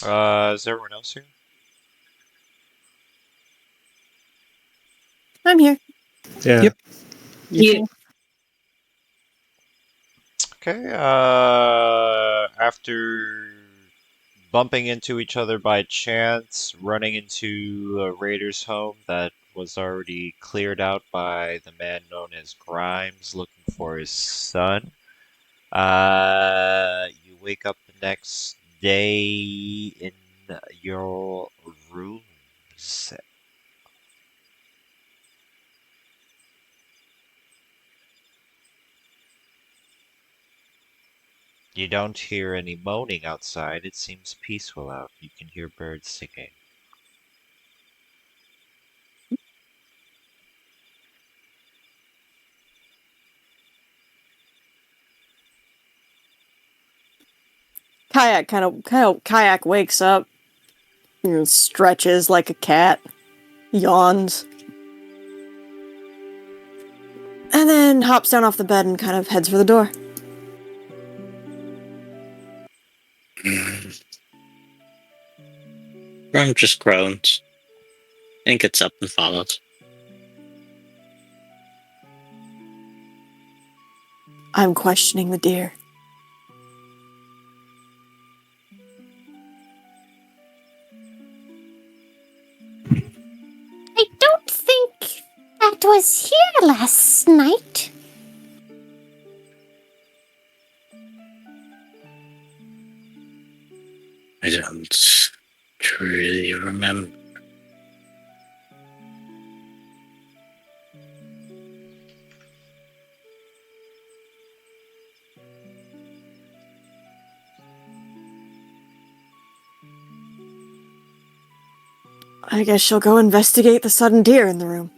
Is everyone else here? I'm here. Yeah. Yep. Yeah. Okay, after bumping into each other by chance, running into a raider's home that was already cleared out by the man known as Grimes looking for his son, you wake up the next day in your rooms. You don't hear any moaning outside. It seems peaceful out. You can hear birds singing. Kayak wakes up, stretches like a cat, yawns, and then hops down off the bed and kind of heads for the door. Ron just groans and gets up and follows. I'm questioning the deer. I don't think that was here last night. I don't truly remember. I guess she'll go investigate the sudden deer in the room.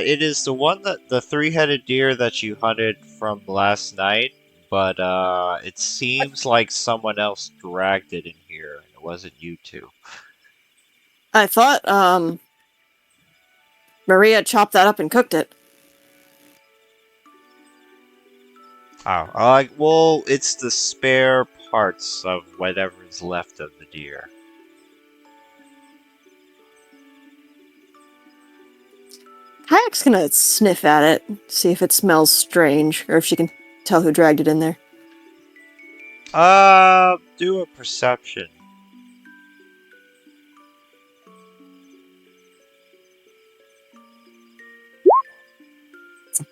It is the three-headed deer that you hunted from last night, but it seems like someone else dragged it in here, and it wasn't you two. I thought, Maria chopped that up and cooked it. Oh, well, it's the spare parts of whatever's left of the deer. Kayak's gonna sniff at it, see if it smells strange, or if she can tell who dragged it in there. Do a perception.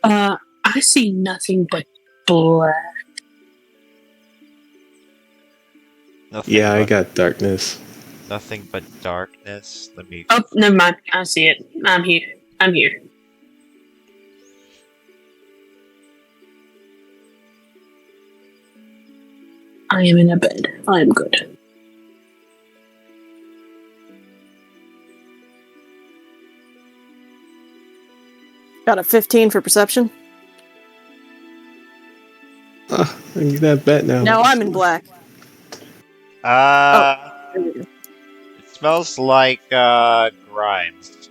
I see nothing but black. Nothing Yeah, I but, got darkness. nothing but darkness. Let me. Oh, never mind. I see it. I'm here. I'm here. I am in a bed. I am good. Got a 15 for perception. I need that bet now. Now I'm in black. Uh, There we go. it smells like Grimes.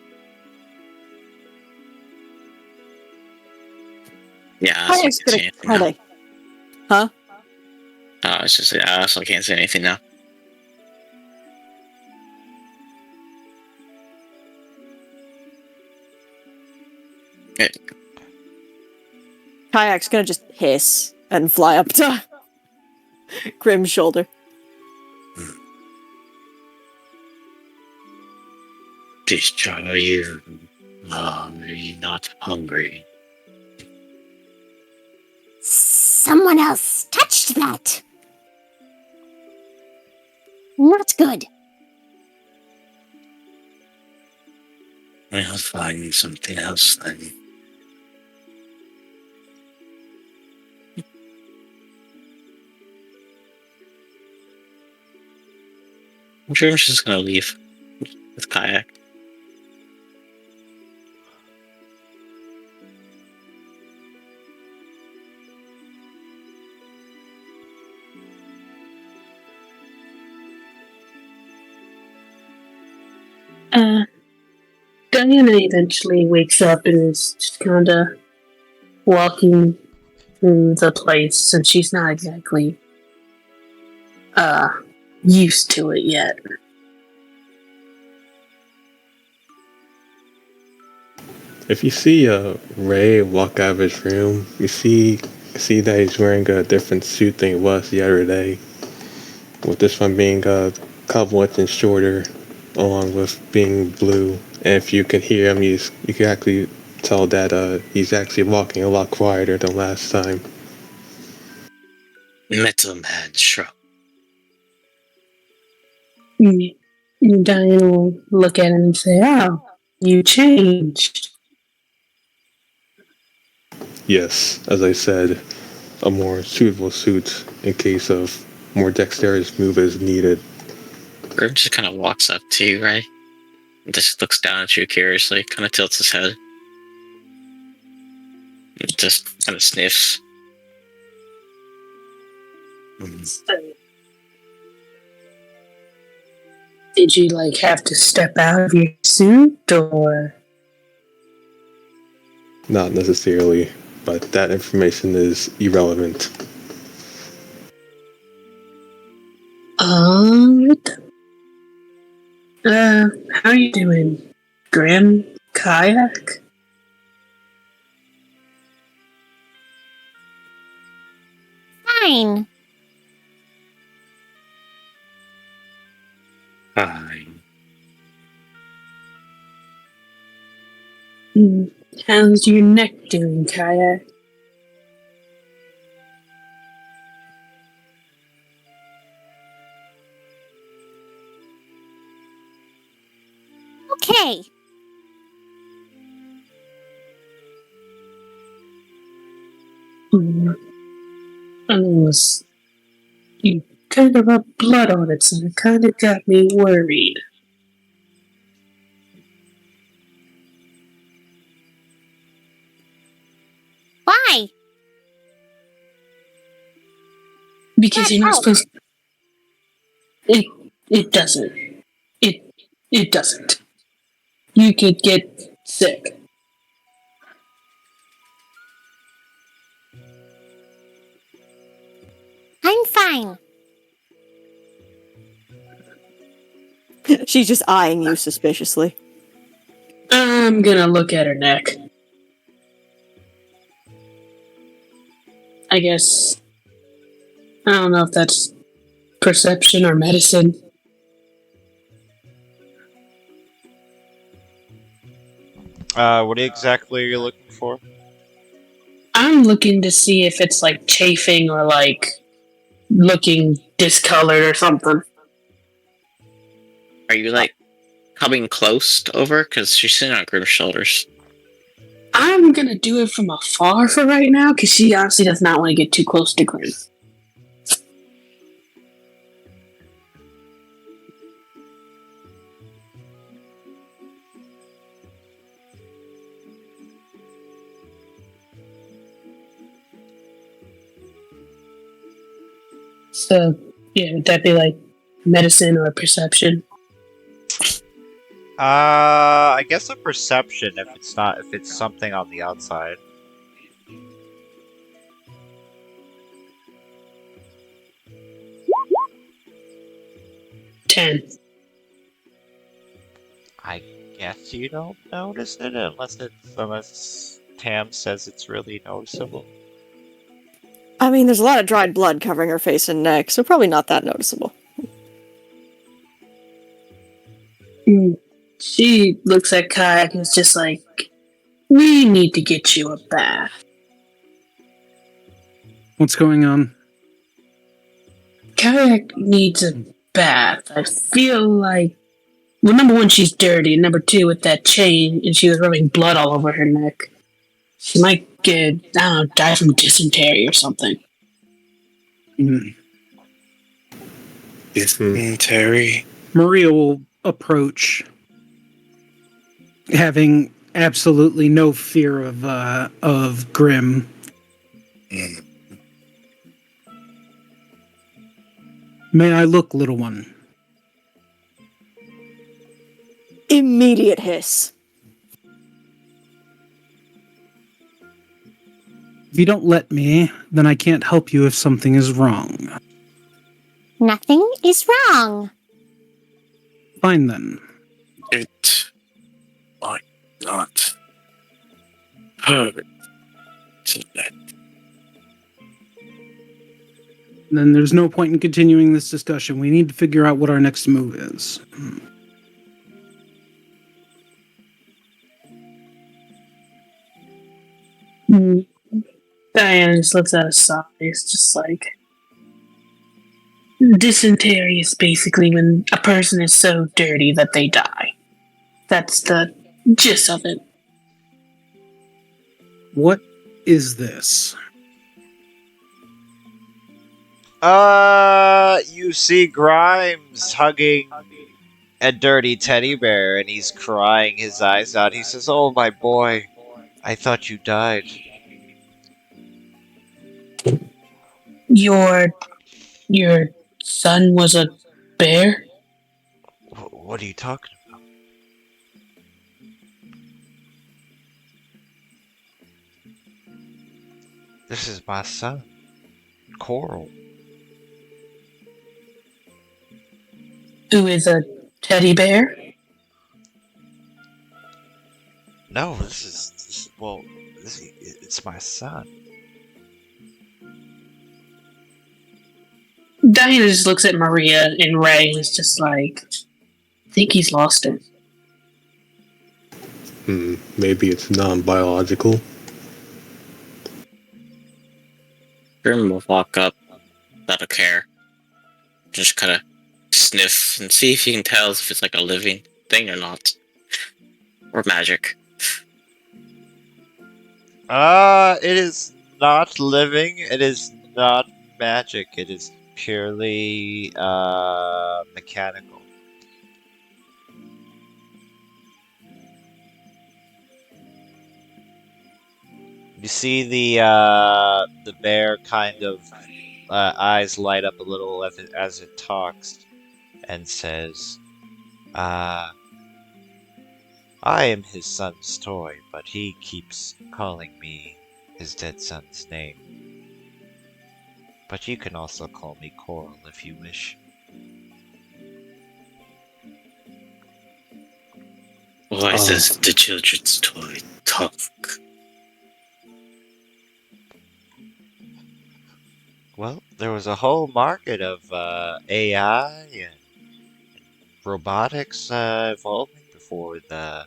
Yeah, I also Kayak's can't see gonna anything now. kinda... Huh? It's just I also can't see anything now. Kayak's gonna just hiss and fly up to Grim's shoulder. Destroy you. Are you not hungry? Someone else touched that. Not good. I'll find something else then. I'm sure I'm just gonna leave with Kayak. Diana eventually wakes up and is just kind of walking through the place since she's not exactly used to it yet. If you see Ray walk out of his room, you see that he's wearing a different suit than he was the other day. With this one being a couple inches shorter, along with being blue. And if you can hear him, you can actually tell that he's actually walking a lot quieter than last time. Metal Man shrug. Diane will look at him and say, "Oh, you changed." Yes, as I said, a more suitable suit in case of more dexterous move is needed. Grim just kind of walks up to you, right? And just looks down at you curiously, kind of tilts his head. And just kind of sniffs. Did you have to step out of your suit, or? Not necessarily, but that information is irrelevant. How you doing, Grim? Kayak? Fine. Fine. How's your neck doing, Kayak? Okay. You kind of rubbed blood on it, so it kind of got me worried. Why? Because you're not supposed. It doesn't. It doesn't. You could get sick. I'm fine. She's just eyeing you suspiciously. I'm gonna look at her neck. I guess. I don't know if that's perception or medicine. What exactly are you looking for? I'm looking to see if it's chafing or looking discolored or something. Are you coming close over? Because she's sitting on Grim's shoulders. I'm gonna do it from afar for right now because she honestly does not want to get too close to Grim. So, yeah, would that be medicine or perception? I guess a perception if it's something on the outside. Ten. I guess you don't notice it unless Tam says it's really noticeable. I mean, there's a lot of dried blood covering her face and neck, so probably not that noticeable. She looks at Kayak and is just we need to get you a bath. What's going on? Kayak needs a bath. I feel well, number one, she's dirty, and number two, with that chain, and she was rubbing blood all over her neck. She might die from dysentery or something. Dysentery. Maria will approach, having absolutely no fear of Grim. May I look, little one? Immediate hiss. If you don't let me, then I can't help you if something is wrong. Nothing is wrong. Fine then. It might not hurt to let. Then there's no point in continuing this discussion. We need to figure out what our next move is. Diana just looks at a sigh. It's just like dysentery is basically when a person is so dirty that they die. That's the gist of it. What is this? You see Grimes hugging a dirty teddy bear, and he's crying his eyes out. He says, "Oh, my boy, I thought you died." Your son was a bear? What are you talking about? This is my son, Coral. Who is a teddy bear? No, it's my son. Diana just looks at Maria and Ray and is just like, I think he's lost it. Maybe it's non-biological. Grim will walk up without a care. Just kind of sniff and see if he can tell if it's like a living thing or not. Or magic. It is not living. It is not magic. It is purely, mechanical. You see the bear kind of, eyes light up a little as it talks and says, I am his son's toy, but he keeps calling me his dead son's name. But you can also call me Coral if you wish. Why does the children's toy talk? Well, there was a whole market of AI and robotics evolving before the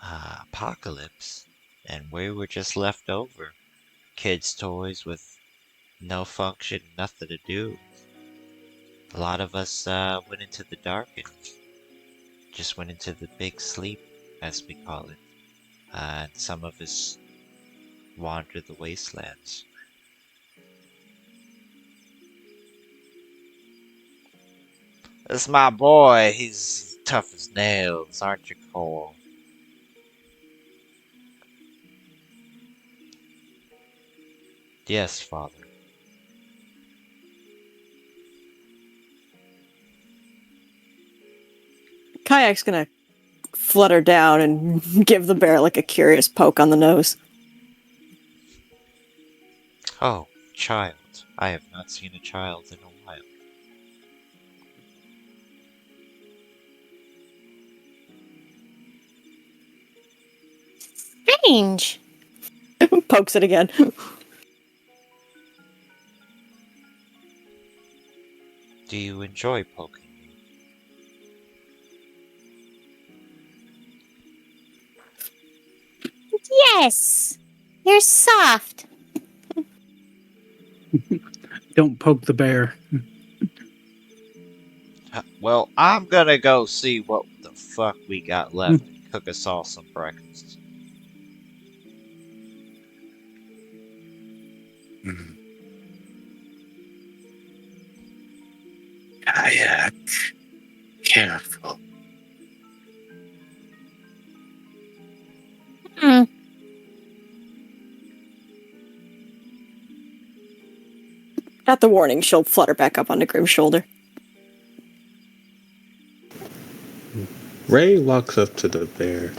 apocalypse, and we were just left over. Kids' toys with no function, nothing to do. A lot of us went into the dark and just went into the big sleep, as we call it. And some of us wandered the wastelands. This is my boy. He's tough as nails, aren't you, Cole? Yes, father. Kayak's gonna flutter down and give the bear like a curious poke on the nose. Oh, child. I have not seen a child in a while. Strange. Pokes it again. Do you enjoy poking me? Yes. You're soft. Don't poke the bear. Well, I'm gonna go see what the fuck we got left and cook us all some breakfast. Kayak. Careful. Hmm. At the warning, she'll flutter back up onto Grim's shoulder. Ray walks up to the bear.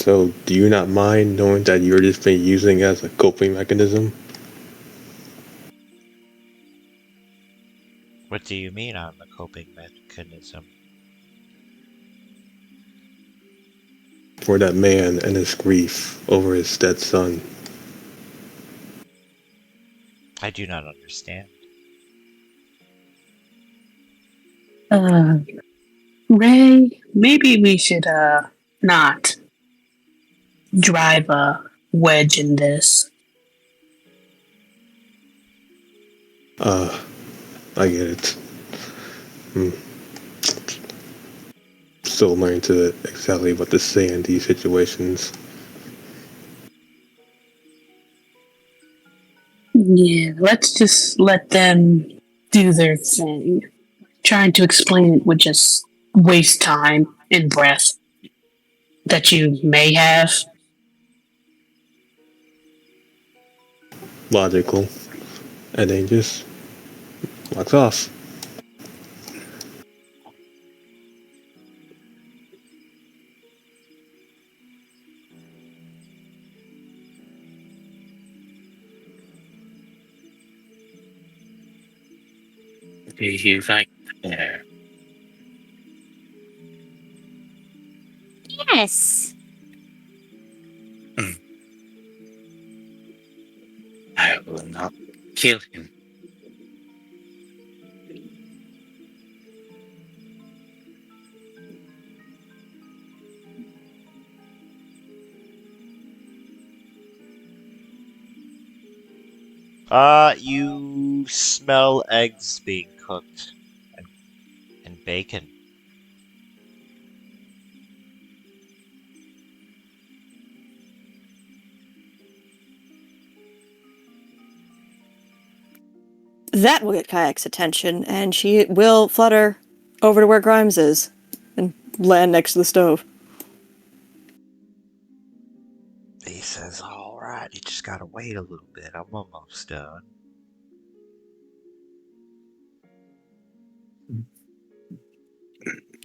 So, do you not mind knowing that you're just being using as a coping mechanism? What do you mean I'm a coping mechanism? For that man and his grief over his dead son. I do not understand. Ray, maybe we should not drive a wedge in this. I get it. Still learning to exactly what to say in these situations. Yeah, let's just let them do their thing. Trying to explain it would just waste time and breath that you may have. Logical. And then just walks off. Do you like the bear? Yes. I will not kill him. You smell eggs being cooked and bacon. That will get Kayak's attention, and she will flutter over to where Grimes is and land next to the stove. He says, alright, you just gotta wait a little bit. I'm almost done.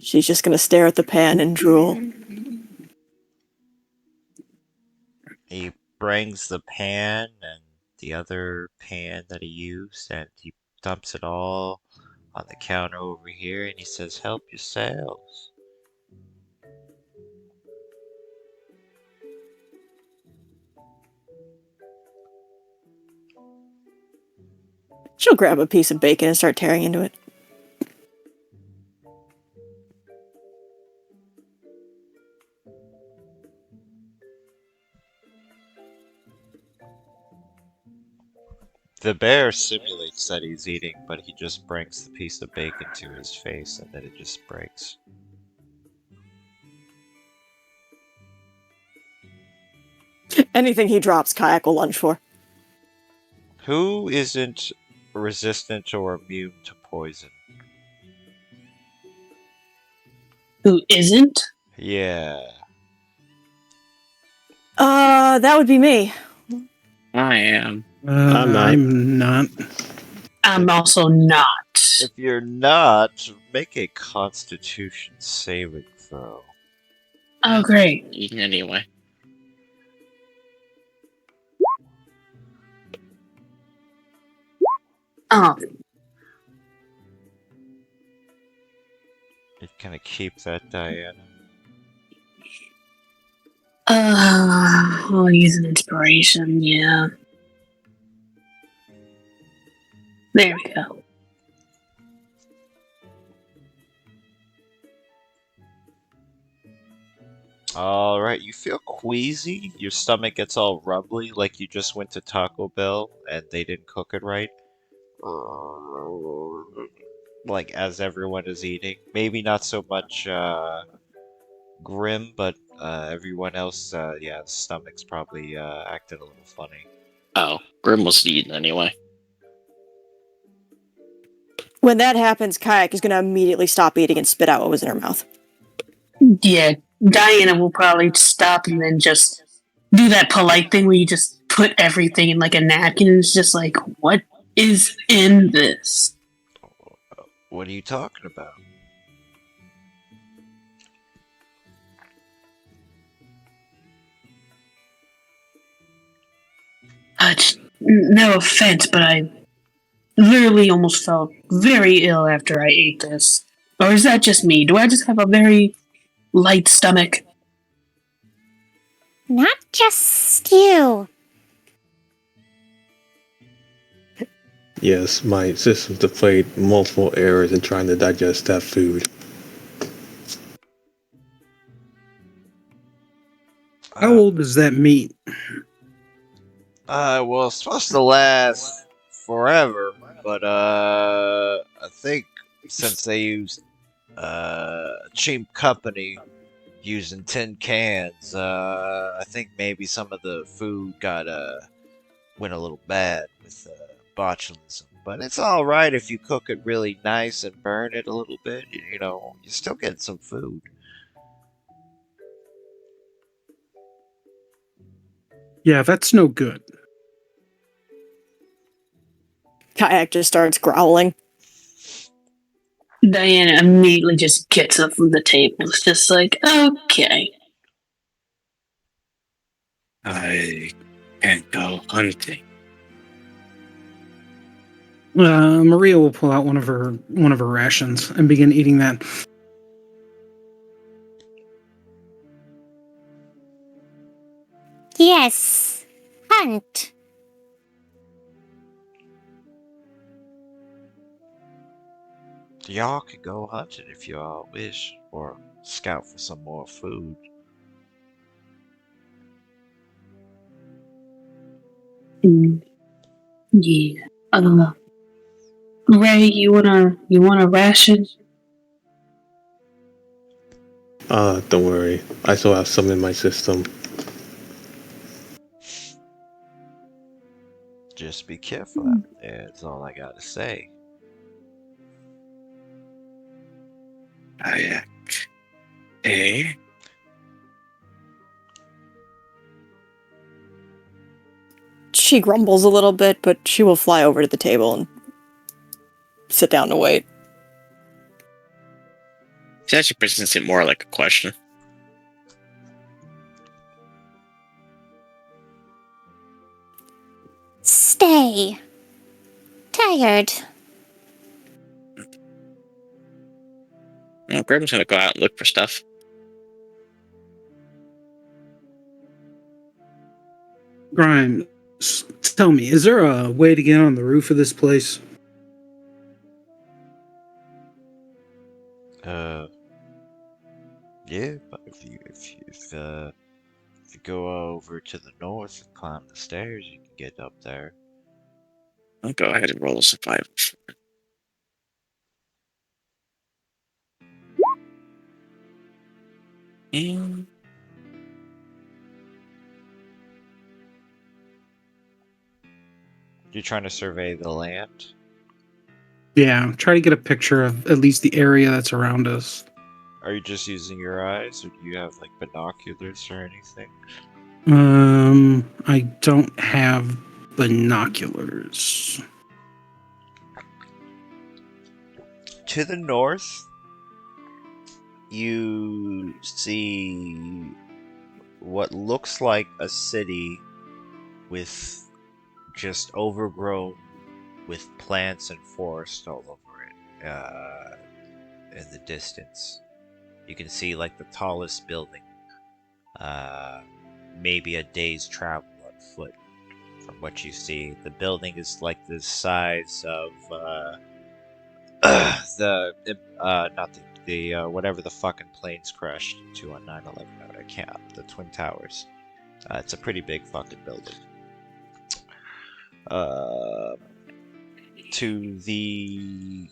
She's just gonna stare at the pan and drool. He brings the pan and the other pan that he used, and he dumps it all on the counter over here, and he says, help yourselves. She'll grab a piece of bacon and start tearing into it. The bear simulates that he's eating, but he just brings the piece of bacon to his face, and then it just breaks. Anything he drops, Kayak will lunge for. Who isn't resistant or immune to poison? Who isn't? Yeah. That would be me. I am. I'm not. I'm not. I'm also not. If you're not, make a constitution saving throw. Oh, great. Eating anyway. Oh, You kind of keep that, Diana. I'll use an inspiration, yeah. There we go. Alright, you feel queasy. Your stomach gets all rumbly, like you just went to Taco Bell and they didn't cook it right. Like, as everyone is eating. Maybe not so much, Grim, but, everyone else, yeah, the stomach's probably, acted a little funny. Oh, Grim was eating anyway. When that happens, Kayak is gonna immediately stop eating and spit out what was in her mouth. Yeah, Diana will probably stop and then just do that polite thing where you just put everything in like a napkin and it's just like, what is in this? What are you talking about? No offense, but I literally almost felt very ill after I ate this. Or is that just me? Do I just have a very light stomach? Not just you. Yes, my system displayed multiple errors in trying to digest that food. How old is that meat? Well, it's supposed to last forever, but I think since they used a cheap company using tin cans, I think maybe some of the food got went a little bad with botulism. But it's all right if you cook it really nice and burn it a little bit. You know, you still get some food. Yeah, that's no good. Kayak just starts growling. Diana immediately just gets up from the table. It's just like, okay. I can't go hunting. Maria will pull out one of her rations and begin eating that. Yes. Hunt. Y'all could go hunting if y'all wish, or scout for some more food. Yeah. Ray, you want a ration? Don't worry. I still have some in my system. Just be careful out there, that's all I gotta say. Kayak. Eh? She grumbles a little bit, but she will fly over to the table and sit down to wait. She actually presents it more like a question. Stay. Tired. Well, Grim's gonna go out and look for stuff. Grimes, tell me, is there a way to get on the roof of this place? Yeah, but if you go over to the north and climb the stairs, you can get up there. I'll go ahead and roll a survival. And You're trying to survey the land? Yeah, try to get a picture of at least the area that's around us. Are you just using your eyes, or do you have like binoculars or anything? I don't have binoculars. To the north, you see what looks like a city with just overgrown with plants and forest all over it. In the distance, you can see like the tallest building, maybe a day's travel on foot. From what you see, the building is like the size of whatever the fucking planes crashed into on 9/11. I can't. The Twin Towers. It's a pretty big fucking building. To the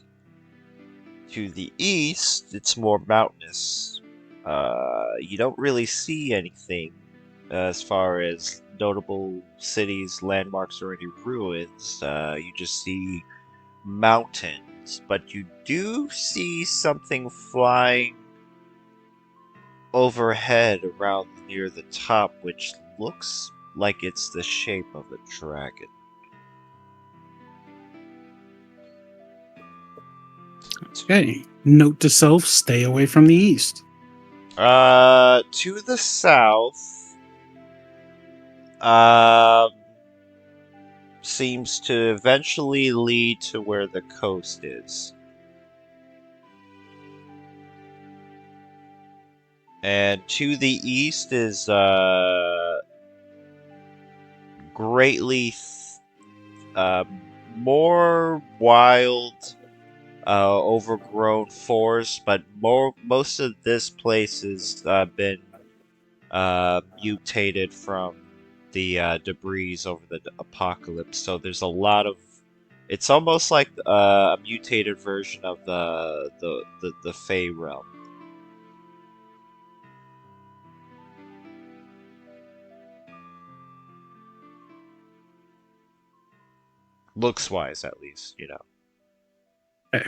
east, it's more mountainous. You don't really see anything as far as notable cities, landmarks, or any ruins. You just see mountains, but you do see something flying overhead around near the top, which looks like it's the shape of a dragon. Okay. Note to self, stay away from the east. To the south, seems to eventually lead to where the coast is. And to the east is greatly more wild, overgrown forest, but most of this place has been mutated from the debris over the apocalypse. So there's a lot of. It's almost like a mutated version of the Fey realm. Looks wise, at least, you know. Okay.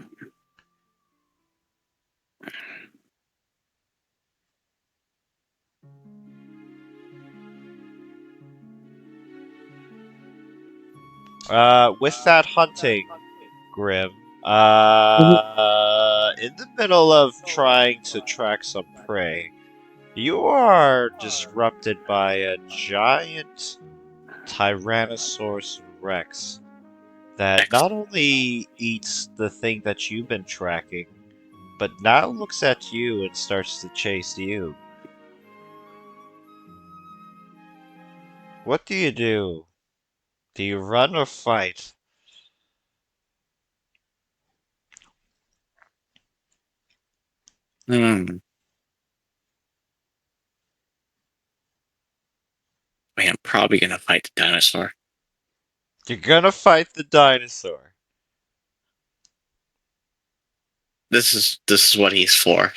With that hunting, Grim, in the middle of trying to track some prey, you are disrupted by a giant Tyrannosaurus Rex that not only eats the thing that you've been tracking, but now looks at you and starts to chase you. What do you do? Do you run or fight? Hmm. I mean, I'm probably gonna fight the dinosaur. You're gonna fight the dinosaur. This is what he's for.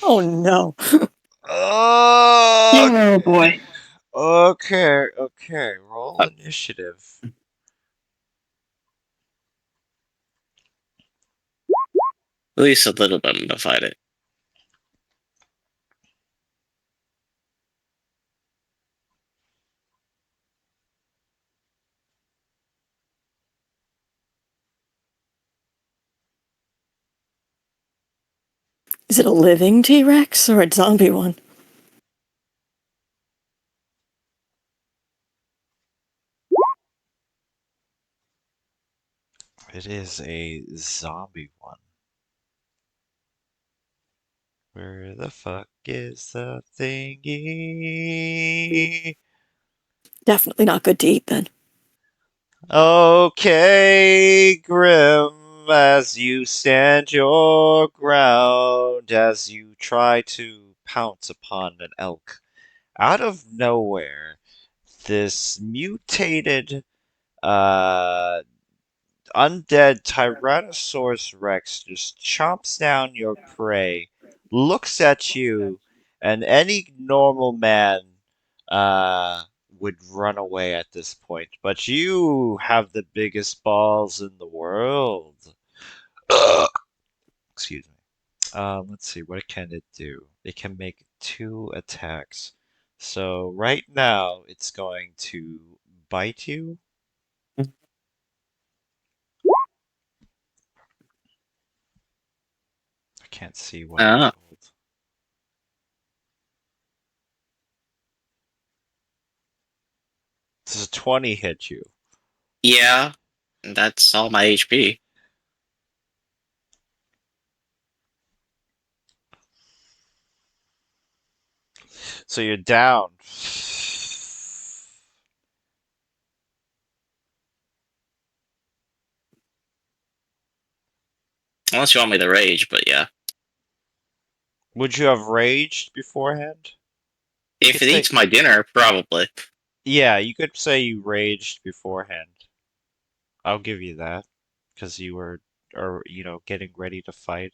Oh no. Oh, Oh boy. okay. Roll initiative. At least a little bit. I'm gonna fight it. Is it a living T-Rex or a zombie one? It is a zombie one. Where the fuck is the thingy? Definitely not good to eat then. Okay, Grim, as you stand your ground, as you try to pounce upon an elk. Out of nowhere, this mutated, undead Tyrannosaurus Rex just chomps down your prey, looks at you, and any normal man would run away at this point. But you have the biggest balls in the world. Excuse me. Let's see, what can it do? It can make 2 attacks. So right now, it's going to bite you. I can't see what I Ah. rolled. Does a 20 hit you? Yeah, that's all my HP. So you're down. Unless you want me to rage, but yeah. Would you have raged beforehand? You If could it say, eats my dinner, probably. yeah, you could say you raged beforehand. I'll give you that, because you were, or getting ready to fight.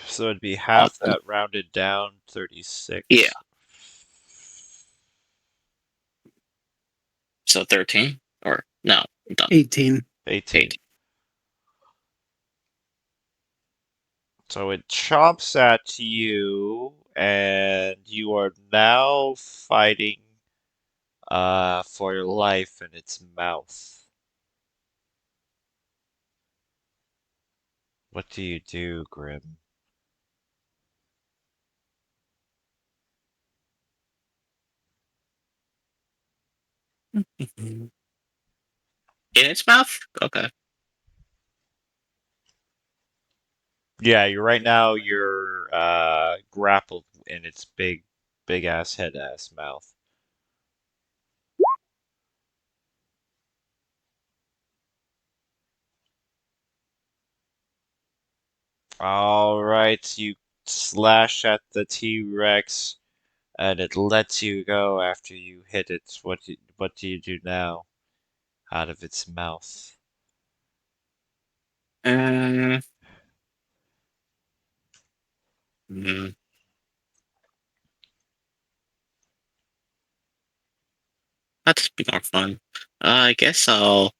So it'd be half Awesome. that rounded down, 36. Yeah. So 13? Or, no, I'm done. 18. 18. 18. So it chomps at you, and you are now fighting for your life in its mouth. What do you do, Grim? In its mouth? Okay. Yeah, you're right now. You're grappled in its big ass head ass mouth. All right, you slash at the T-Rex, and it lets you go after you hit it. What do you do now? Out of its mouth. Um, hmm, that'd be more fun. I guess I'll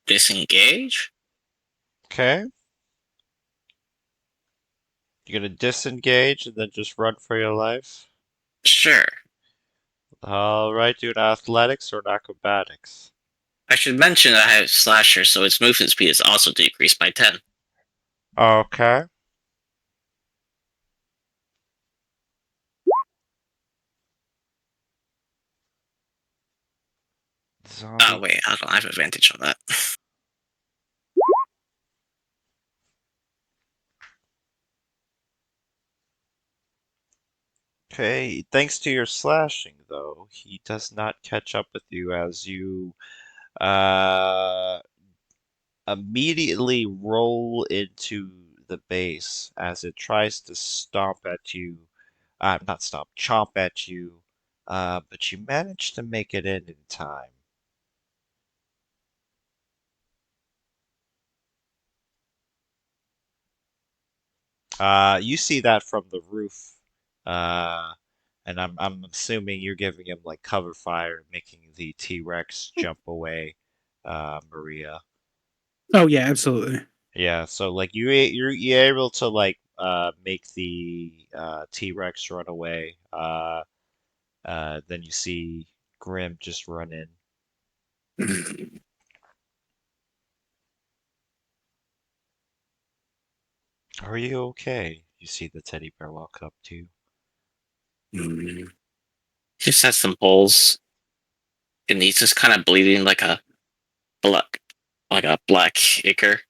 disengage. Okay. You're gonna disengage and then just run for your life. Sure. All right, do an athletics or an acrobatics. I should mention that I have Slasher, so its movement speed is also decreased by 10. Okay. Oh, Zombie. wait, I don't have advantage on that. Okay, thanks to your slashing, though, he does not catch up with you as you uh, immediately roll into the base as it tries to stomp at you. Not stomp, chomp at you. But you manage to make it in time. You see that from the roof. Uh, and I'm assuming you're giving him like cover fire, making the T-Rex jump away, Maria. Oh yeah, absolutely. Yeah, so like you're able to like make the T-Rex run away. Then you see Grim just run in. Are you okay? You see the teddy bear walk up to you. Just has some holes, and he's just kind of bleeding black, like a black ichor.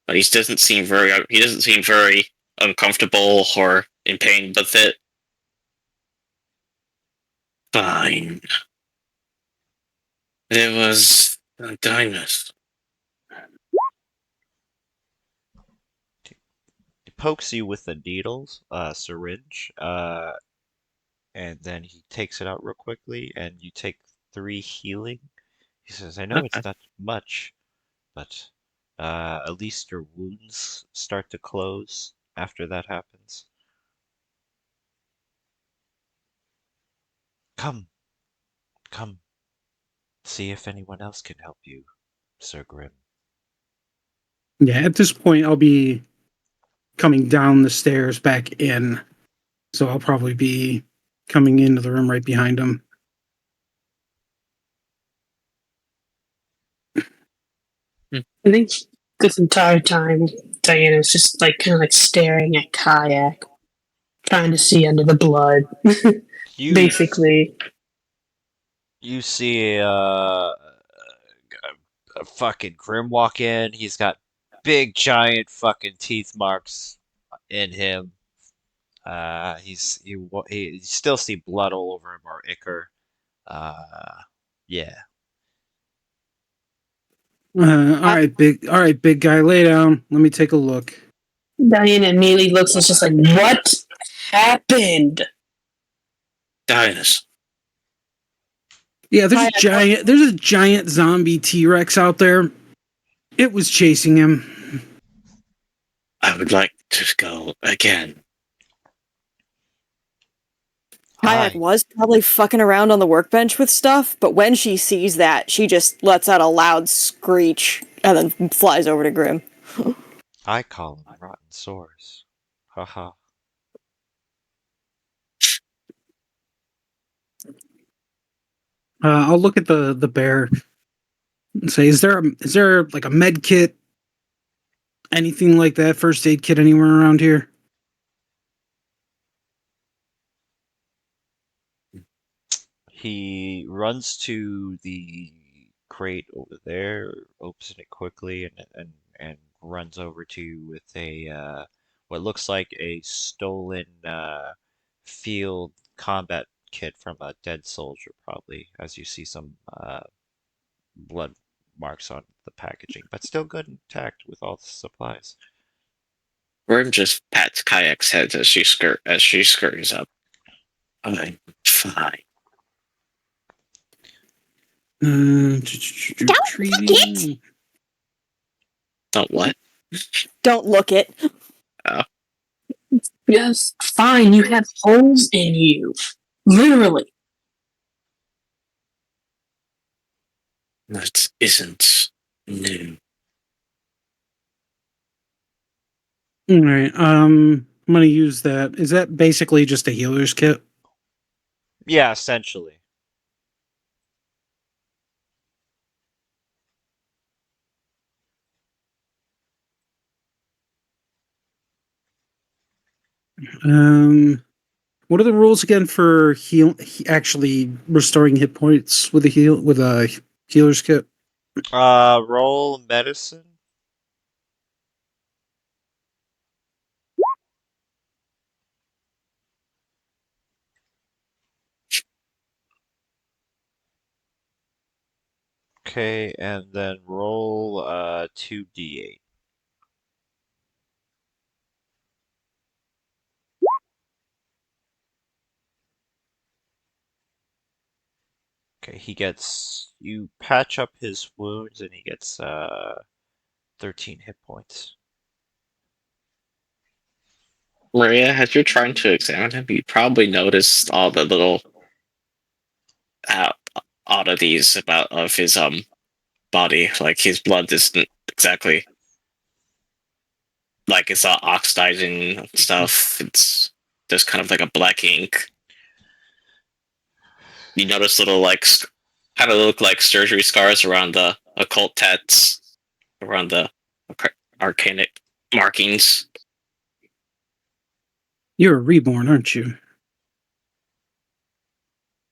But he doesn't seem very uncomfortable or in pain with it. Fine. It was a dynast. He pokes you with the needles, syringe, and then he takes it out real quickly, and you take 3 healing. He says, "I know it's Okay. not much, but at least your wounds start to close after that happens. Come, come, see if anyone else can help you, Sir Grim." Yeah, at this point, I'll be coming down the stairs back in. So I'll probably be coming into the room right behind him. I think this entire time Diana's just like kind of like staring at Kayak, trying to see under the blood. You Basically, you see a fucking Grim walk in. He's got big giant fucking teeth marks in him. You still see blood all over him or ichor. Yeah. All right, big guy, lay down. Let me take a look. Diana immediately looks and is just like, "What happened?" Dynast. Yeah, Kayak, there's a giant zombie T-Rex out there. It was chasing him. I would like to go again. Kayak Hi. was probably fucking around on the workbench with stuff, but when she sees that, she just lets out a loud screech and then flies over to Grim. I call them rotten sores. Haha. I'll look at the bear and say, is there like a med kit, anything like that, first aid kit anywhere around here? He runs to the crate over there, opens it quickly, and runs over to you with a what looks like a stolen field combat kit from a dead soldier, probably, as you see some blood marks on the packaging, but still good intact with all the supplies. Grim just pats Kayak's head as she scurries up. I'm fine. Don't Treating. Don't what? Don't look it. Yes, fine. You have holes in you. Literally. That isn't new. All right. I'm gonna use that. Is that basically just a healer's kit? Yeah, essentially. What are the rules again for actually restoring hit points with a healer's kit? Roll medicine. Okay, and then roll 2d8. Okay, you patch up his wounds and he gets 13 hit points. Maria, as you're trying to examine him, you probably noticed all the little oddities of his body. Like his blood isn't exactly like it's all oxidizing stuff. It's just kind of like a black ink. You notice little kind of look like surgery scars around the occult tats, around the arcanic markings. You're a reborn, aren't you?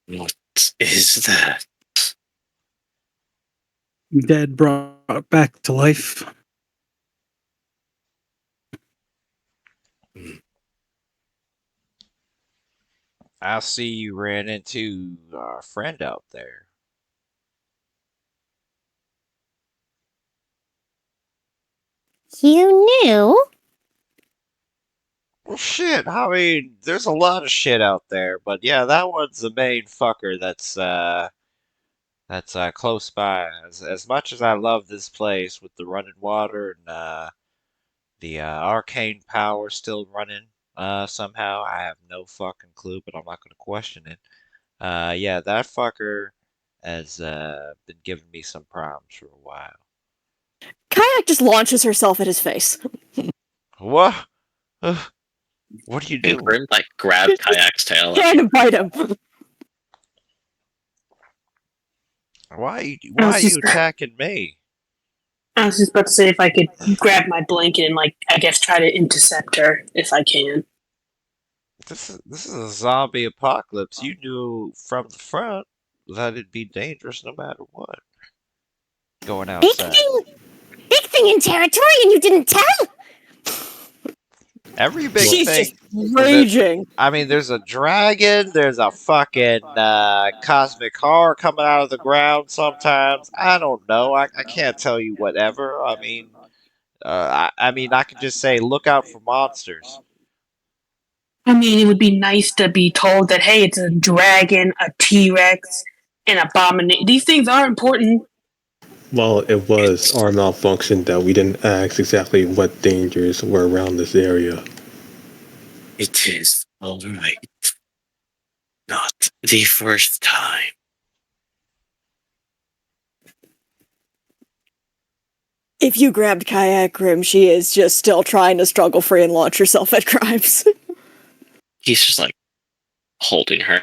What is that? Dead brought back to life. I see you ran into our friend out there. You knew? Well, shit, I mean, there's a lot of shit out there, but yeah, that one's the main fucker that's close by. As much as I love this place with the running water and the arcane power still running somehow, I have no fucking clue, but I'm not gonna question it. Yeah, that fucker has been giving me some problems for a while. Kayak just launches herself at his face. What? What are you And doing? Grim grabbed Kayak's tail. Trying to bite him. Why are you attacking me? I was just about to say if I could grab my blanket and I guess try to intercept her if I can. This is a zombie apocalypse. You knew from the front that it'd be dangerous no matter what. Going outside. Big thing in territory and you didn't tell? Every big She's thing. just raging. I mean, there's a dragon. There's a fucking cosmic horror coming out of the ground sometimes. I don't know. I can't tell you whatever. I mean, I could just say look out for monsters. I mean, it would be nice to be told that, hey, it's a dragon, a T-Rex, an abomination. These things are important. Well, it was our malfunction that we didn't ask exactly what dangers were around this area. It is all right. Not the first time. If you grabbed Kayak Grim, she is just still trying to struggle free and launch herself at Grimes. He's just holding her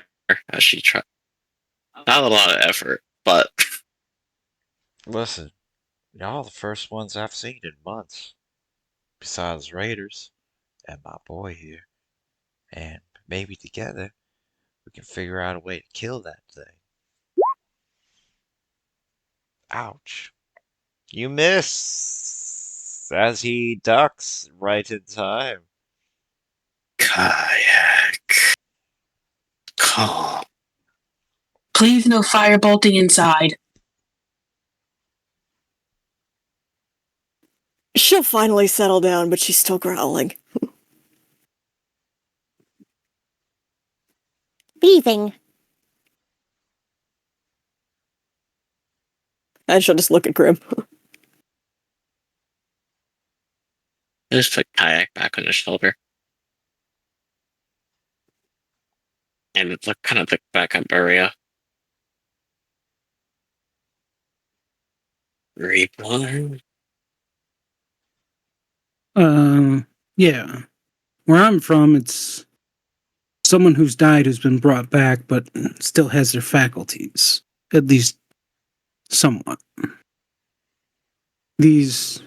as she tries. Not a lot of effort, but Listen, y'all the first ones I've seen in months. Besides Raiders and my boy here. And maybe together we can figure out a way to kill that thing. Ouch. You miss! As he ducks right in time. kayak. Calm. Please no firebolting inside. She'll finally settle down, but she's still growling. Leaving. And she'll just look at Grim. Just put kayak back on his shoulder. And kind of look back at Buria. Reborn? Yeah. Where I'm from, it's someone who's died who's been brought back, but still has their faculties. At least somewhat. These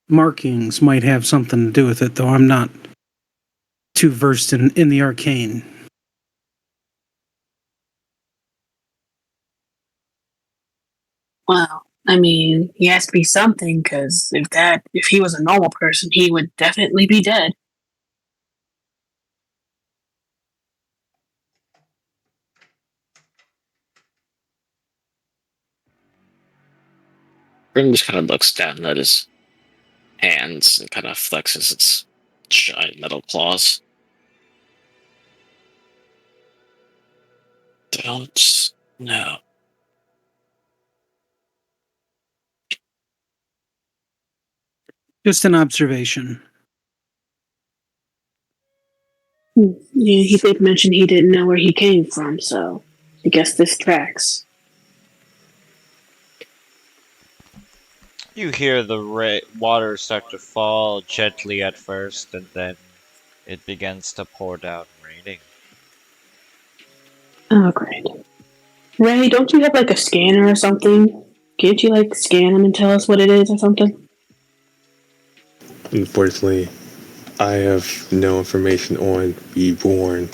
markings might have something to do with it, though I'm not too versed in the arcane. Well, I mean, he has to be something, because if he was a normal person, he would definitely be dead. Grim just kind of looks down at his hands and kind of flexes its giant metal claws. Don't know. Just an observation. Yeah, he did mention he didn't know where he came from, so I guess this tracks. You hear the water start to fall gently at first, and then it begins to pour down raining. Oh, great. Ray, don't you have like a scanner or something? Can't you like scan them and tell us what it is or something? Unfortunately, I have no information on Reborn.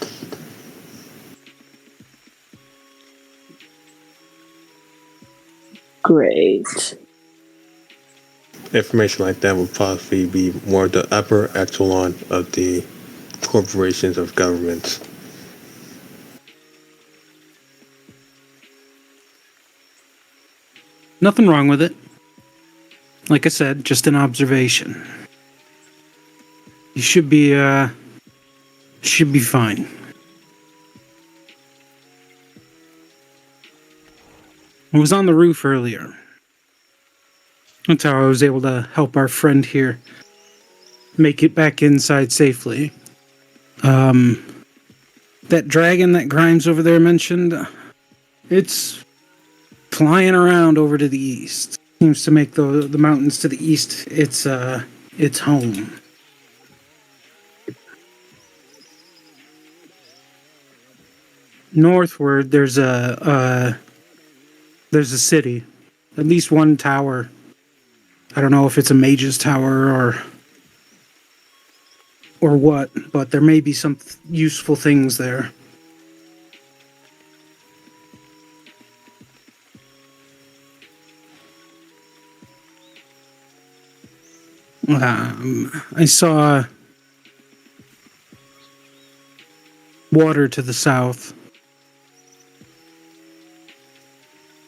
Great. Information like that would possibly be more the upper echelon of the corporations of governments. Nothing wrong with it. Like I said, just an observation. You should be fine. I was on the roof earlier. That's how I was able to help our friend here make it back inside safely. That dragon that Grimes over there mentioned, it's flying around over to the east. Seems to make the mountains to the east its home. Northward, there's a city, at least one tower. I don't know if it's a mage's tower or what, but there may be some useful things there. I saw water to the south.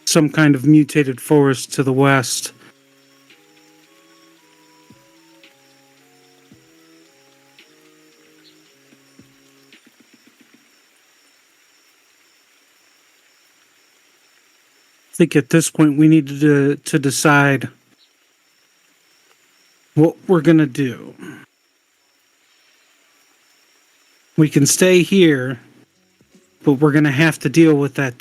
Some kind of mutated forest to the west. I think at this point we need to decide what we're gonna do. We can stay here, but we're gonna have to deal with that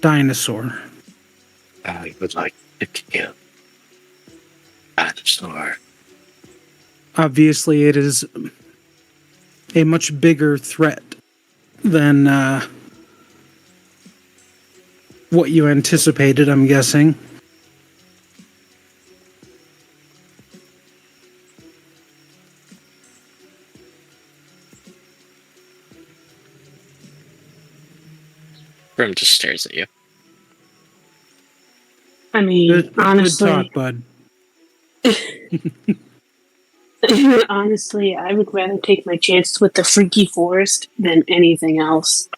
dinosaur. I would like to kill dinosaur. Obviously, it a much bigger threat than what you anticipated, I'm guessing. Grim just stares at you. I mean, Good honestly, talk, bud. honestly, I would rather take my chances with the freaky forest than anything else.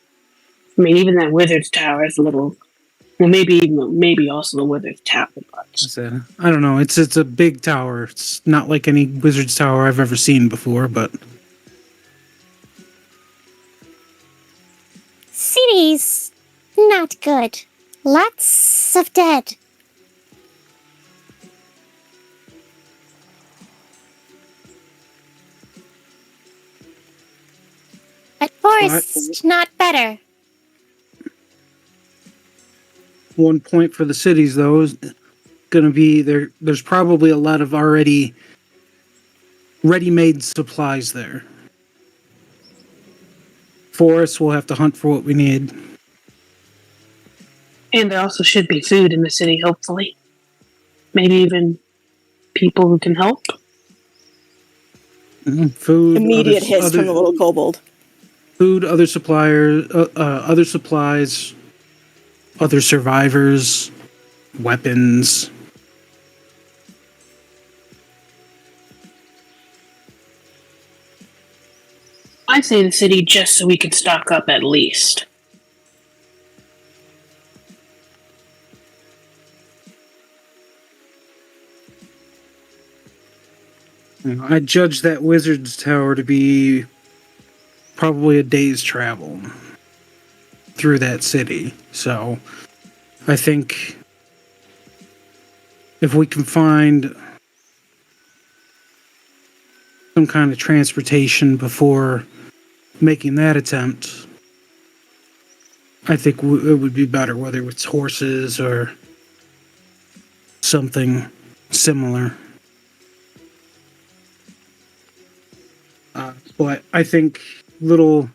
I mean, even that wizard's tower is a little. Well, maybe also the wizard's tower, but I don't know. It's a big tower. It's not like any wizard's tower I've ever seen before, but City's not good. Lots of dead. But forest, not better. 1 point for the cities though is going to be there. There's probably a lot of already ready-made supplies there. Forests will have to hunt for what we need. and there also should be food in the city. Hopefully, maybe even people who can help. Food, Immediate hiss from the little kobold. food, other suppliers, other supplies, other survivors, weapons. I say the city just so we can stock up at least. I judge that wizard's tower to be probably a day's travel through that city. So I think if we can find some kind of transportation before making that attempt, I think it would be better, whether it's horses or something similar. But I think little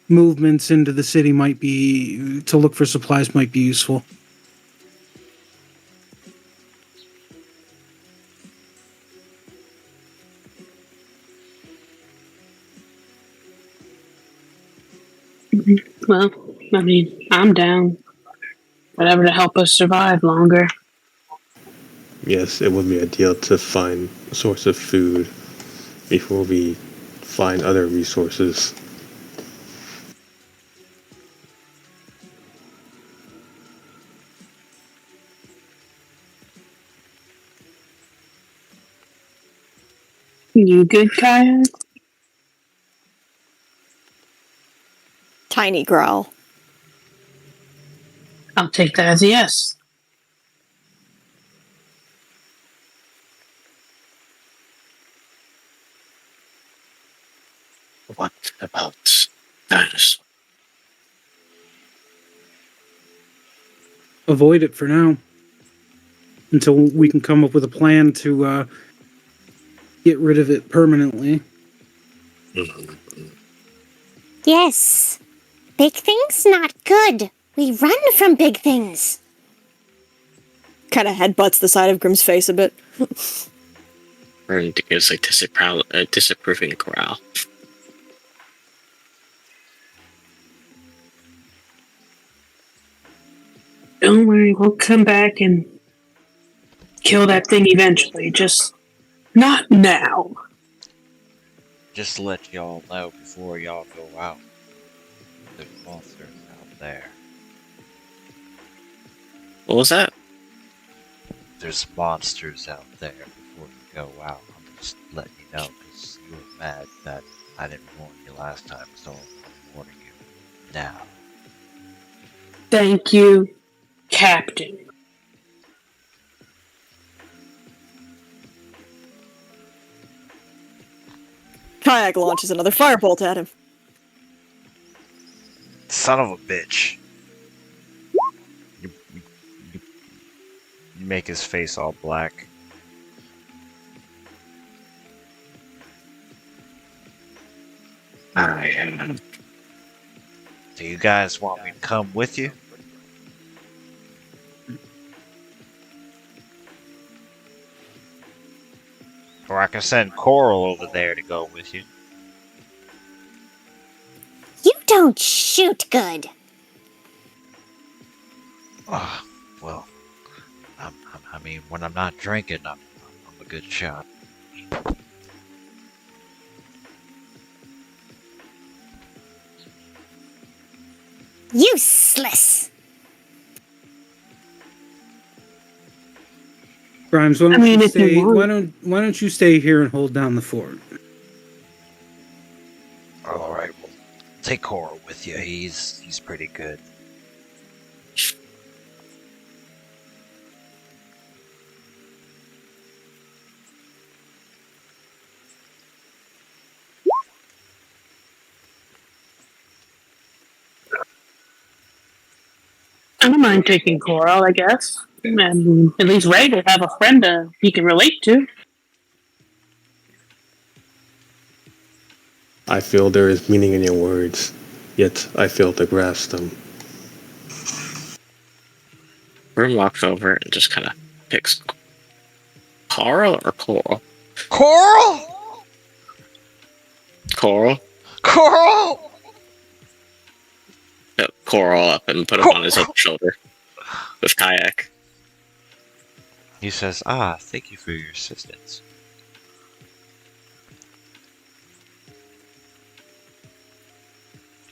movements into the city to look for supplies might be useful. Well, I mean, I'm down. Whatever to help us survive longer. Yes, it would be ideal to find a source of food before we find other resources. You good, Kaya? Tiny growl. I'll take that as a yes. What about dinosaurs? Avoid it for now until we can come up with a plan to get rid of it permanently. Yes. Big things, not good. We run from big things. Kind of headbutts the side of Grim's face a bit. Grim gives a disapproving growl. Don't worry, we'll come back and kill that thing eventually. Just not now. Just to let y'all know before y'all go out. There's monsters out there. What was that? There's monsters out there before you go out. I'm just letting you know because you were mad that I didn't warn you last time, so I'm warning you now. Thank you, Captain. Kayak launches another firebolt at him. Son of a bitch. You make his face all black. Do you guys want me to come with you? Or I can send Coral over there to go with you. You don't shoot good. Well, I mean, when I'm not drinking, I'm a good shot. Useless. Grimes, why I don't mean, you if you stay? want. Why don't you stay here and hold down the fort? All right, well, take Coral with you. He's pretty good. I don't mind taking Coral, I guess. And at least Ray will have a friend he can relate to. I feel there is meaning in your words, yet I fail to grasp them. Grim walks over and just kind of picks Coral or Coral? Coral! Coral? Coral! Pick Coral up and put him on his other shoulder with Kayak. He says, thank you for your assistance.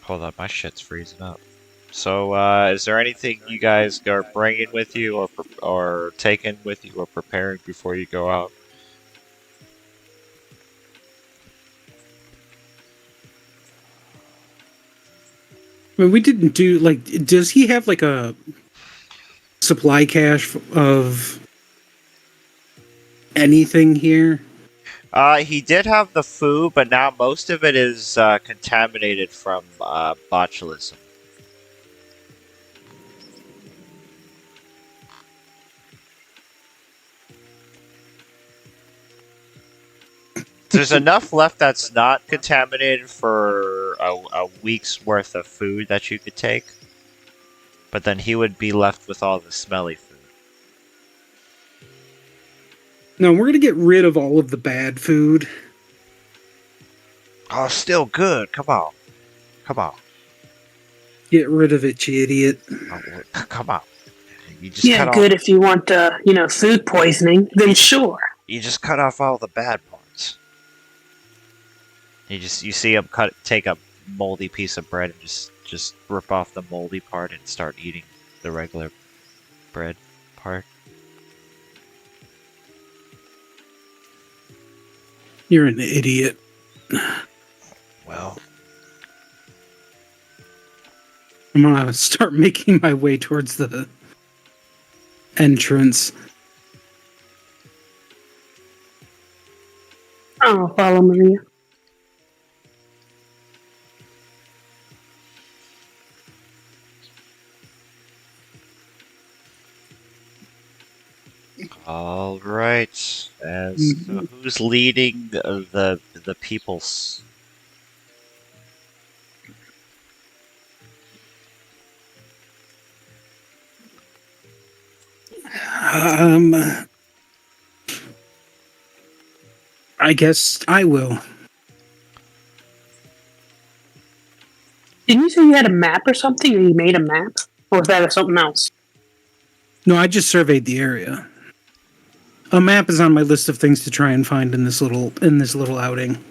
Hold on, my shit's freezing up. So, is there anything you guys are bringing with you, or taking with you, or preparing before you go out? I mean, we didn't do like. Does he have like a supply cache of anything here? He did have the food, but now most of it is contaminated from botulism. There's enough left that's not contaminated for a week's worth of food that you could take. But then he would be left with all the smelly food. No, we're gonna get rid of all of the bad food. Oh, still good. Come on. Come on. Get rid of it, you idiot. Oh, come on. You just Yeah, cut good off, if you want, food poisoning, then sure. you just cut off all the bad parts. You see him take a moldy piece of bread and just rip off the moldy part and start eating the regular bread part. You're an idiot. Well, I'm gonna start making my way towards the entrance. Oh, follow Maria. all right. As so who's leading the peoples? I guess I will. Didn't you say you had a map or something, or you made a map? Or was that something else? No, I just surveyed the area. A map is on my list of things to try and find in this little outing.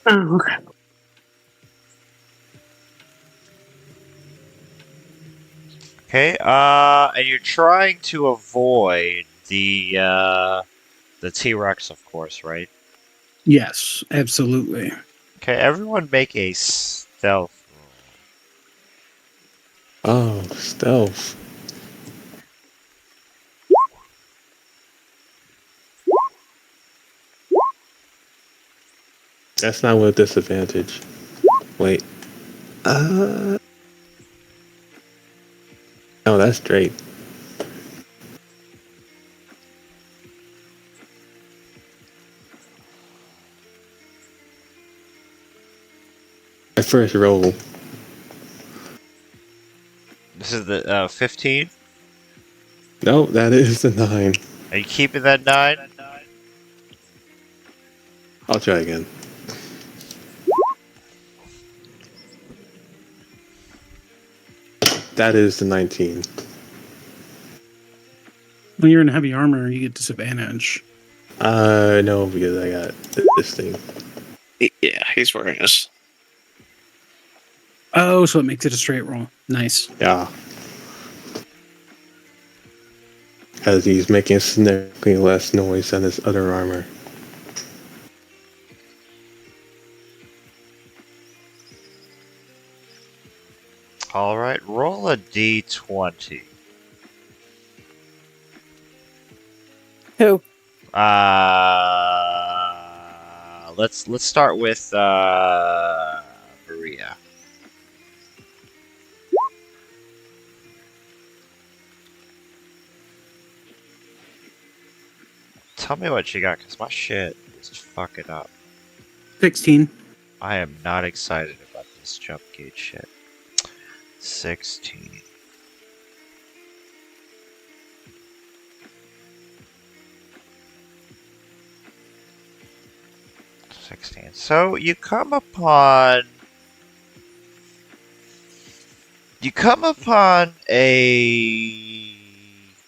Oh, okay. Okay, and you're trying to avoid the T-Rex, of course, right? Yes, absolutely. Okay, everyone make a stealth roll. Oh, stealth. That's not with disadvantage. Wait. No, that's straight. My first roll. This is the 15. No, that is the 9. Are you keeping that 9? I'll try again. That is the 19. When you're in heavy armor, you get disadvantage. No, because I got this thing. Yeah, he's wearing this. Oh, so it makes it a straight roll. Nice. Yeah. As he's making significantly less noise than his other armor. Alright, roll a d20. Who? Let's start with Maria. Tell me what you got, cause my shit is fucking up. 16. I am not excited about this jump gate shit. 16. So you come upon a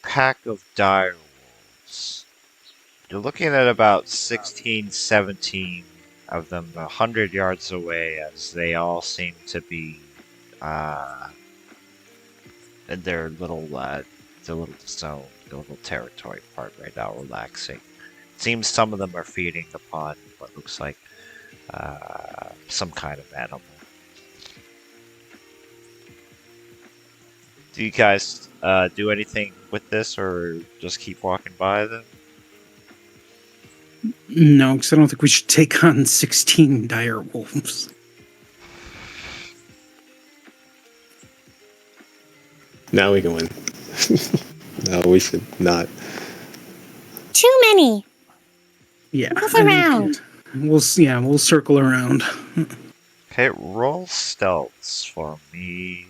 pack of dire wolves. You're looking at about 16, 17 of them 100 yards away, as they all seem to be in their little zone, their little territory part right now, relaxing. It seems some of them are feeding upon what looks like some kind of animal. Do you guys do anything with this, or just keep walking by them? No, because I don't think we should take on 16 dire wolves. Now we can win. No, we should not. Too many. Yeah. Move I think around. We'll circle around. Okay, roll stealths for me.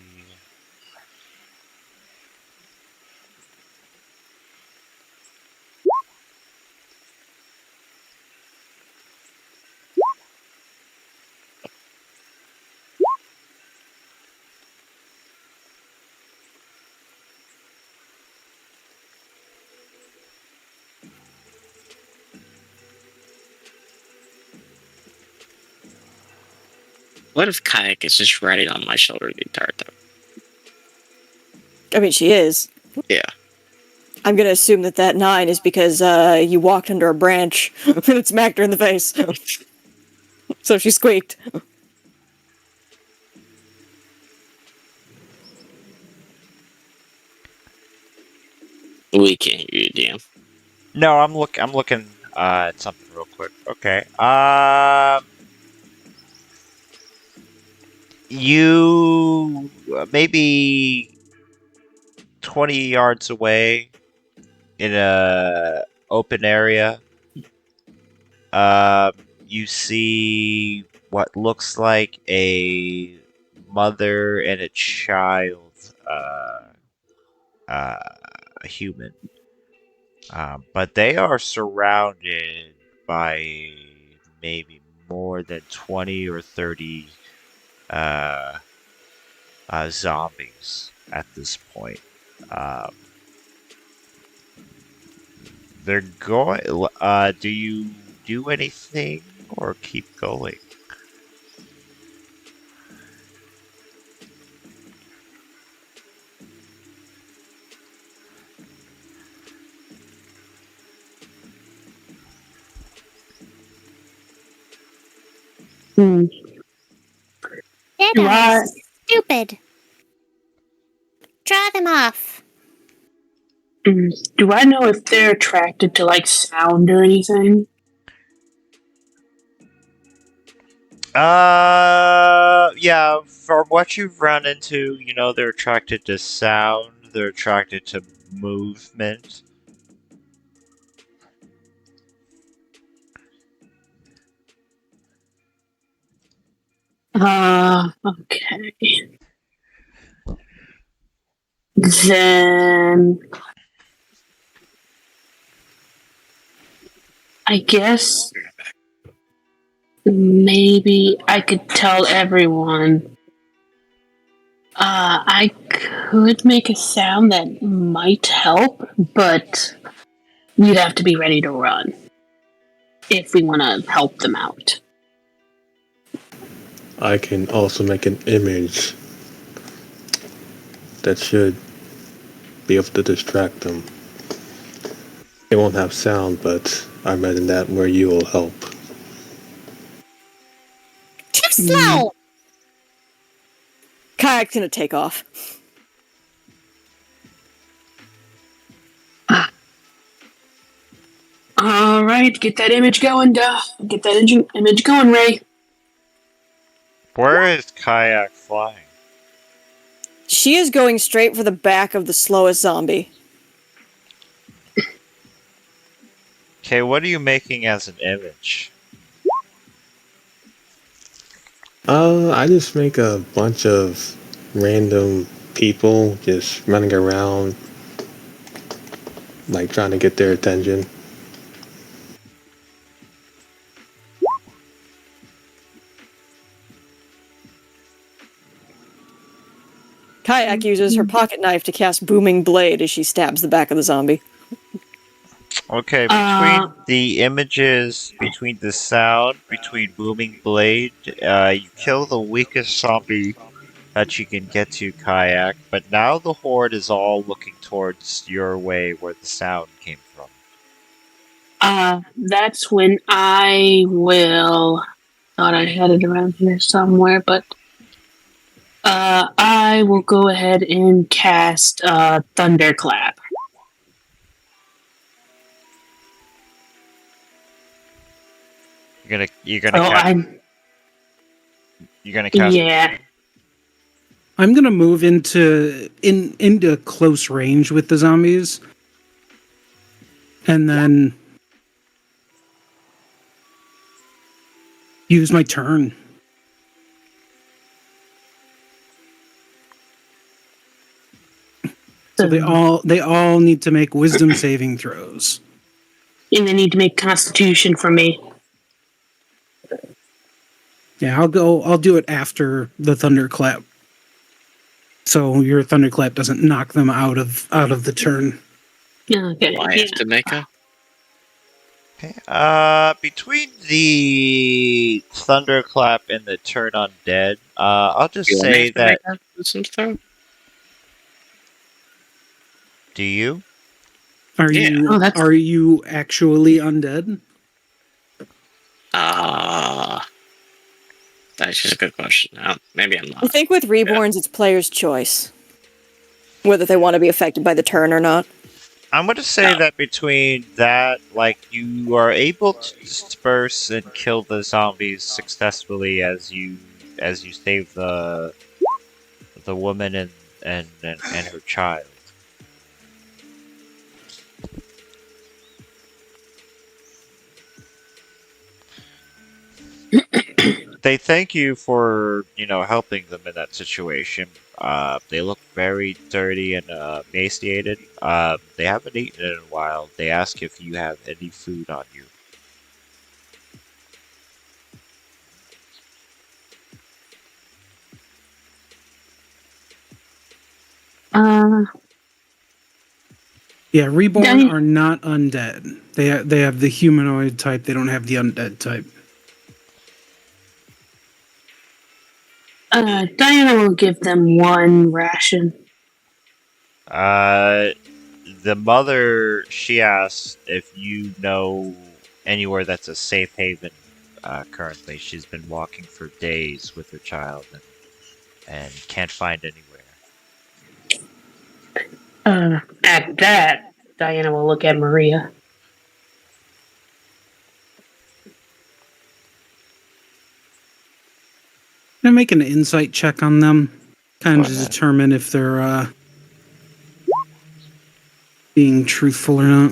What if Kayak is just riding on my shoulder the entire time? I mean, she is. Yeah. I'm gonna assume that 9 is because you walked under a branch and it smacked her in the face. So she squeaked. We can't hear you, DM. No, I'm looking at something real quick. Okay. You maybe 20 yards away in a open area. You see what looks like a mother and a child, a human. But they are surrounded by maybe more than 20 or 30 zombies at this point. They're going. Do you do anything or keep going? Hmm. Dead Do I- eyes. Stupid. Draw them off. Do I know if they're attracted to like sound or anything? Yeah, from what you've run into, you know, they're attracted to sound, they're attracted to movement. Okay. Then I guess maybe I could tell everyone. I could make a sound that might help, but we'd have to be ready to run if we want to help them out. I can also make an image that should be able to distract them. It won't have sound, but I imagine that where you will help. Too slow! Kayak's gonna take off. All right, get that image going, Get that image going, Ray. Where is Kayak flying? She is going straight for the back of the slowest zombie. Okay, what are you making as an image? I just make a bunch of random people just running around, like trying to get their attention. Kayak uses her pocket knife to cast Booming Blade as she stabs the back of the zombie. Okay, between the images, between the sound, between Booming Blade, you kill the weakest zombie that you can get to, Kayak, but now the horde is all looking towards your way where the sound came from. That's when I will. Thought I had it around here somewhere, but I will go ahead and cast Thunderclap. You're gonna cast. Yeah. I'm gonna move into close range with the zombies, and then use my turn. So they all need to make wisdom saving throws. And they need to make Constitution for me. Yeah, I'll do it after the thunderclap. So your thunderclap doesn't knock them out of the turn. Okay. I have to make a. Okay. Between the thunderclap and the turn undead, I'll just You want say me to that. make a wisdom throw? Do you? Are Yeah. you actually undead? That's just a good question. Maybe I'm I not. think with Reborns, it's player's choice. Whether they want to be affected by the turn or not. I'm gonna say that between that, like, you are able to disperse and kill the zombies successfully as you save the woman and her child. They thank you for, helping them in that situation. They look very dirty and emaciated. They haven't eaten in a while. They ask if you have any food on you. Yeah, Reborn are not undead. They have the humanoid type. They don't have the undead type. Diana will give them one ration. The mother, she asked if you know anywhere that's a safe haven currently. She's been walking for days with her child and can't find anywhere. At that, Diana will look at Maria. Can I make an insight check on them? Kind of to determine if they're being truthful or not.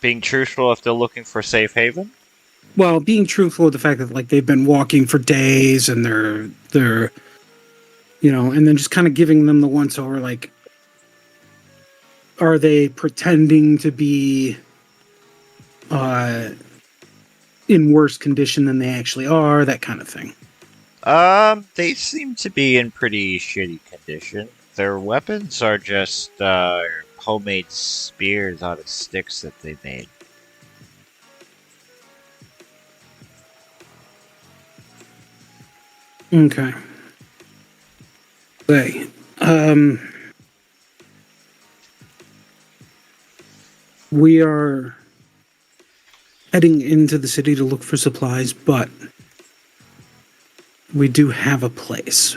Being truthful if they're looking for safe haven? well, being truthful with the fact that like they've been walking for days and they're and then just kind of giving them the once over, like, are they pretending to be in worse condition than they actually are, that kind of thing. They seem to be in pretty shitty condition. Their weapons are just, homemade spears out of sticks that they made. Okay. Say, we are heading into the city to look for supplies, but we do have a place.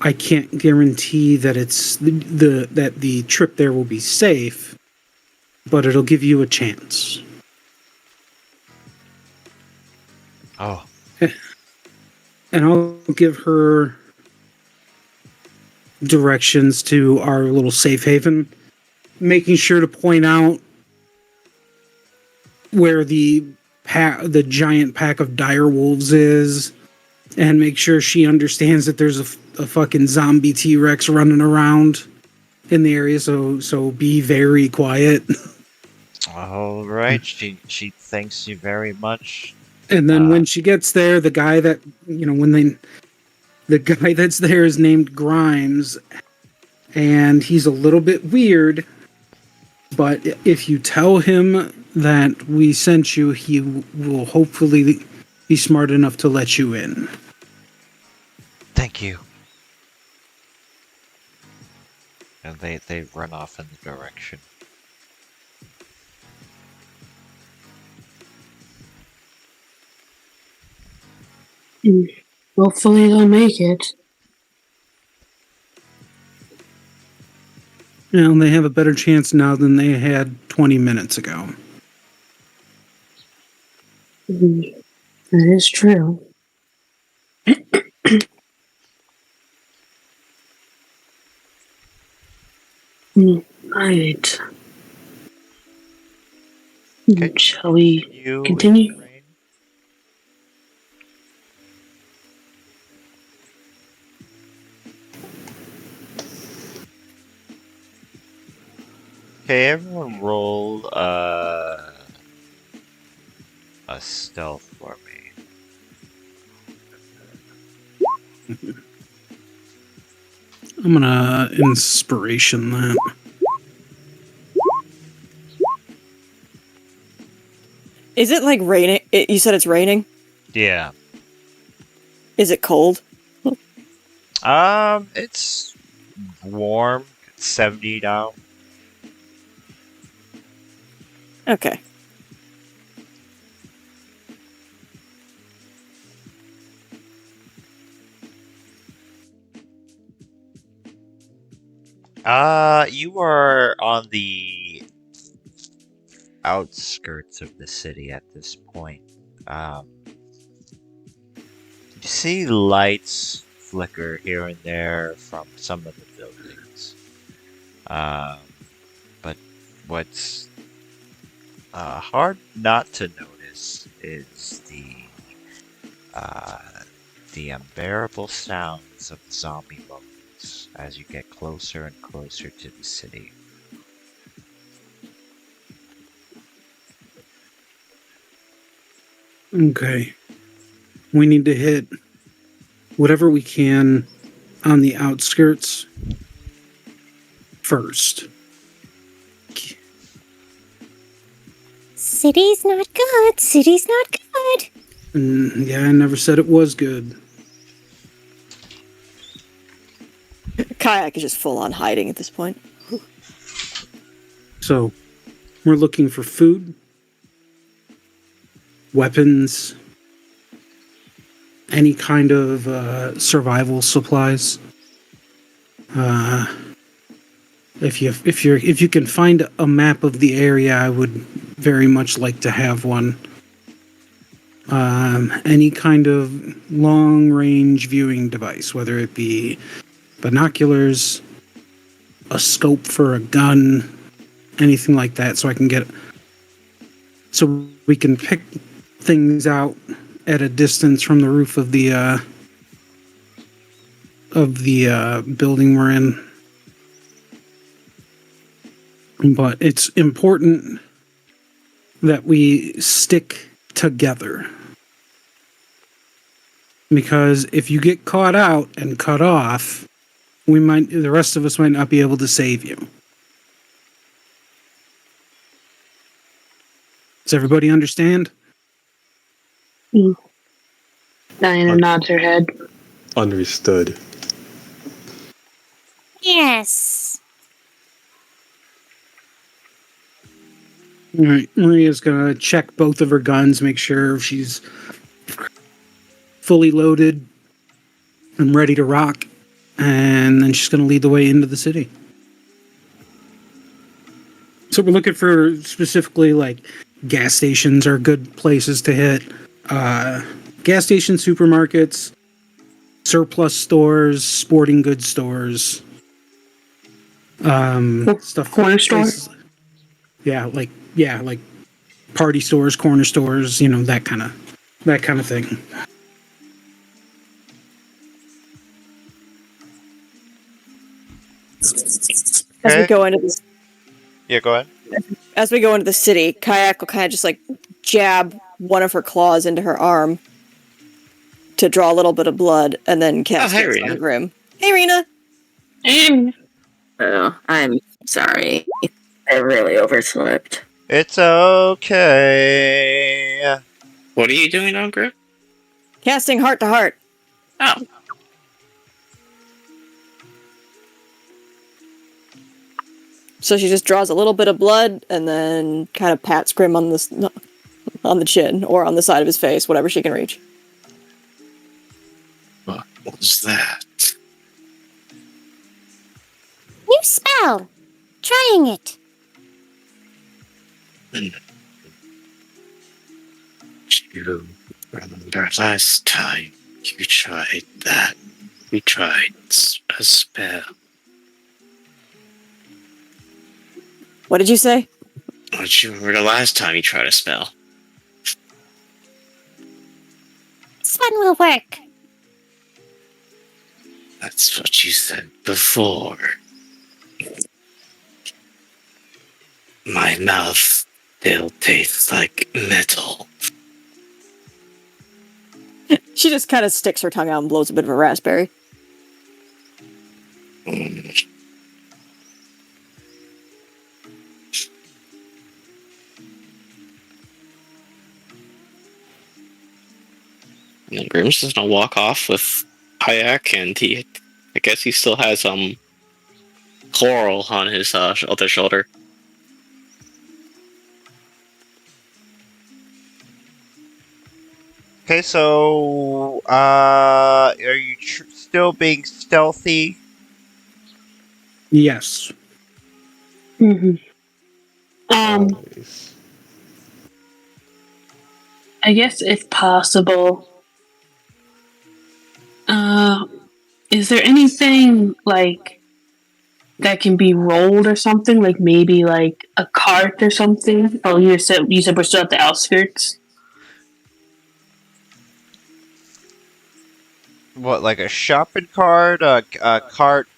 I can't guarantee that it's that the trip there will be safe, but it'll give you a chance. Oh, And I'll give her directions to our little safe haven, making sure to point out where the giant pack of dire wolves is, and make sure she understands that there's a fucking zombie T-Rex running around in the area. So be very quiet. all right. She thanks you very much. And then when she gets there, the guy that the guy that's there is named Grimes, and he's a little bit weird. But if you tell him that we sent you, he will hopefully be smart enough to let you in. Thank you. And they run off in the direction. Hopefully they'll make it. And they have a better chance now than they had 20 minutes ago. That is true. Right. Okay. Shall we You continue? Rain? Okay, everyone roll a stealth for me. I'm gonna inspiration that. Is it like raining? You said it's raining? Yeah. Is it cold? It's warm. It's 70 now. Okay. You are on the outskirts of the city at this point. You see lights flicker here and there from some of the buildings. But what's hard not to notice is the unbearable sounds of zombie moments as you get closer and closer to the city. Okay. We need to hit whatever we can on the outskirts first. City's not good. City's not good. Yeah, I never said it was good. Kayak is just full on hiding at this point. So, we're looking for food, weapons, any kind of survival supplies. If you can find a map of the area, I would very much like to have one. Any kind of long-range viewing device, whether it be binoculars, a scope for a gun, anything like that, so we can pick things out at a distance from the roof of the building we're in. But it's important that we stick together. Because if you get caught out and cut off, the rest of us might not be able to save you. Does everybody understand? Diana nods her head. Understood. Yes. All right, Maria's gonna check both of her guns, make sure she's fully loaded and ready to rock, and then she's gonna lead the way into the city. So we're looking for specifically like gas stations are good places to hit. Gas stations, supermarkets, surplus stores, sporting goods stores, stuff. Corner store? places- like party stores, corner stores, that kind of thing. As we Okay. go into this, Yeah, go ahead. as we go into the city, Kayak will kind of just like jab one of her claws into her arm to draw a little bit of blood, and then cast hey, it on Rena. Grim. Hey, Rena. And Oh, I'm sorry. I really overslept. It's okay. What are you doing on Grip? Casting heart to heart. Oh, So she just draws a little bit of blood and then kind of pats Grim on the chin or on the side of his face, whatever she can reach. what was that? New spell. Trying it. You remember last time you tried that? We tried a spell. What did you say? Don't you remember the last time you tried a spell? This one will work. That's what you said before. My mouth still tastes like metal. She just kind of sticks her tongue out and blows a bit of a raspberry. Mm. And then Grim's just gonna walk off with Kayak, and I guess he still has Coral on his other shoulder. Okay, so are you still being stealthy? Yes. Mhm. Always. I guess if possible, is there anything like that can be rolled or something? Like maybe like a cart or something? Oh, you said we're still at the outskirts. What, like a shopping cart, a cart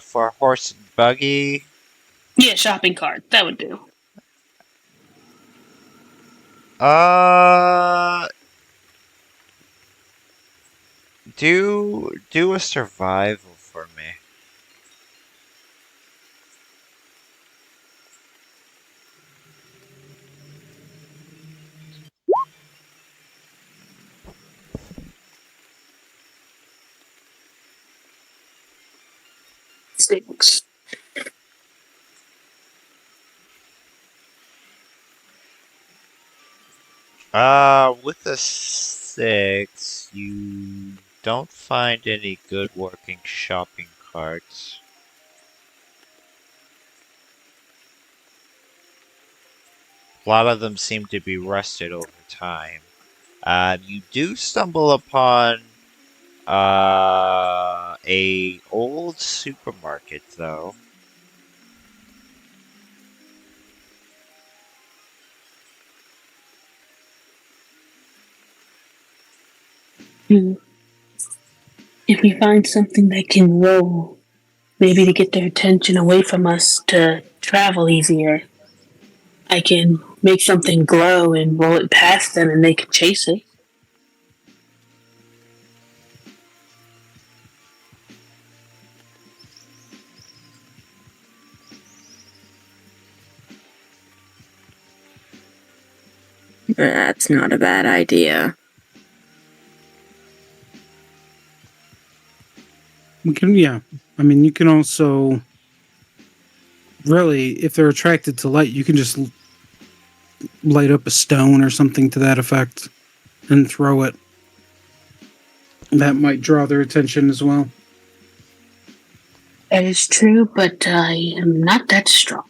for horse and buggy? Yeah, shopping cart. That would do. Do a survival for me. Six. With a 6, you don't find any good working shopping carts. A lot of them seem to be rusted over time. You do stumble upon a old supermarket, though. Hmm. If we find something that can roll, maybe to get their attention away from us to travel easier, I can make something glow and roll it past them and they can chase it. That's not a bad idea. We can, yeah. I mean, you can also really, if they're attracted to light, you can just light up a stone or something to that effect and throw it. That might draw their attention as well. That is true, but I am not that strong.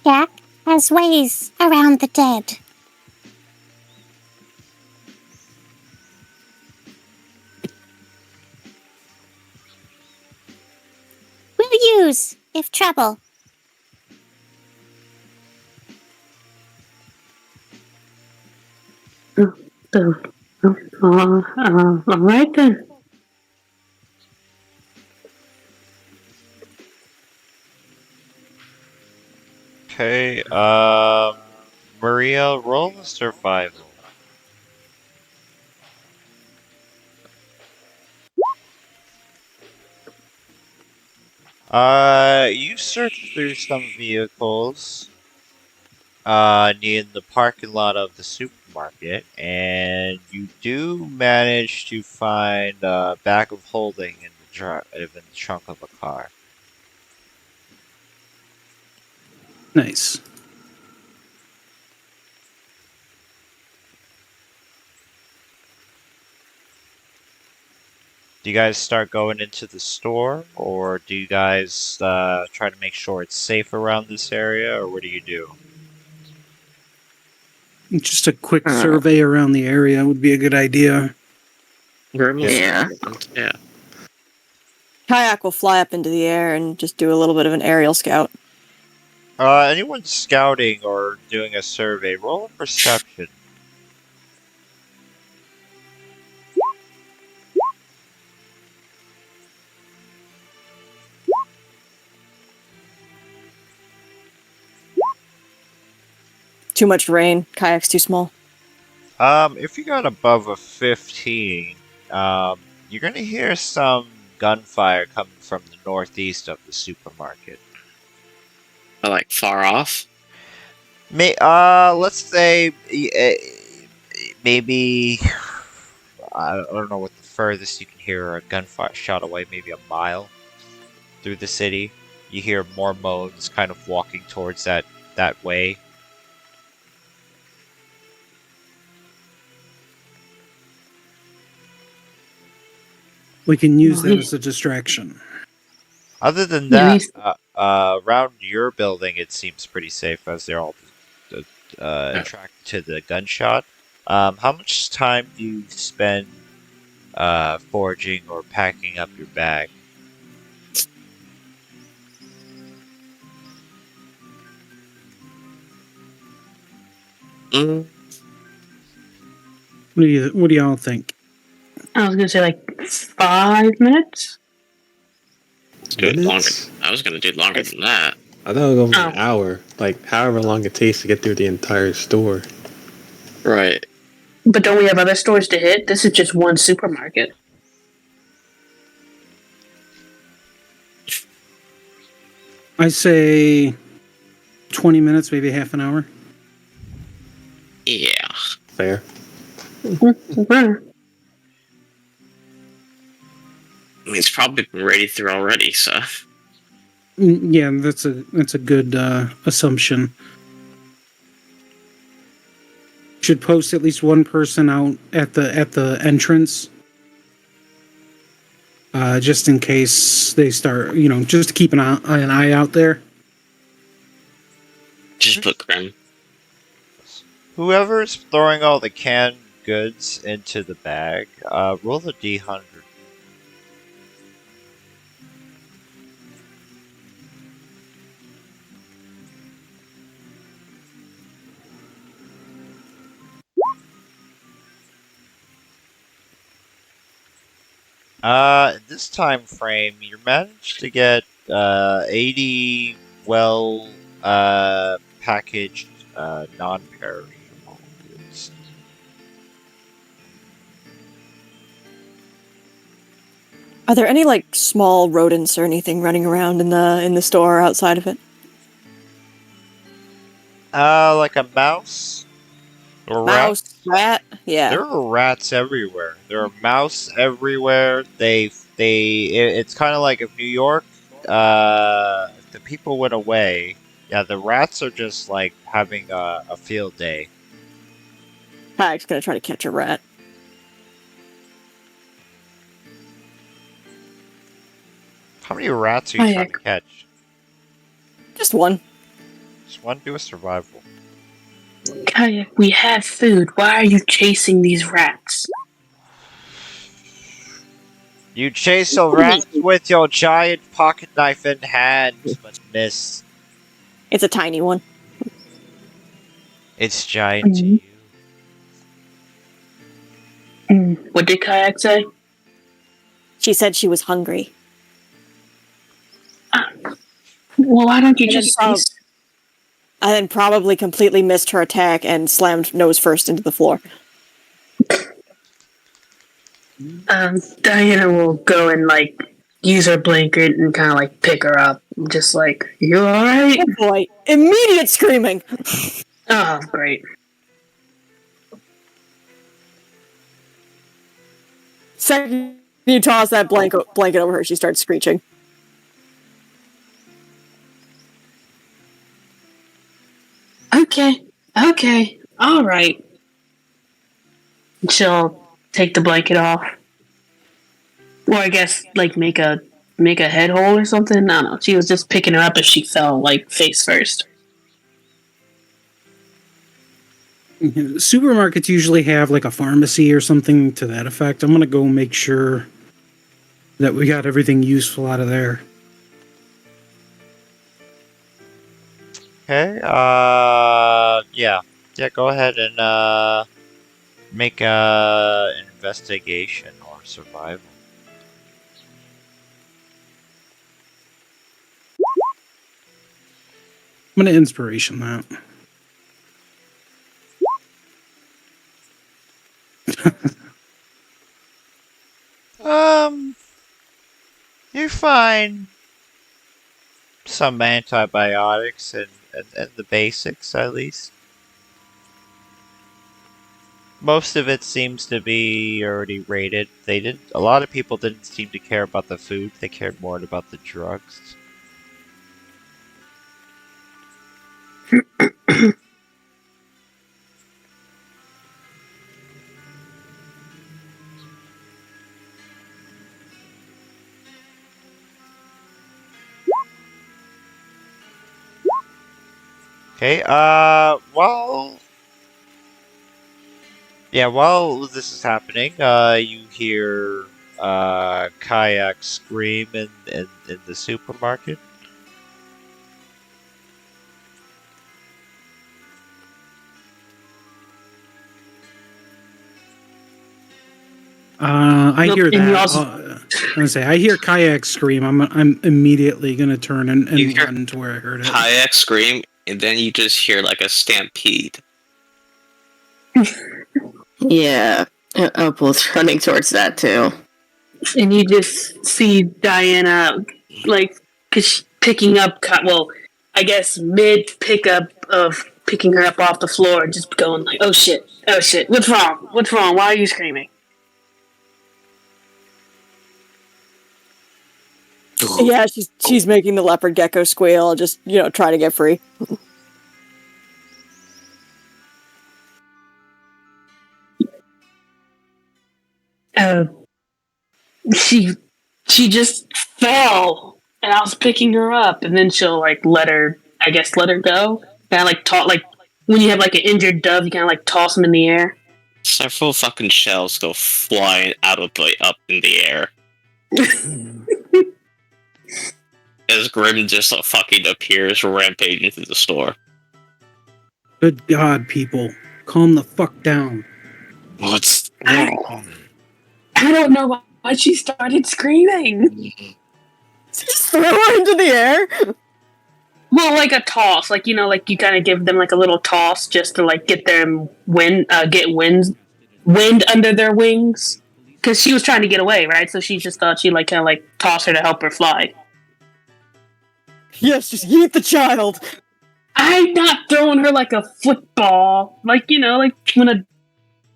Jack has ways around the dead. We'll use if trouble. All right then. Okay, Maria, roll a survival. You search through some vehicles, near the parking lot of the supermarket, and you do manage to find a bag of holding in the trunk of a car. Nice. Do you guys start going into the store, or do you guys try to make sure it's safe around this area, or what do you do? Just a quick Uh. survey around the area would be a good idea. Grim will Yeah. Yeah. Kayak will fly up into the air and just do a little bit of an aerial scout. Anyone scouting or doing a survey, roll a perception. Too much rain. Kayak's too small. If you got above a 15, you're gonna hear some gunfire coming from the northeast of the supermarket. But like far off. Let's say maybe I don't know what the furthest you can hear a gunfire shot away, maybe a mile through the city. You hear more moans kind of walking towards that way. We can use that as a distraction. Other than Yeah, that, around your building, it seems pretty safe as they're all attracted to the gunshot. How much time do you spend foraging or packing up your bag? Mm, What do y'all think? I was gonna say like 5 minutes. let's do it longer. Minutes? I was gonna do it longer than that. I thought it was over Oh. an hour. Like, however long it takes to get through the entire store. Right. But don't we have other stores to hit? This is just one supermarket. I say 20 minutes, maybe half an hour. Yeah. Fair. Mhm. I mean, it's probably been ready through already, so. Yeah, that's a good assumption. Should post at least one person out at the entrance, just in case they start. Just to keep an eye out there. Just put Grim. Whoever's throwing all the canned goods into the bag, roll the D100. In this time frame, you managed to get 80 well packaged non-perishable goods. Are there any like small rodents or anything running around in the store outside of it? Like a mouse or Mouse, rat? Yeah. There are rats everywhere. There are mouse everywhere. It's kind of like if New York, if the people went away, yeah, the rats are just like having a field day. Kayak's gonna try to catch a rat. How many rats are you trying to catch? Just one. Just one. Do a survival. Kayak, we have food. Why are you chasing these rats? You chase a rat with your giant pocket knife in hand, but miss. It's a tiny one. It's giant to you. What did Kayak say? She said she was hungry. Well, why don't you And just... then probably completely missed her attack and slammed nose first into the floor. Diana will go and, like, use her blanket and kind of, like, pick her up. Just like, you alright? Oh boy. Immediate screaming! Oh, great. Second you toss that blanket over her, she starts screeching. Okay, alright. She'll take the blanket off. Or I guess, like, make a head hole or something? I don't know. She was just picking her up as she fell, like, face first. Supermarkets usually have like a pharmacy or something to that effect. I'm gonna go make sure that we got everything useful out of there. Okay. Yeah. Go ahead and make a investigation or survival. I'm gonna inspiration that. You find some antibiotics and the basics at least. Most of it seems to be already rated. A lot of people didn't seem to care about the food, they cared more about the drugs. Okay, while this is happening, you hear, Kayak scream in the supermarket. I Nope, hear and you that. also- I'm gonna say I hear Kayak scream. I'm immediately gonna turn and You hear run to where I heard it. Kayak scream, and then you just hear like a stampede. Yeah. Opal's running towards that too. And you just see Diana, like, picking up, well, I guess mid pickup of picking her up off the floor, just going like, oh shit, what's wrong? Why are you screaming? Yeah, she's making the leopard gecko squeal, just, trying to get free. She just fell, and I was picking her up, and then she'll like let her go. Kind of like when you have like an injured dove, you kind of like toss them in the air. Several fucking shells go flying out of up in the air. As Grim just fucking appears rampaging through the store. Good God, people, calm the fuck down. What's I don't know But she started screaming. Just throw her into the air. Well, like a toss, like like you kind of give them like a little toss just to like get them wind under their wings. Because she was trying to get away, right? So she just thought she'd like kind of like toss her to help her fly. Yes, just yeet the child. I'm not throwing her like a football, like like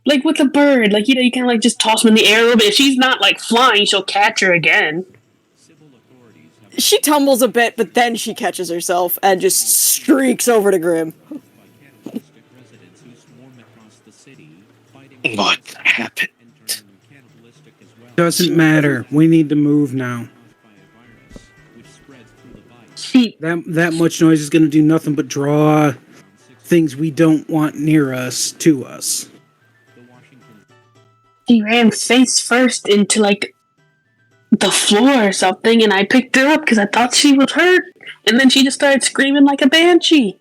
like with a bird, like you kind of like just toss them in the air a little bit. If she's not like flying, she'll catch her again. She tumbles a bit, but then she catches herself and just streaks over to Grim. What happened? Doesn't matter. We need to move now. That much noise is going to do nothing but draw things we don't want near us to us. She ran face first into like the floor or something, and I picked her up because I thought she was hurt, and then she just started screaming like a banshee.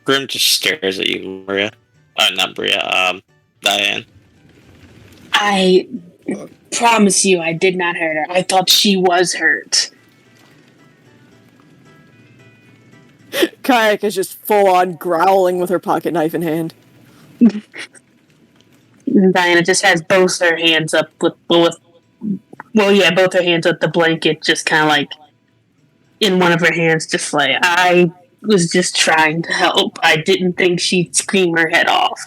Grim just stares at you, Maria. Not Maria, Diane. I promise you, I did not hurt her. I thought she was hurt. Kayak is just full on growling with her pocket knife in hand. Diana just has both her hands up both her hands with the blanket, just kind of like in one of her hands, just like, I was just trying to help. I didn't think she'd scream her head off.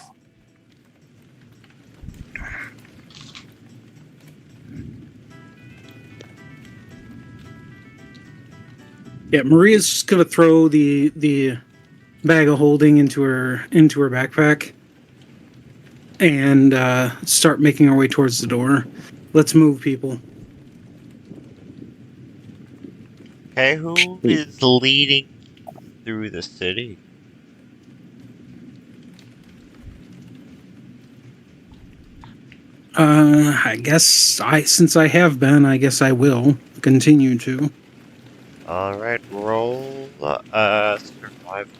Yeah, Maria's just gonna throw the bag of holding into her backpack and start making our way towards the door. Let's move, people. Okay, who is leading through the city? I guess since I have been, I guess I will continue to. Alright, roll survival once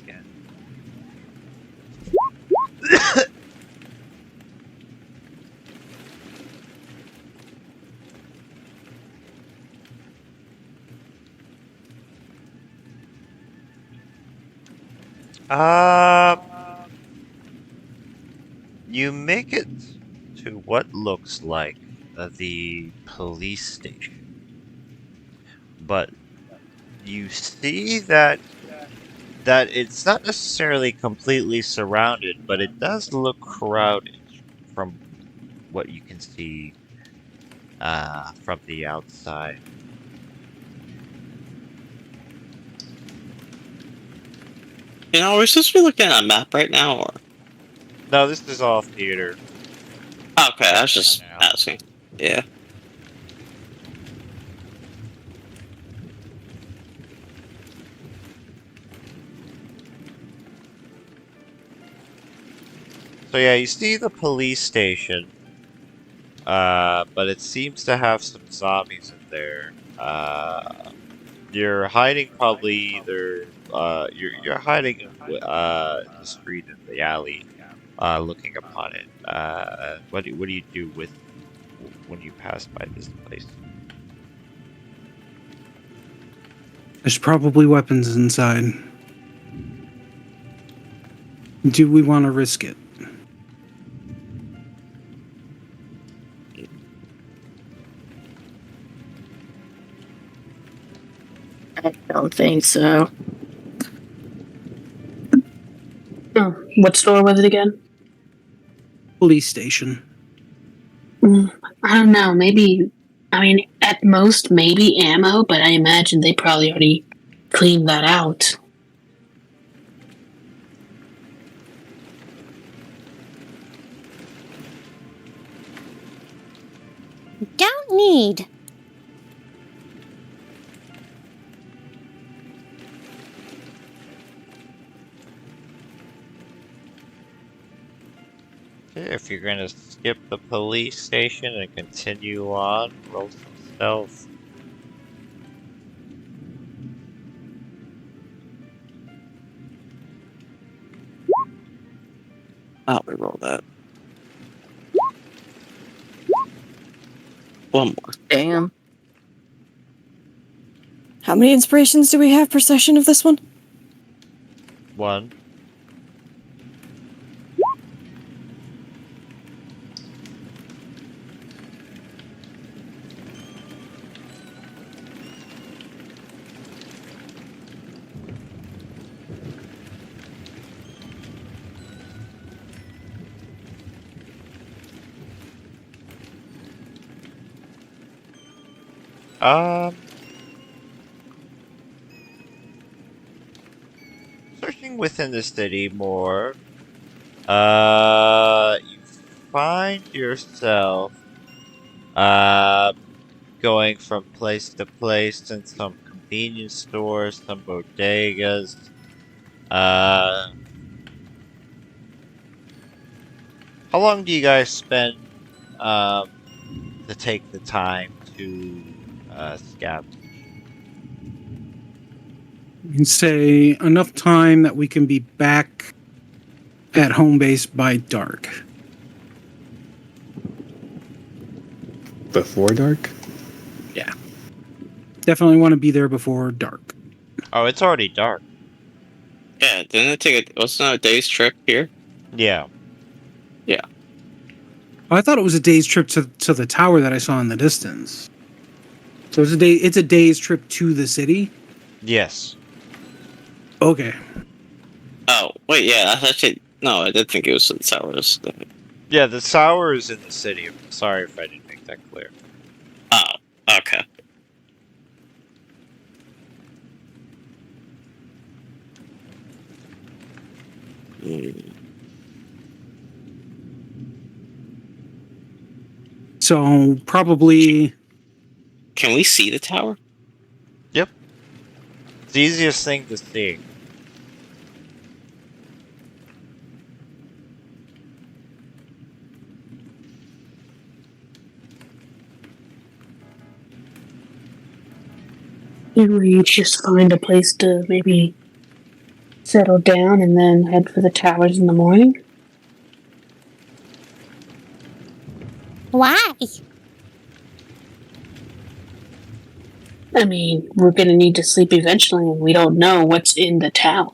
again. You make it to what looks like the police station. But you see that it's not necessarily completely surrounded, but it does look crowded from what you can see from the outside. Are we supposed to be looking at a map right now, or? No, this is all theater. Okay, I was just asking. Yeah. So yeah, you see the police station, but it seems to have some zombies in there. You're hiding probably either you're hiding in the street in the alley, looking upon it. What do you do with when you pass by this place? There's probably weapons inside. Do we want to risk it? I don't think so. Oh, what store was it again? Police station. I don't know. Maybe, I mean, at most, maybe ammo, but I imagine they probably already cleaned that out. Don't need. If you're gonna skip the police station and continue on, roll some stealth. I'll reroll that. One more. Damn. How many inspirations do we have per session of this one? 1. Searching within the city more, you find yourself, going from place to place in some convenience stores, some bodegas, how long do you guys spend, to take the time to, scavenge? You can say enough time that we can be back at home base by dark. Before dark? Definitely want to be there before dark. Oh, it's already dark. Yeah, didn't it take wasn't it a day's trip here? Yeah. Oh, I thought it was a day's trip to the tower that I saw in the distance. So it's a day's trip to the city? Yes. Okay. Oh, wait, yeah, I thought no, I did think it was the towers. Yeah, the tower is in the city. Sorry if I didn't make that clear. Oh, okay. So probably Can we see the tower? It's the easiest thing to see. Can we just find a place to maybe settle down and then head for the towers in the morning? Why? I mean, we're gonna need to sleep eventually, and we don't know what's in the tower.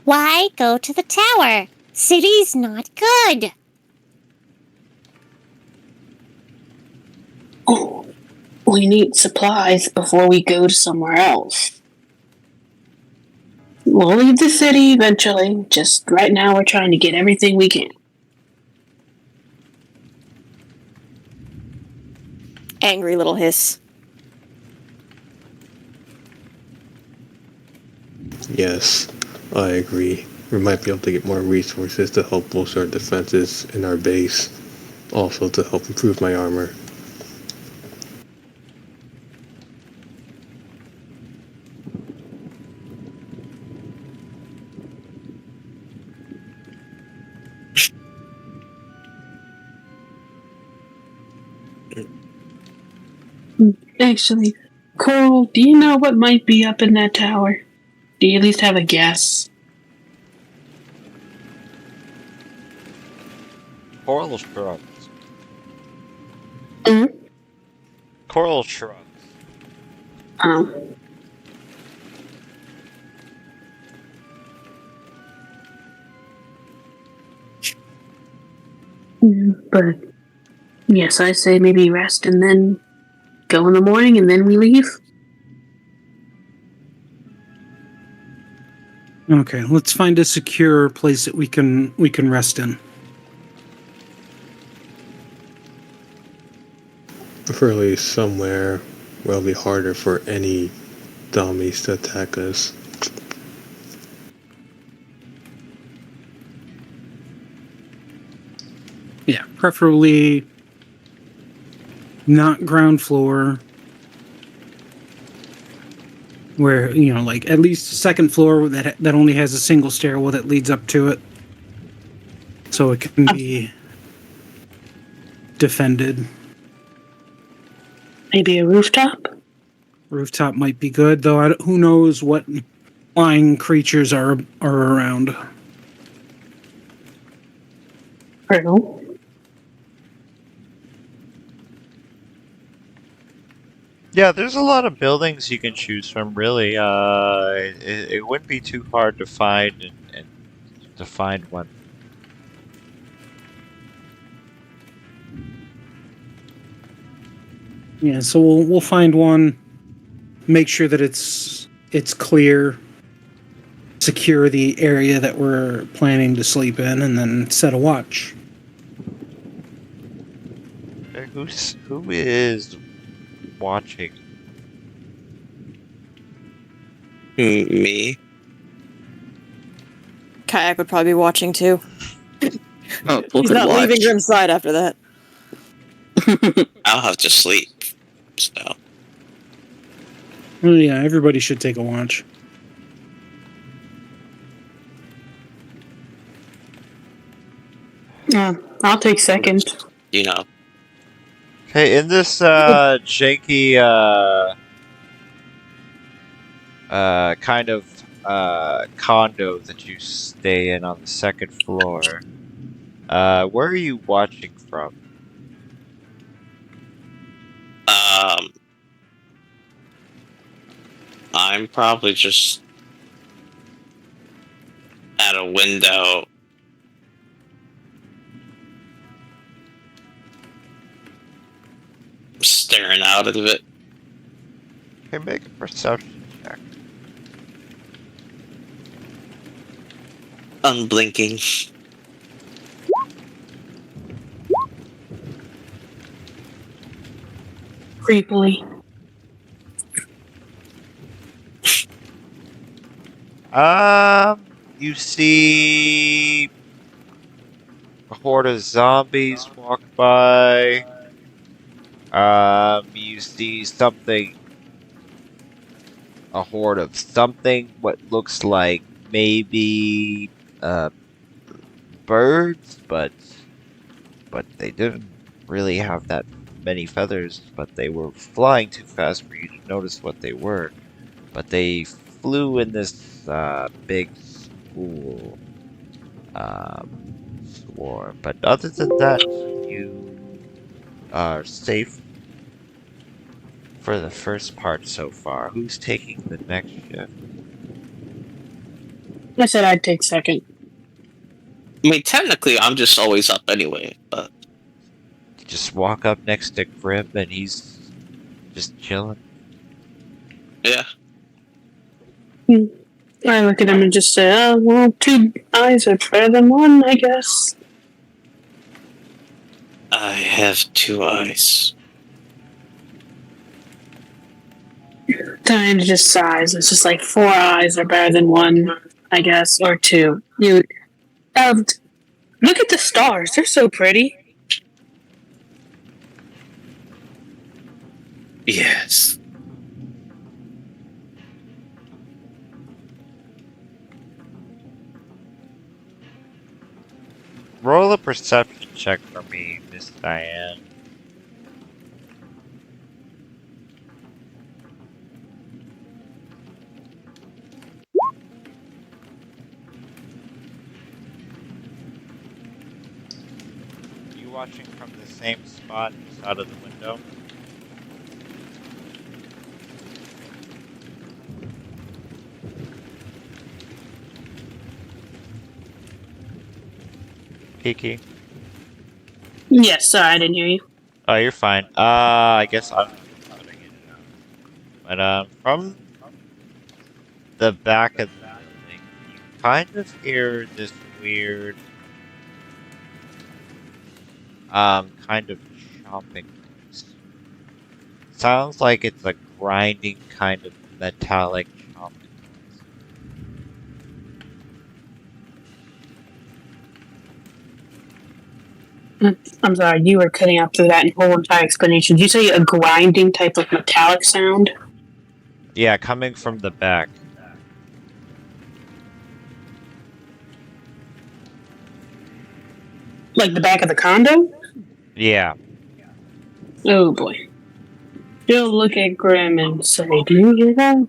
Why go to the tower? City's not good. Oh, we need supplies before we go to somewhere else. We'll leave the city eventually. Just right now, we're trying to get everything we can. Angry little hiss. Yes, I agree. We might be able to get more resources to help bolster our defenses in our base. Also to help improve my armor. Actually, Coral, do you know what might be up in that tower? Do you at least have a guess? Coral shrugs. Hmm? Coral shrugs. Um. But yes, I say maybe rest and then go in the morning and then we leave. okay. Let's find a secure place that we can rest in. Preferably somewhere where it'll be harder for any dummies to attack us. Yeah, preferably not ground floor. Where, like at least second floor that only has a single stairwell that leads up to it. So it can be defended. Maybe a rooftop? Rooftop might be good, though who knows what flying creatures are around. True. Yeah, there's a lot of buildings you can choose from, really. It wouldn't be too hard to find and to find one. Yeah, so we'll find one, make sure that it's clear, secure the area that we're planning to sleep in, and then set a watch. Who is watching? Me. Kayak would probably be watching too. Oh, we'll He's not leaving Grim's side after that. I'll have to sleep. So Well, yeah, everybody should take a watch. Yeah, I'll take second. you know, Hey, in this janky kind of condo that you stay in on the second floor, where are you watching from? I'm probably just at a window. Staring out of it. Okay, make a perception check. Unblinking. Creepily. You see a horde of zombies walk by. You see a horde of something, what looks like maybe, birds, but they didn't really have that many feathers, but they were flying too fast for you to notice what they were. But they flew in this, big school, swarm. But other than that, you are safe for the first part so far. Who's taking the next shift? I said I'd take second. I mean, technically, I'm just always up anyway, but Just walk up next to Grim and he's just chilling. yeah. I look at him and just say, oh, well, 2 eyes are better than 1, I guess. I have 2 eyes. Time to just size. It's just like 4 eyes are better than 1, I guess, or 2. Look at the stars. They're so pretty. Yes. Roll a perception check for me, Miss Diane. You watching from the same spot just out of the window? Kiki? Yes, sorry, I didn't hear you. Oh, you're fine. I guess I'm cutting it out. But, from the back of the building, you kind of hear this weird, kind of chomping noise. Sounds like it's a grinding kind of metallic chomping noise. I'm sorry, you were cutting out through that whole entire explanation. Did you say a grinding type of metallic sound? Yeah, coming from the back. Like the back of the condo? Yeah. Oh boy. She'll look at Grim and say, do you hear that?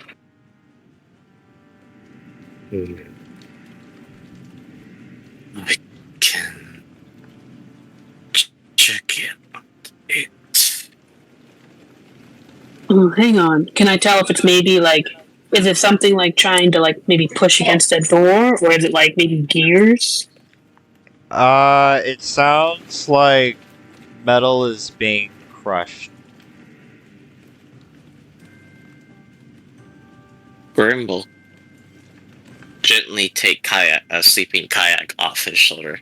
I can Oh, hang on. Can I tell if it's maybe like, is it something like trying to like maybe push against a door, or is it like maybe gears? It sounds like metal is being crushed. Grimble gently take Kayak, a sleeping Kayak, off his shoulder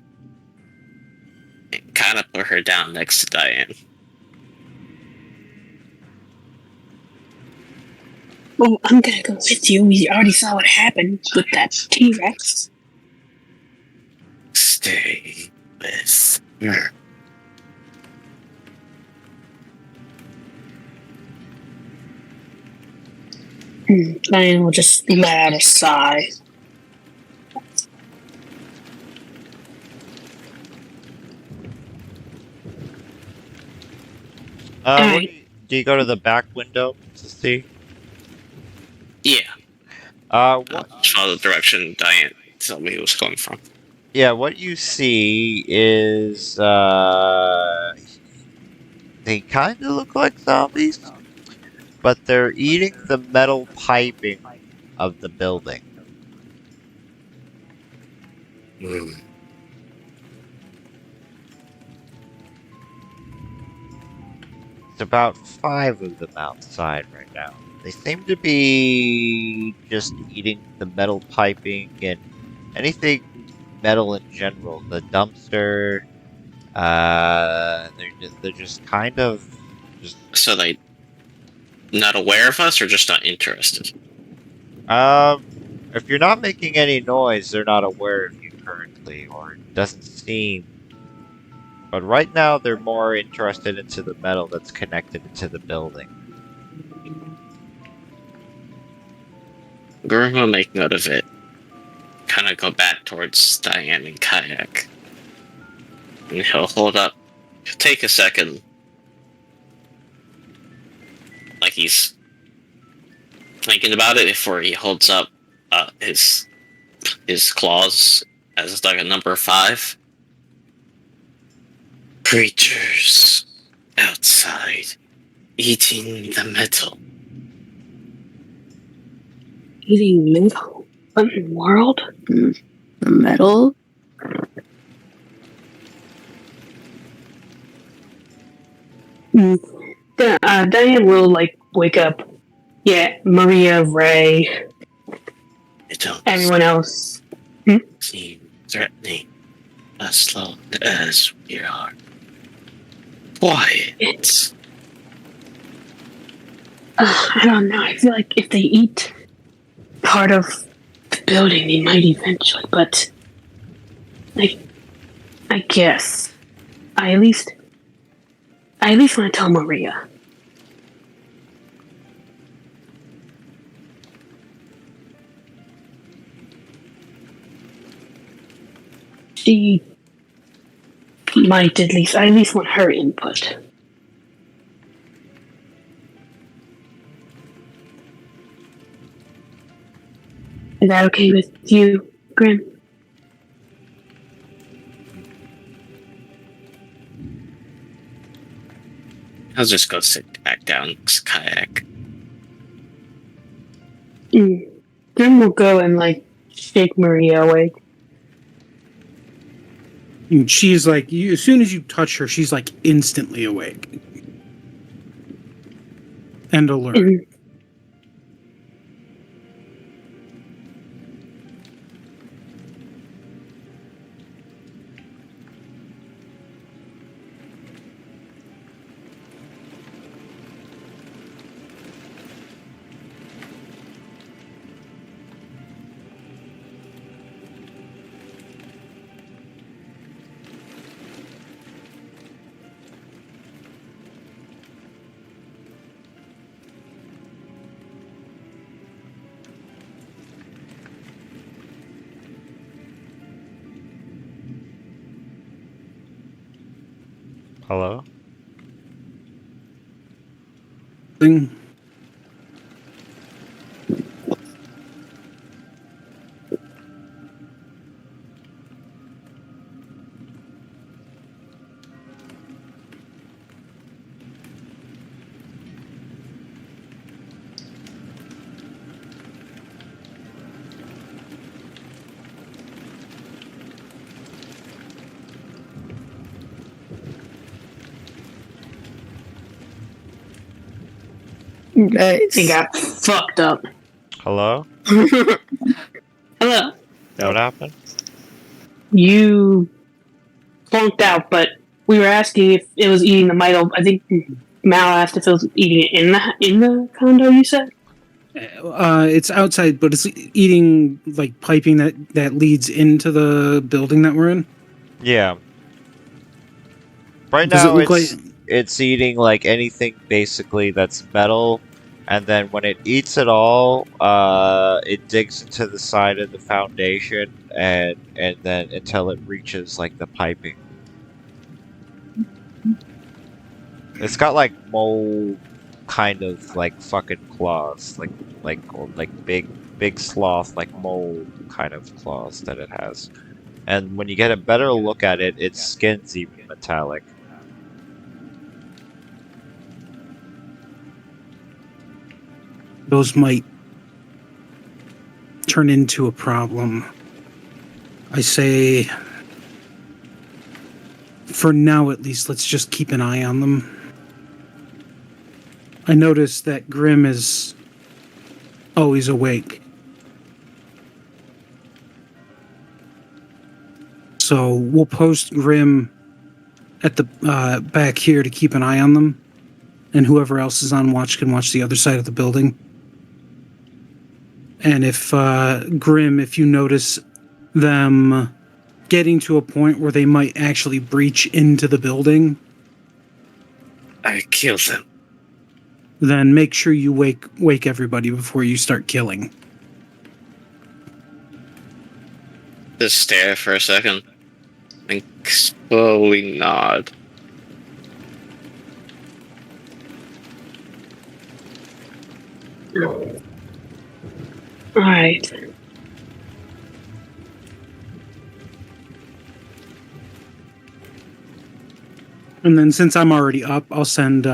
and kind of put her down next to Diane. Well, I'm gonna go with you. We already saw what happened with that T-Rex. Stay with her. Diane will just let out a sigh. What do you go to the back window to see? Yeah. What? Follow the direction Diane told me he was going from. Yeah, what you see is they kind of look like zombies, but they're eating the metal piping of the building. It's about 5 of them outside right now. They seem to be just eating the metal piping and anything metal in general. The dumpster. They're just kind of just. So they not aware of us or just not interested? If you're not making any noise, they're not aware of you currently, or it doesn't seem. But right now, they're more interested into the metal that's connected into the building. Grim will make note of it. Kind of go back towards Diane and Kayak. And he'll hold up. He'll take a second. Like he's thinking about it before he holds up his claws as like a number 5. Creatures outside eating the metal. Eating metal? What in the world? The metal? Diane will like wake up. Yeah, Maria, Ray, It don't everyone else. seem threatening as long as we are quiet. I don't know. I feel like if they eat part of the building, they might eventually. But I guess I at least want to tell Maria. She might at least. I at least want her input. Is that okay with you, Grim? I'll just go sit back down next to Kayak. Grim will go and like shake Maria awake. And she's like, as soon as you touch her, she's like instantly awake and alert. Hello? Thing. He got fucked up. Hello? Hello. What happened? You flunked out, but we were asking if it was eating the mito. I think Mal asked if it was eating it in the condo. You said. It's outside, but it's eating like piping that leads into the building that we're in. Yeah. Right Does it now, look it's eating like anything basically that's metal, and then when it eats it all, it digs into the side of the foundation, and then until it reaches like the piping. It's got like mole kind of like fucking claws, like big sloth like mole kind of claws that it has. And when you get a better look at it, its skin's even metallic. Those might turn into a problem. I say, for now at least, let's just keep an eye on them. I noticed that Grim is always awake. So we'll post Grim at the back here to keep an eye on them, and whoever else is on watch can watch the other side of the building. And if Grim, if you notice them getting to a point where they might actually breach into the building, I kill them. then make sure you wake everybody before you start killing. Just stare for a second and slowly nod. All right. And then since I'm already up, I'll send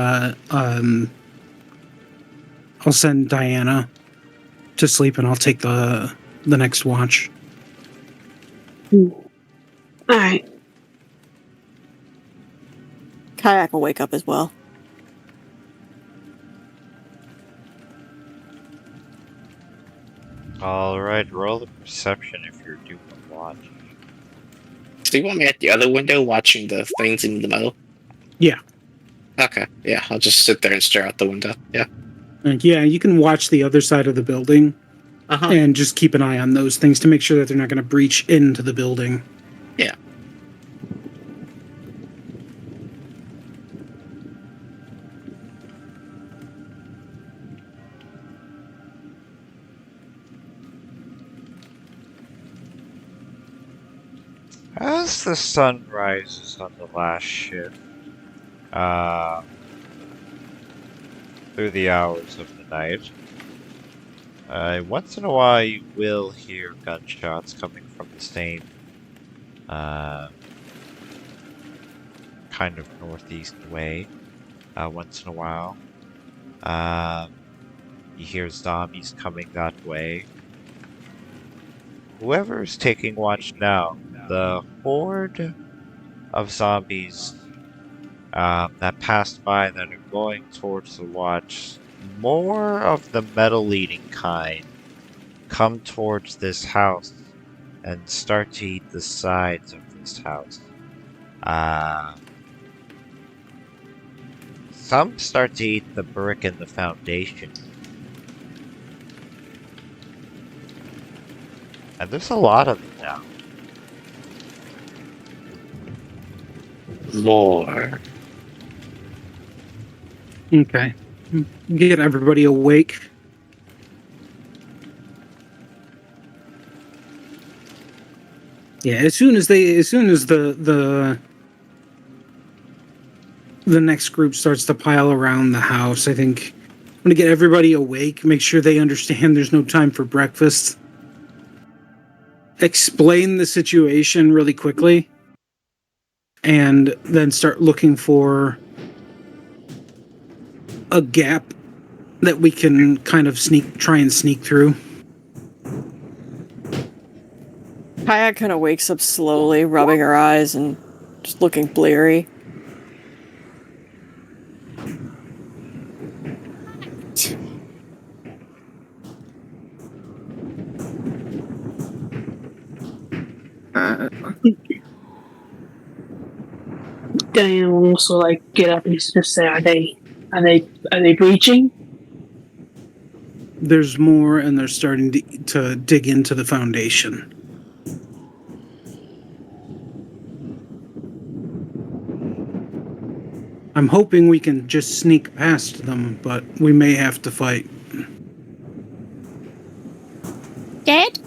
Diana to sleep, and I'll take the next watch. All right. Kayak will wake up as well. Alright, roll the perception if you're doing a watch. So you want me at the other window watching the things in the metal? Yeah. Okay, yeah, I'll just sit there and stare out the window. Yeah. Like, yeah, you can watch the other side of the building Uh-huh. and just keep an eye on those things to make sure that they're not going to breach into the building. Yeah. As the sun rises on the last shift, through the hours of the night, once in a while you will hear gunshots coming from the same, kind of northeast way, once in a while. You hear zombies coming that way. Whoever's taking watch now, the horde of zombies that passed by that are going towards the watch, more of the metal-eating kind, come towards this house and start to eat the sides of this house. Some start to eat the brick in the foundation. And there's a lot of them now. More. Okay. Get everybody awake. Yeah, as soon as the next group starts to pile around the house, I think I'm gonna get everybody awake, make sure they understand there's no time for breakfast. Explain the situation really quickly, and then start looking for a gap that we can kind of try and sneak through. Kayak kind of wakes up slowly, rubbing her eyes and just looking bleary. Diane will also like get up and just say, "Are they breaching?" There's more, and they're starting to dig into the foundation. I'm hoping we can just sneak past them, but we may have to fight. Dead?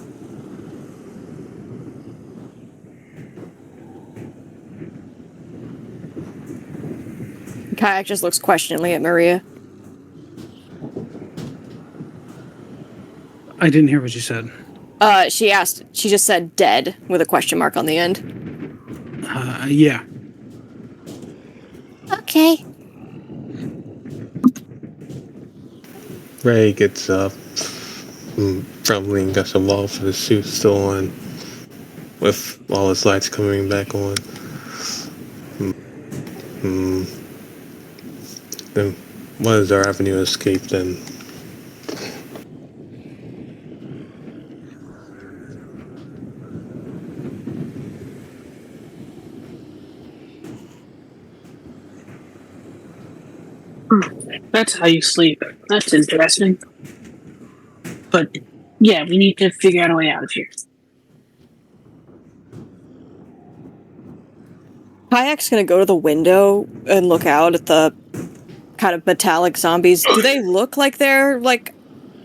Kayak just looks questioningly at Maria. I didn't hear what you said. She just said dead with a question mark on the end. Yeah. Okay. Ray gets up, probably got the wall for the suit still on, with all his lights coming back on. Then what is our avenue of escape then? That's how you sleep. That's interesting. But yeah, we need to figure out a way out of here. Kayak's gonna go to the window and look out at the kind of metallic zombies. Do they look like they're like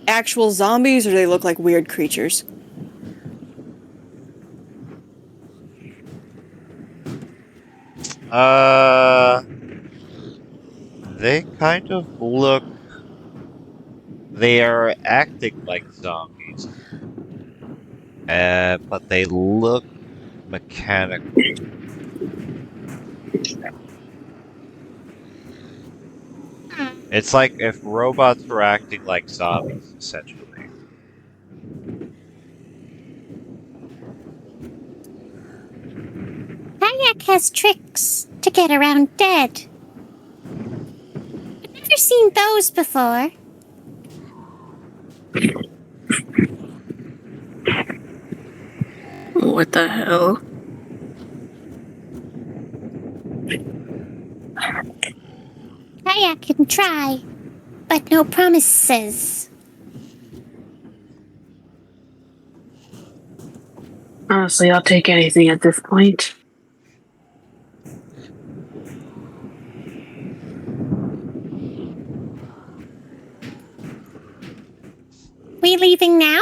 actual zombies, or do they look like weird creatures? They kind of look. They are acting like zombies, but they look mechanical. It's like if robots were acting like zombies, essentially. Kayak has tricks to get around dead. I've never seen those before. What the hell? Kayak can try, but no promises. Honestly, I'll take anything at this point. We leaving now?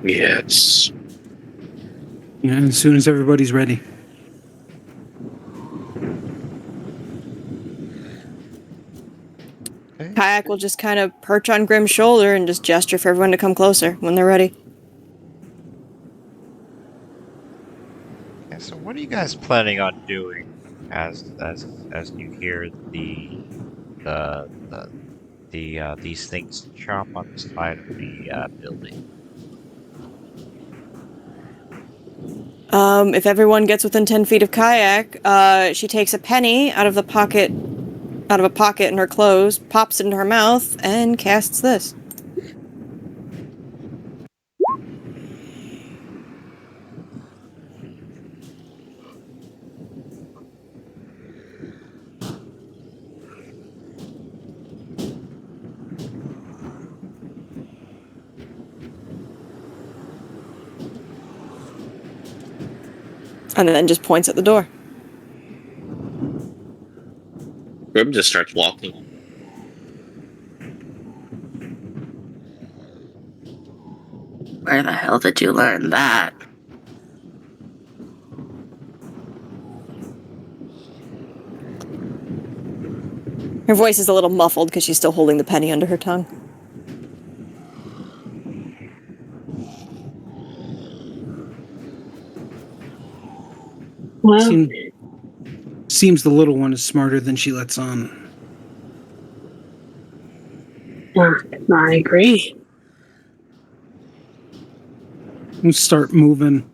Yes. Yeah, as soon as everybody's ready. Kayak will just kind of perch on Grim's shoulder and just gesture for everyone to come closer when they're ready. Yeah, so what are you guys planning on doing as you hear these things chomp on the side of the building? If everyone gets within 10 feet of Kayak, she takes a penny out of a pocket in her clothes, pops it into her mouth, and casts this. And then just points at the door. Grim just starts walking. Where the hell did you learn that? Her voice is a little muffled because she's still holding the penny under her tongue. Well, Seems the little one is smarter than she lets on. I agree. We'll start moving.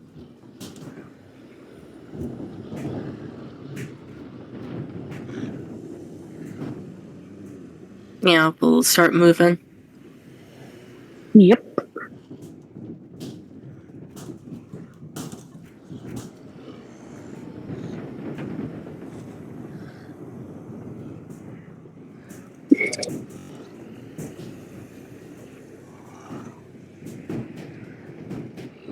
Yeah, we'll start moving. Yep.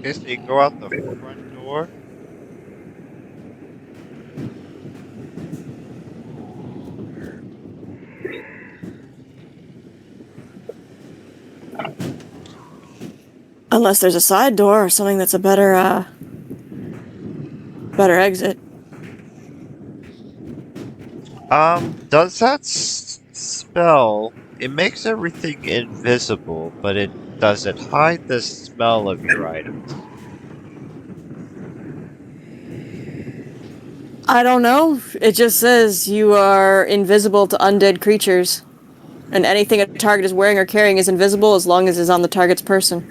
Okay, so you go out the front door. Unless there's a side door or something that's a better exit. Does that spell? It makes everything invisible, but does it hide the smell of your items? I don't know. It just says you are invisible to undead creatures. And anything a target is wearing or carrying is invisible as long as it's on the target's person.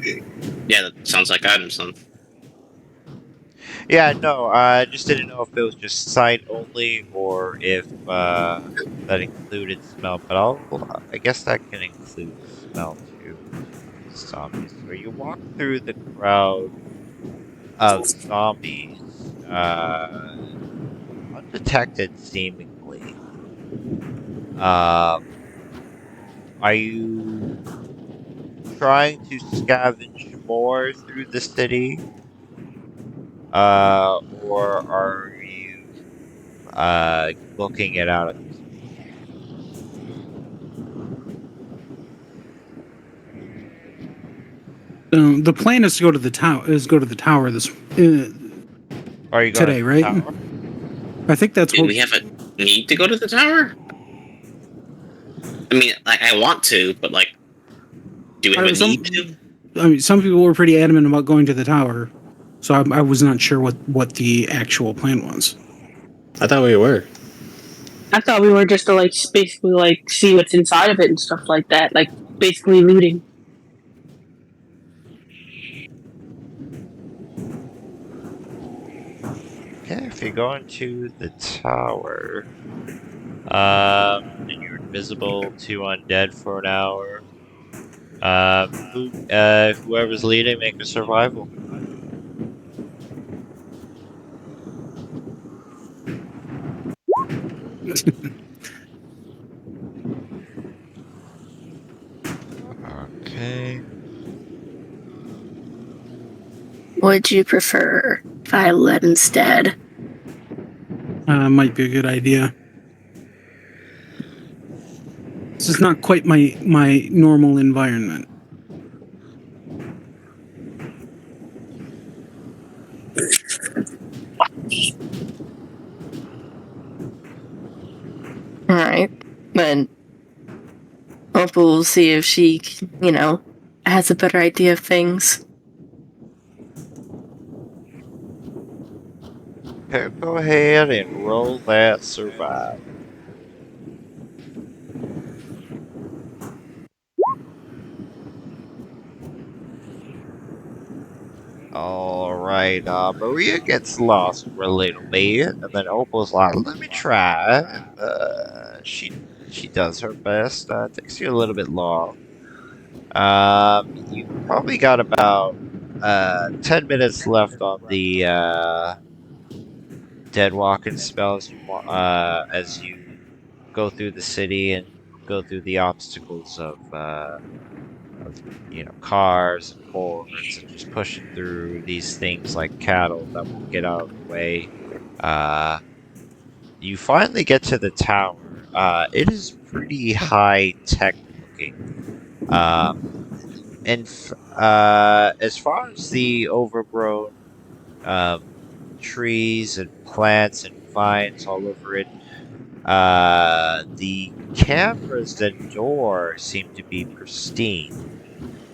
Yeah, that sounds like items then. Yeah, no, I just didn't know if it was just sight only or if that included smell, but I guess that can include smell too. Zombies. So you walk through the crowd of zombies, undetected seemingly. Are you trying to scavenge more through the city? Or are you looking it out at this The plan is to go to the tower. This Are you going today, to the right? tower? I think that's Do what we have a need to go to the tower? I mean, I want to, but like, do we have a need to? I mean, some people were pretty adamant about going to the tower, so I was not sure what the actual plan was. I thought we were. I thought we were just to like basically like see what's inside of it and stuff like that, like basically looting. Okay, if you're going to the tower, and you're invisible to undead for an hour, whoever's leading, make a survival. Okay. Would you prefer if I led instead? Might be a good idea. This is not quite my normal environment. Alright, then Opal will see if she, has a better idea of things. Okay, go ahead and roll that survival. Alright, Maria gets lost for a little bit, and then Opal's like, let me try. She does her best. It takes you a little bit long. You probably got about 10 minutes left on the dead walking spell as you go through the city and go through the obstacles of cars and hordes and just pushing through these things like cattle that won't get out of the way. You finally get to the tower. It is pretty high tech looking. And as far as the overgrown trees and plants and vines all over it, the cameras and door seem to be pristine.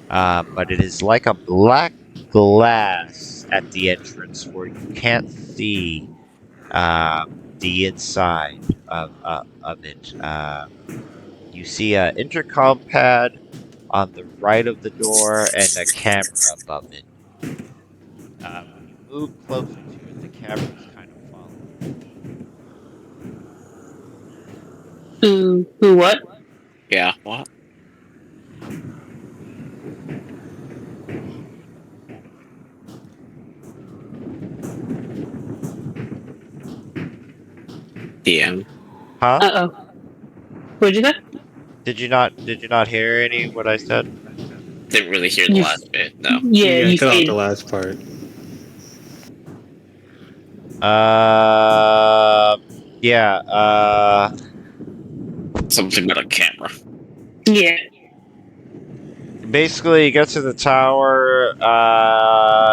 But it is like a black glass at the entrance where you can't see the inside of it. You see an intercom pad on the right of the door and a camera above it. When you move closer to it, the camera's kind of following. Who what? Yeah, what? DM. Huh? Uh-oh. What'd you say? Did you not hear any what I said? Didn't really hear the last bit, no. Yeah, you cut out faded. the last part. Yeah, Something about a camera. Yeah. basically you get to the tower,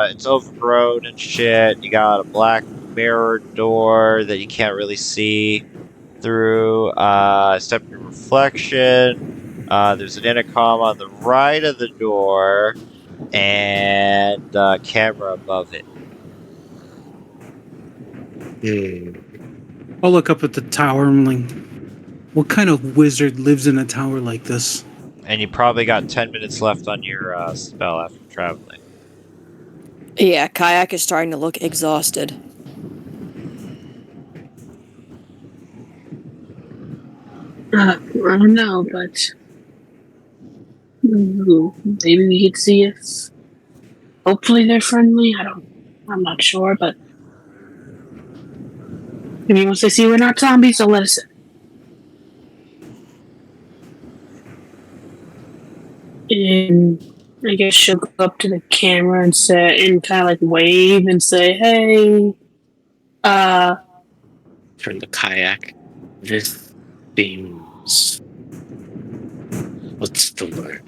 it's overgrown and shit. You got a black mirror door that you can't really see through, step in your reflection. There's an intercom on the right of the door, and a camera above it. I'll look up at the tower and like, what kind of wizard lives in a tower like this? And you probably got 10 minutes left on your spell after traveling. Yeah, Kayak is starting to look exhausted. I don't know, but maybe we could see if. Hopefully they're friendly. I'm not sure, but maybe once they see we're not zombies, they'll let us in. And I guess she'll go up to the camera and say, and kind of like wave and say, "Hey, Turn the kayak. This seems. What's the word?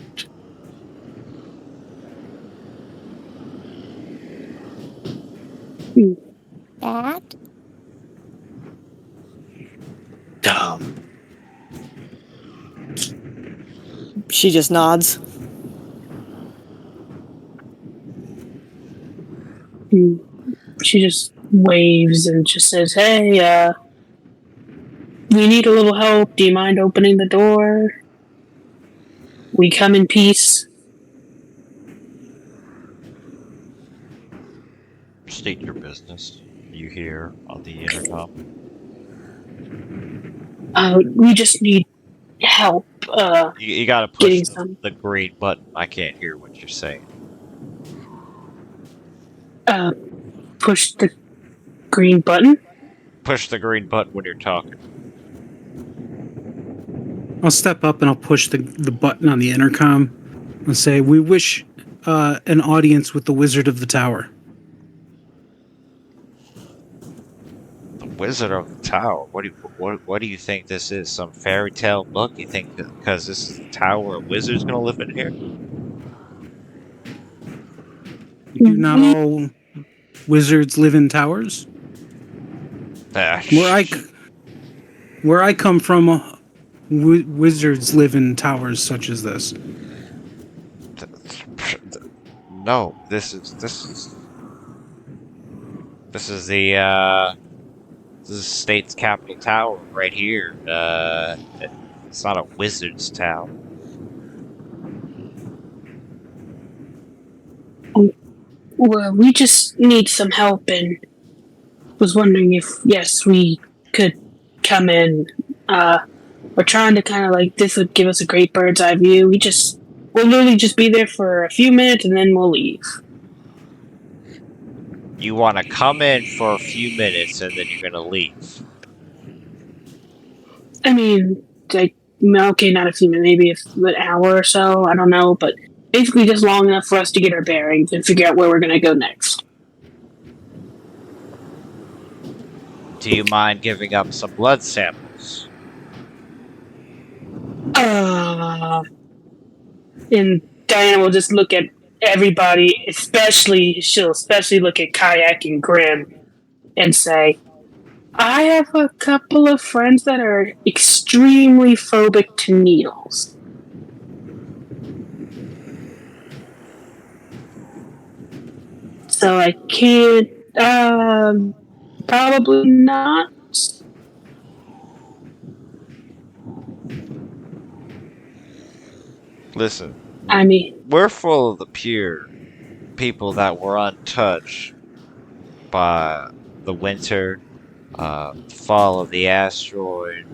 Bad? Dumb. She just nods. She just waves and just says, "Hey, we need a little help. Do you mind opening the door? We come in peace." State your business. You hear on the intercom. We just need help. You gotta Getting push some. the green button. I can't hear what you're saying. Push the green button. Push the green button when you're talking. I'll step up and I'll push the button on the intercom and say, "We wish an audience with the Wizard of the Tower." The Wizard of the Tower. What do you think this is? Some fairy tale book? You think that because this is the tower, a wizard's gonna live in here? Do not all wizards live in towers? Where I come from, wizards live in towers such as this. No, this is the state's capital tower right here. It's not a wizard's tower. Well, we just need some help, and was wondering if yes, we could come in. We're trying to kind of like this would give us a great bird's eye view. We'll literally just be there for a few minutes and then we'll leave. You want to come in for a few minutes and then you're gonna leave. I mean, like, okay, not a few minutes, maybe an hour or so. I don't know, but basically just long enough for us to get our bearings and figure out where we're gonna go next. Do you mind giving up some blood samples? And Diana will just look at everybody, she'll especially look at Kayak and Grim and say, I have a couple of friends that are extremely phobic to needles. So I can't, probably not. Listen, I mean, we're full of the pure people that were untouched by the winter, fall of the asteroid,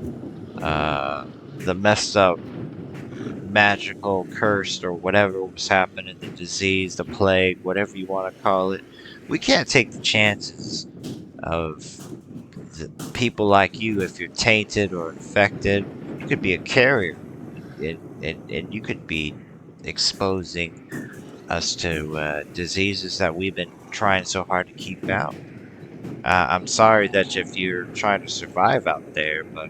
the messed up magical cursed or whatever was happening, the disease, the plague, whatever you want to call it. We can't take the chances of the people like you. If you're tainted or infected, you could be a carrier, and you could be exposing us to diseases that we've been trying so hard to keep out. I'm sorry that if you're trying to survive out there, but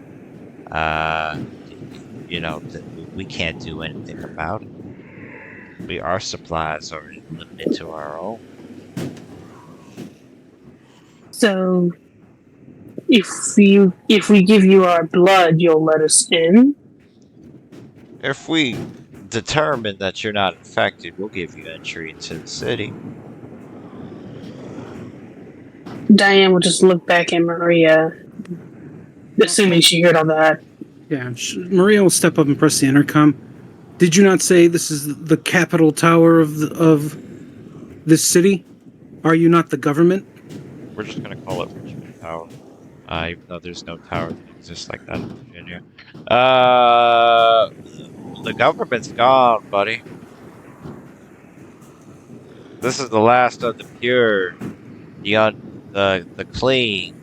you know, we can't do anything about it. Our supplies are limited to our own. So, if we give you our blood, you'll let us in. If we determine that you're not infected, we'll give you entry into the city. Diane will just look back at Maria, assuming she heard all that. Yeah, Maria will step up and press the intercom. Did you not say this is the capital tower of this city? Are you not the government? We're just gonna call it Richmond Tower. Even though there's no tower that exists like that in Virginia. The government's gone, buddy. This is the last of the pure, the clean.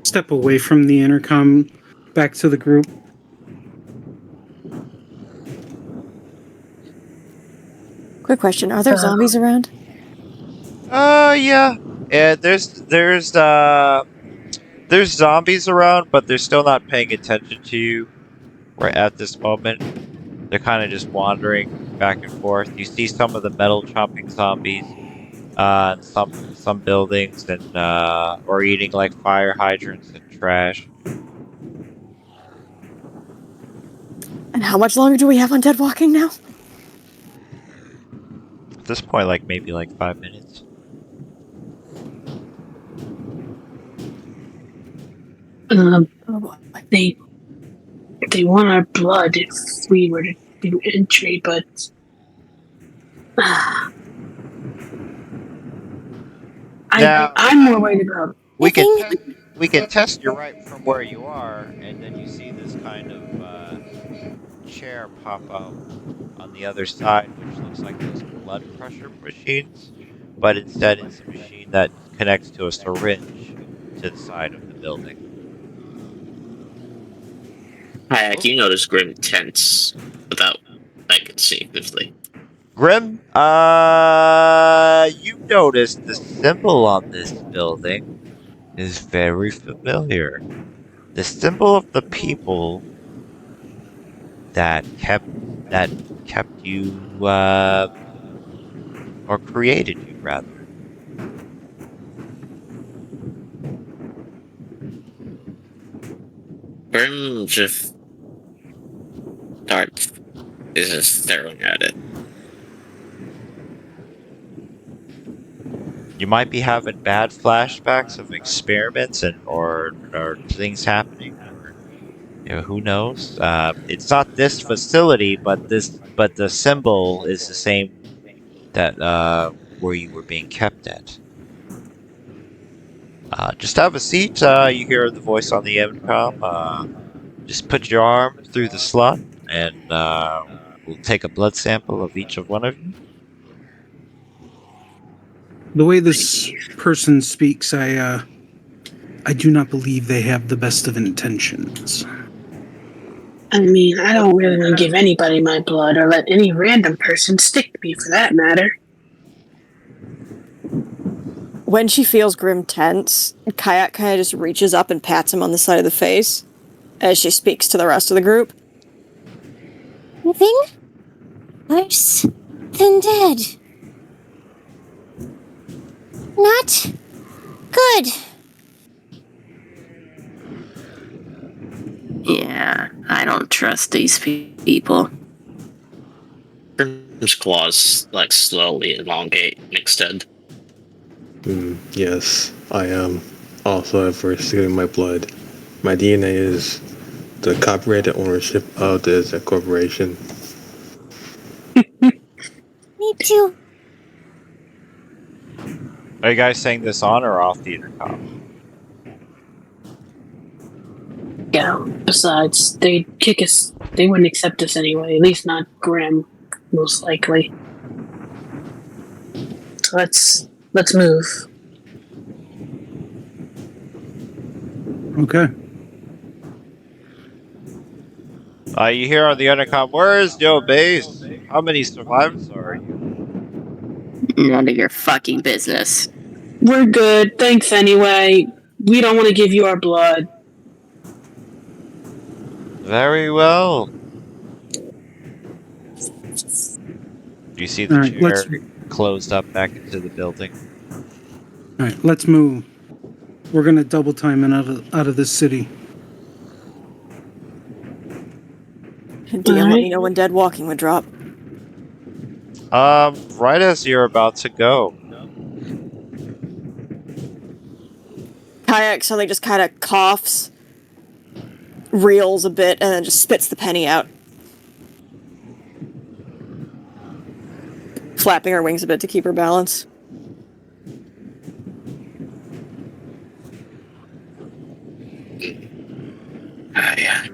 Step away from the intercom, back to the group. Quick question: are there zombies around? Yeah. There's zombies around, but they're still not paying attention to you right at this moment. They're kind of just wandering back and forth. You see some of the metal chomping zombies, some buildings, and or eating like fire hydrants and trash. And how much longer do we have on Dead Walking now? At this point, like maybe like 5 minutes. Oh boy. They want our blood if we were to do entry, but I'm more worried about. We can test you right from where you are, and then you see this kind of chair pop up on the other side, which looks like those blood pressure machines, but instead it's a machine that connects to a syringe to the side of the building. Hi, you notice Grim tense without I can see vividly. Grim, you noticed the symbol on this building is very familiar. The symbol of the people that kept you, or created you, rather. Grim just is just staring at it. You might be having bad flashbacks of experiments or things happening, or who knows. It's not this facility, but the symbol is the same that where you were being kept at. Just have a seat. You hear the voice on the intercom. Just put your arm through the slot, and we'll take a blood sample of each of one of you. The way this person speaks, I do not believe they have the best of intentions. I mean, I don't really want to give anybody my blood or let any random person stick me for that matter. When she feels Grim tense, Kayak kind of just reaches up and pats him on the side of the face as she speaks to the rest of the group. Living? Worse than dead. Not good. Yeah, I don't trust these people. Grim's claws like slowly elongate and extend. Yes, I am also adverse to my blood. My DNA is the copyrighted ownership of this corporation. Me too. Are you guys saying this on or off the intercom? Yeah, besides, they'd kick us. They wouldn't accept us anyway, at least not Grim, most likely. So let's move. Okay. You hear on the intercom, where's your base? How many survivors are you? None of your fucking business. We're good. Thanks anyway. We don't want to give you our blood. Very well. You see the All right, chair closed up back into the building. all right, let's move. We're gonna double time and out of this city. DM, let me know when Dead Walking would drop. Right as you're about to go. Kayak suddenly just kind of coughs, reels a bit, and then just spits the penny out. Flapping her wings a bit to keep her balance. Yeah.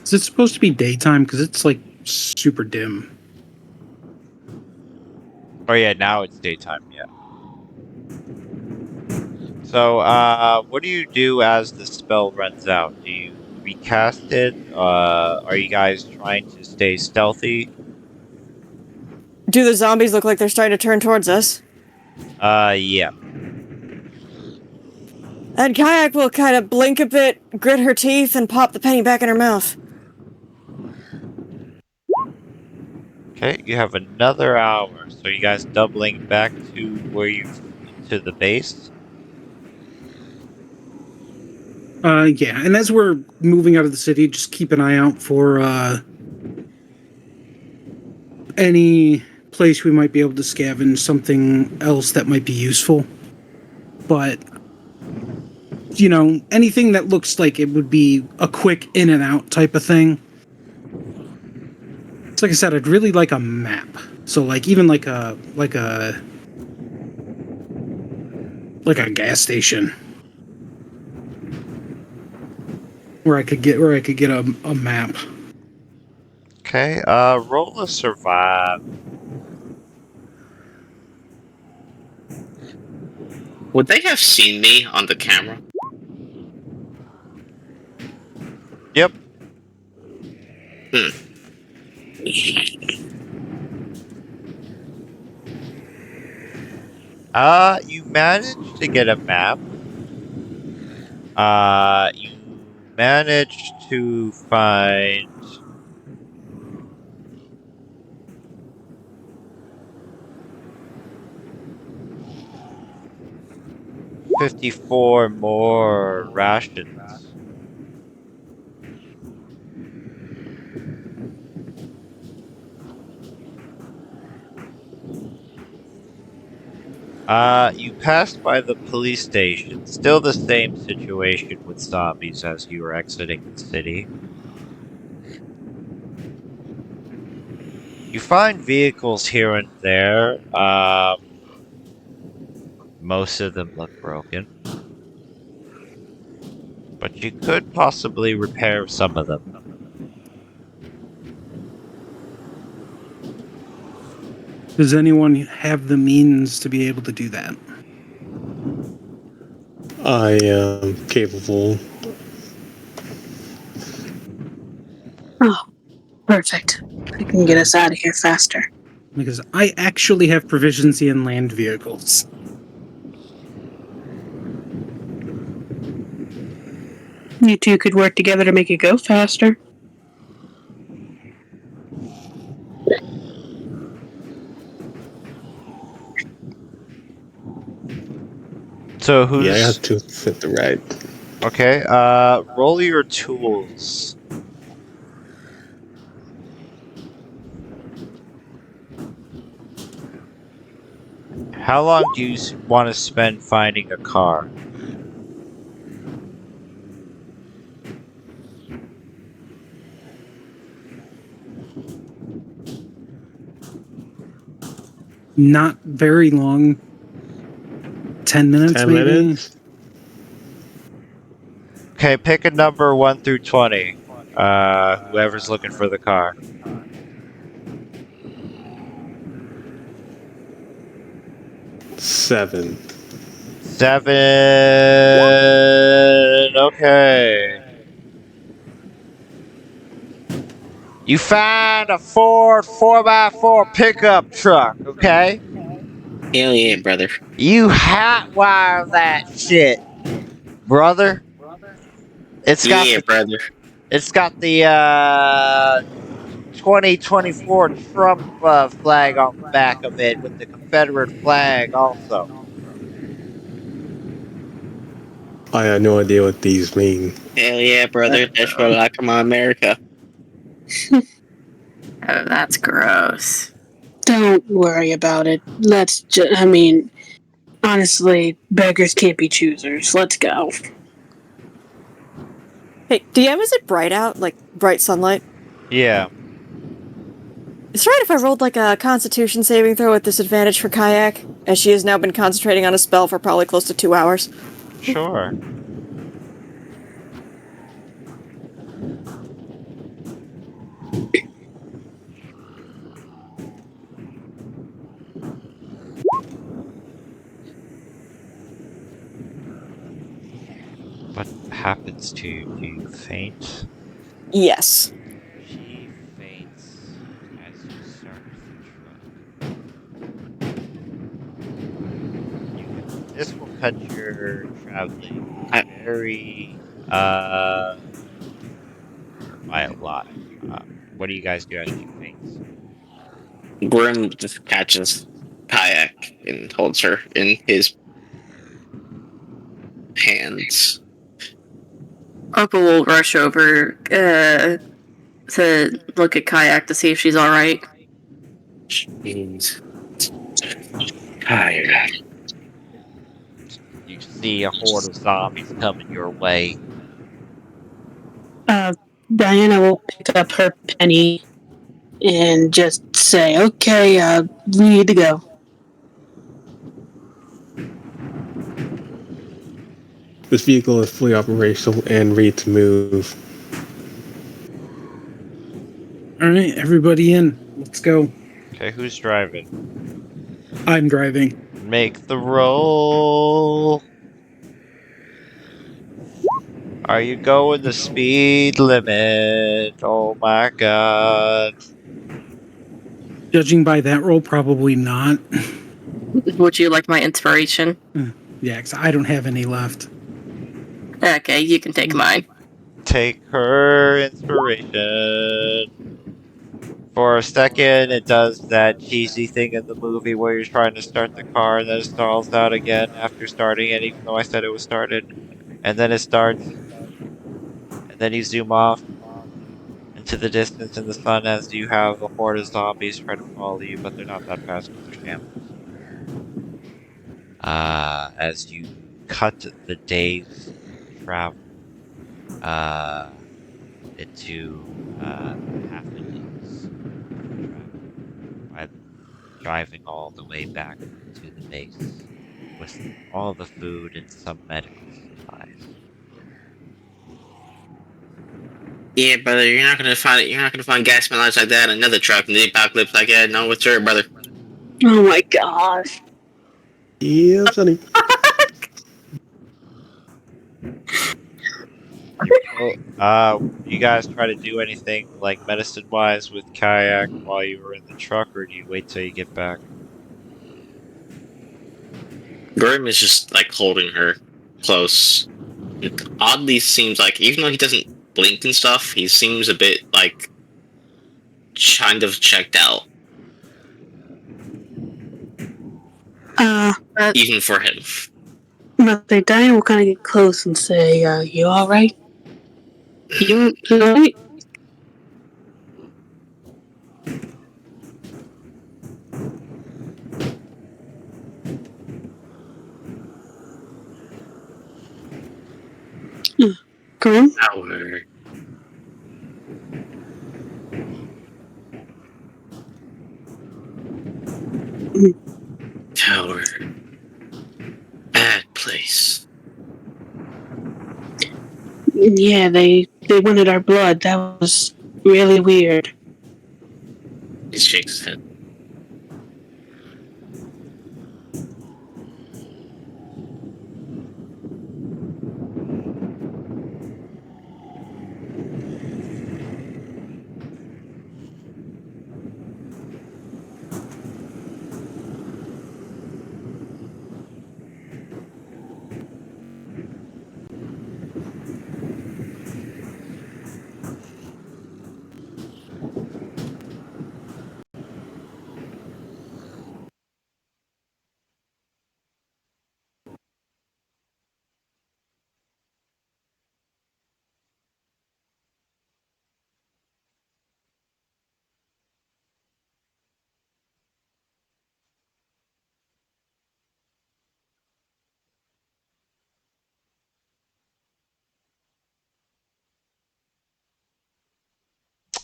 Is it supposed to be daytime? Because it's like super dim. Oh yeah, now it's daytime, yeah. So, what do you do as the spell runs out? Do you recast it? Are you guys trying to stay stealthy? Do the zombies look like they're starting to turn towards us? Yeah. And Kayak will kind of blink a bit, grit her teeth, and pop the penny back in her mouth. Okay, you have another hour. So you guys doubling back to where to the base? Yeah, and as we're moving out of the city, just keep an eye out for any place we might be able to scavenge something else that might be useful. But, you know, anything that looks like it would be a quick in and out type of thing. It's like I said, I'd really like a map. So like even like a gas station. Where I could get a map. Okay, roll a survive. Would they have seen me on the camera? Yep. You managed to get a map. You managed to find $54 more rations. You passed by the police station. Still the same situation with zombies as you were exiting the city. You find vehicles here and there. Most of them look broken. But you could possibly repair some of them. Does anyone have the means to be able to do that? I am capable. Oh, perfect. I can get us out of here faster. Because I actually have proficiency in land vehicles. You two could work together to make it go faster. So who's... Yeah, I have to fit the right. Okay, roll your tools. How long do you want to spend finding a car? Not very long. 10 minutes, 10 maybe? minutes? Okay, pick a number 1 through 20. Whoever's looking for the car. 7. 7. Okay. You find a Ford 4x4 pickup truck, okay? Hell yeah, brother. You hotwire that shit, brother. It's got Yeah, the brother. 2024 Trump flag on the back of it with the Confederate flag also. I have no idea what these mean. Hell yeah, brother. That's what I like about America. Oh, that's gross. Don't worry about it. I mean, honestly, beggars can't be choosers. Let's go. Hey, DM, is it bright out? Like, bright sunlight? Yeah, It's right if I rolled like a constitution saving throw at disadvantage for Kayak, as she has now been concentrating on a spell for probably close to 2 hours. sure. What happens to you? Do you faint? Yes. She faints as you start the truck. This will cut your traveling very, by a lot. What do you guys do as she faints? Grim just catches Kayak and holds her in his hands. Opal will rush over to look at Kayak to see if she's alright. She's tired. You see a horde of zombies coming your way. Diana will pick up her penny and just say, "Okay, we need to go." This vehicle is fully operational and ready to move. Alright, everybody in. Let's go. Okay, who's driving? I'm driving. Make the roll. Are you going the speed limit? Oh my god. Judging by that roll, probably not. Would you like my inspiration? Yeah, 'cause I don't have any left. Okay, you can take mine. Take her inspiration. For a second, it does that cheesy thing in the movie where you're trying to start the car and then it stalls out again after starting it, even though I said it was started. And then it starts. And then you zoom off into the distance in the sun as you have a horde of zombies try to follow you, but they're not that fast because they're shambles. As you cut the day's travel into half a day's travel by driving all the way back to the base with all the food and some medical supplies. Yeah, brother, you're not gonna find gas mileage like that in another truck in the apocalypse like that. No, it's her, brother. Oh my gosh. Yeah, Sonny. You guys try to do anything like medicine-wise with Kayak while you were in the truck, or do you wait till you get back? Grim is just like holding her close. It oddly seems like, even though he doesn't blink and stuff, he seems a bit like kind of checked out, even for him. Mother Diana will kind of get close and say, "You all right? You all right?" Grim? Tower. Tower. Bad place. Yeah, they wanted our blood. That was really weird. He shakes his head.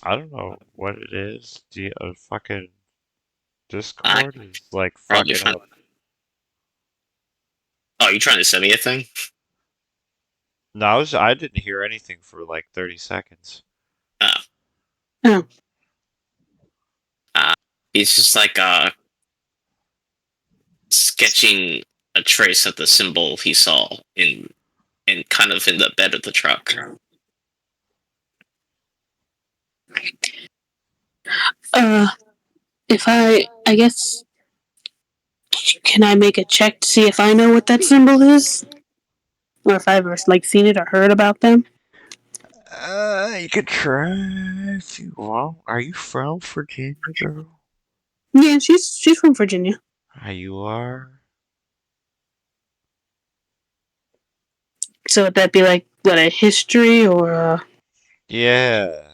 I don't know what it is. Fucking I Discord is like probably fucking find. up. Oh, you trying to send me a thing? No, I didn't hear anything for like 30 seconds. Oh. Oh. He's just like sketching a trace of the symbol he saw in kind of in the bed of the truck. If I guess, can I make a check to see if I know what that symbol is? Or if I've ever, like, seen it or heard about them? You could try if you want. Are you from Virginia, girl? Yeah, she's from Virginia. You are? So would that be like, what, a history or a... Yeah.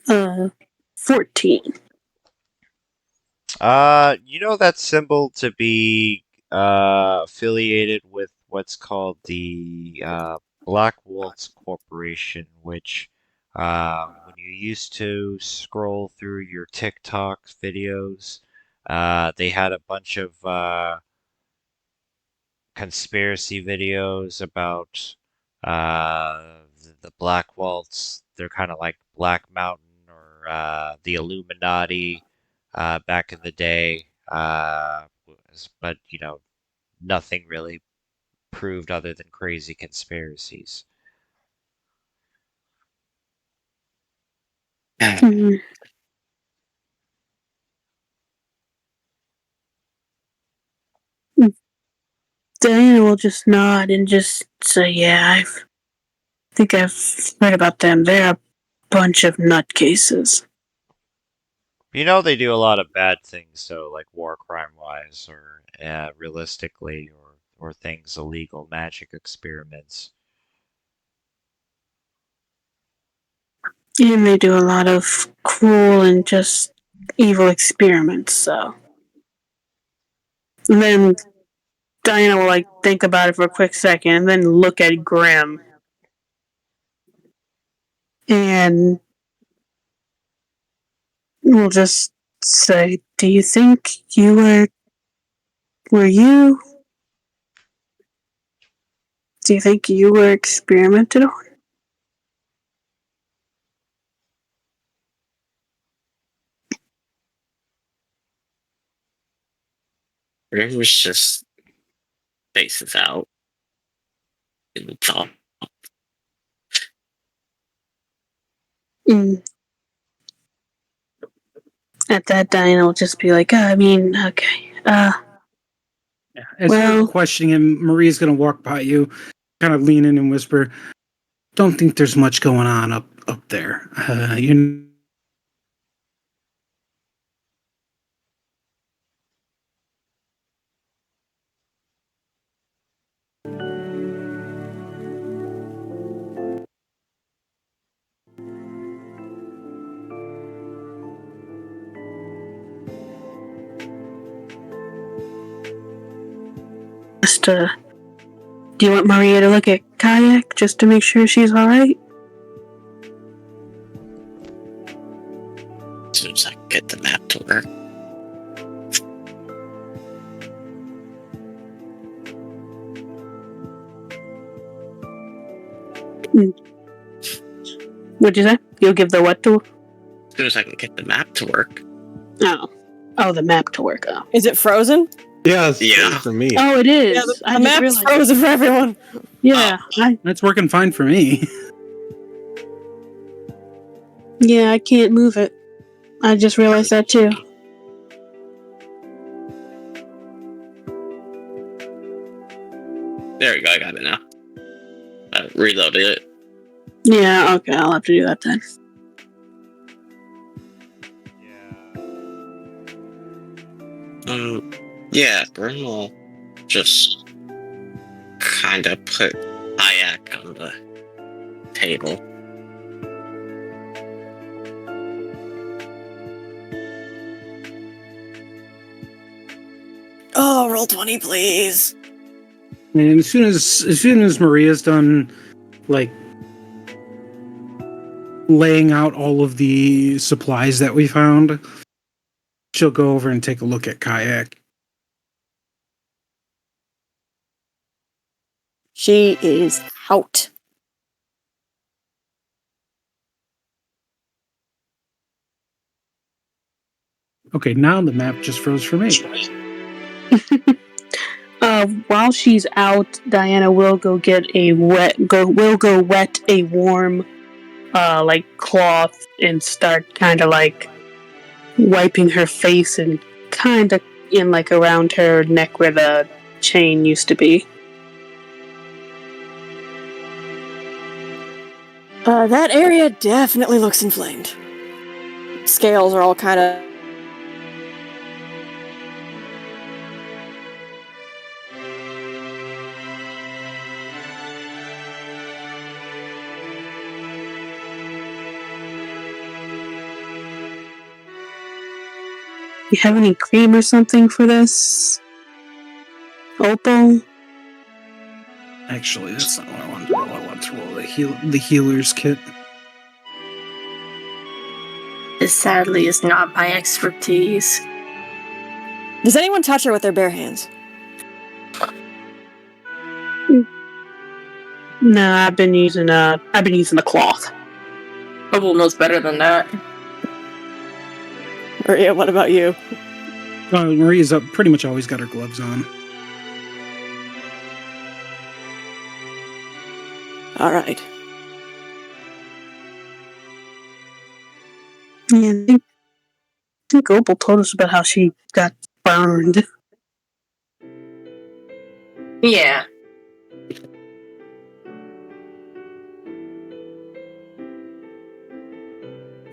Uh, 14. You know that symbol to be affiliated with what's called the Black Waltz Corporation, which when you used to scroll through your TikTok videos, they had a bunch of conspiracy videos about the Black Waltz. They're kind of like Black Mountain or the Illuminati back in the day. But you know, nothing really proved other than crazy conspiracies. Mhm. Diana will just nod and just say, yeah, think I've heard about them. They're a bunch of nutcases. You know, they do a lot of bad things, so like war crime wise, or realistically, or things illegal, magic experiments. And they do a lot of cruel and just evil experiments, so. And then Diana will, like, think about it for a quick second and then look at Grim. And will just say, do you think you were you? Do you think you were experimented on? Grim was just faces out in the top. Mm. At that, Diana will just be like, I mean, okay. As Well- you're questioning him, Maria's gonna walk by you, kind of lean in and whisper, "Don't think there's much going on up there. You." Just, do you want Maria to look at Kayak just to make sure she's alright? As soon as I can get the map to work. What'd you say? You'll give the what to? As soon as I can get the map to work. Oh, the map to work. Oh, Is it frozen? Yeah, it's Yeah. for me. oh, it is. Yeah, the I didn't map's realize. frozen for everyone. Yeah, That's working fine for me. I can't move it. I just realized that too. There we go, I got it now. I reloaded it. Yeah, okay, I'll have to do that then. Yeah, Grim will just kind of put Kayak on the table. Oh, roll 20, please. And as soon as Maria's done, like, laying out all of the supplies that we found, she'll go over and take a look at Kayak. She is out. Okay, now the map just froze for me. While she's out, Diana will go wet a warm, like cloth and start kind of like wiping her face and kind of in like around her neck where the chain used to be. That area definitely looks inflamed. Scales are all kind of... You have any cream or something for this? Opal? Actually, that's not what I wanted to roll. I want to roll the healer's kit. This sadly is not my expertise. Does anyone touch her with their bare hands? No, I've been using the cloth. Opal knows better than that. Maria, what about you? Maria's pretty much always got her gloves on. All right. Yeah, I think Opal told us about how she got burned. Yeah.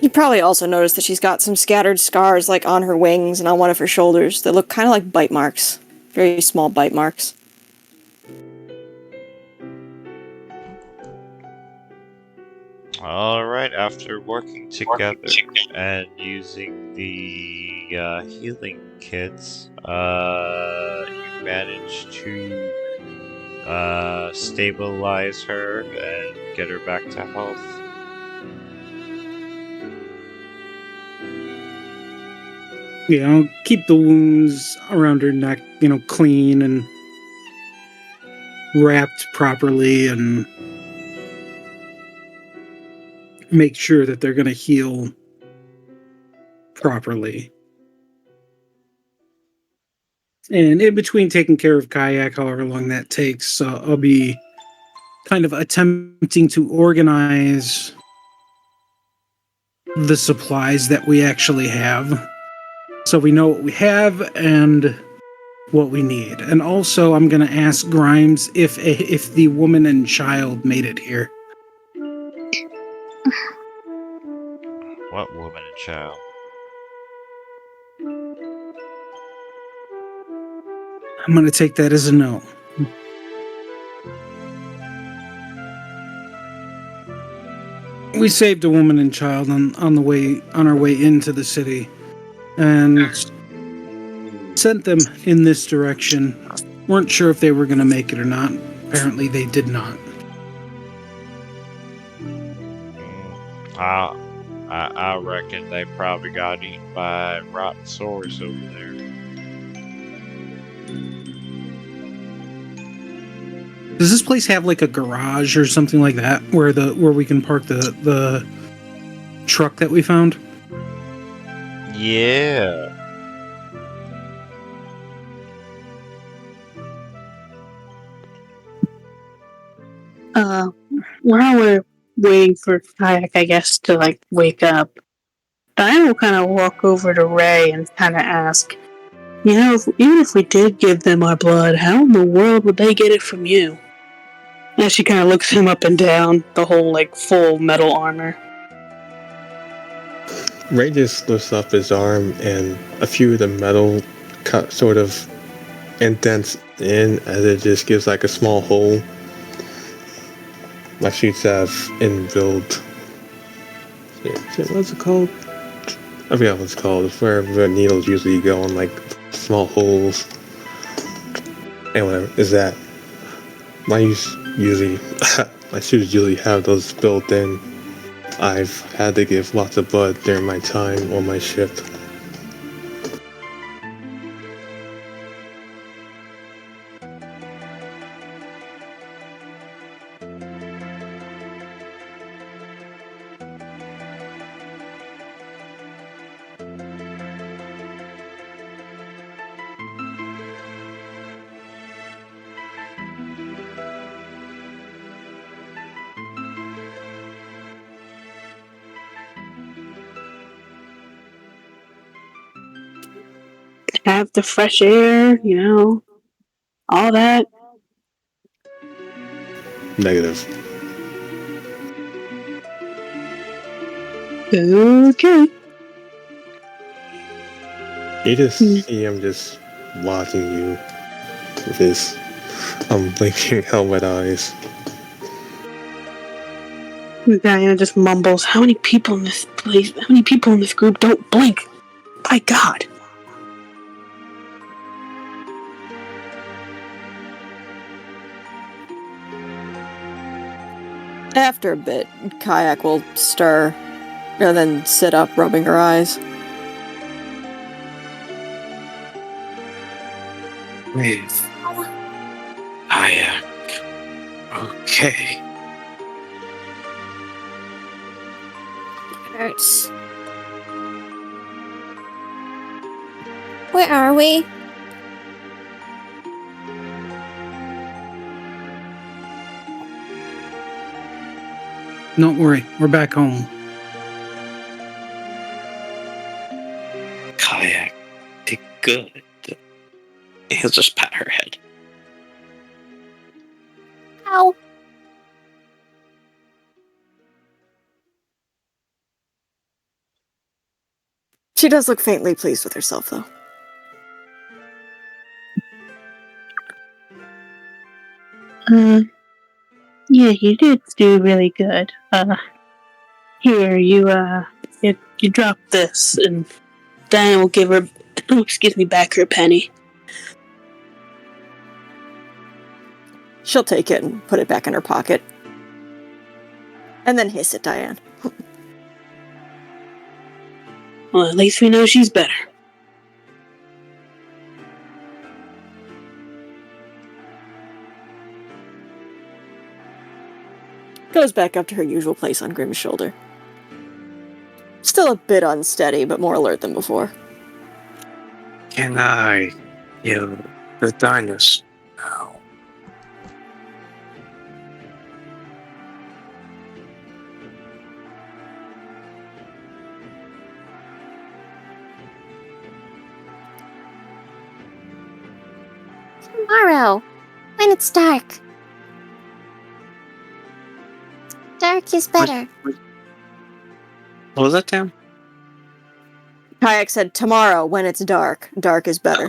You probably also noticed that she's got some scattered scars like on her wings and on one of her shoulders that look kind of like bite marks. Very small bite marks. Alright, after working together and using the healing kits, you managed to stabilize her and get her back to health. Yeah, I'll keep the wounds around her neck, clean and wrapped properly and make sure that they're going to heal properly. And in between taking care of Kayak, however long that takes, I'll be kind of attempting to organize the supplies that we actually have. So we know what we have and what we need. And also, I'm going to ask Grimes if the woman and child made it here. What woman and child? I'm going to take that as a no. We saved a woman and child on our way into the city and sent them in this direction. Weren't sure if they were going to make it or not. Apparently they did not. I reckon they probably got eaten by rotten sores over there. Does this place have like a garage or something like that where we can park the truck that we found? Yeah. While we're waiting for Kayak, I guess, to like wake up, Diana will kind of walk over to Ray and kind of ask, even if we did give them our blood, how in the world would they get it from you? As she kind of looks him up and down, the whole like full metal armor. Ray just lifts up his arm and a few of the metal sort of indents in as it just gives like a small hole. My sheets have inbuilt. What's it called? I forgot what it's called. It's where the needles usually go in like small holes. and whatever, is that my usually my shoes usually have those built in. I've had to give lots of blood during my time on my ship. Have the fresh air, you know, all that. Negative. Okay. You just see him just watching you with his unblinking helmet eyes. Diana just mumbles, how many people in this place, how many people in this group don't blink? By God. After a bit, Kayak will stir and then sit up, rubbing her eyes. With Kayak. Okay. Hurts. Where are we? Don't worry, we're back home. Kayak did good. He'll just pat her head. Ow. She does look faintly pleased with herself, though. Yeah, you did do really good. Here, you drop this, and Diana will give her, back her penny. She'll take it and put it back in her pocket. And then hiss at Diane. Well, at least we know she's better. Goes back up to her usual place on Grimm's shoulder. Still a bit unsteady, but more alert than before. Can I kill the dinosaur now? Tomorrow, when it's dark. Dark is better. What was that, Tam? Kayak said, tomorrow, when it's dark. Dark is better.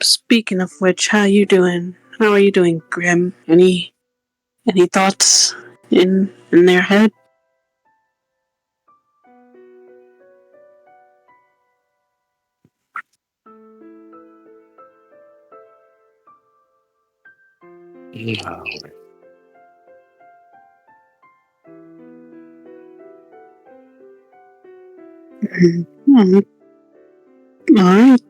Speaking of which, how you doing? How are you doing, Grim? Any thoughts in their head? No. Alright.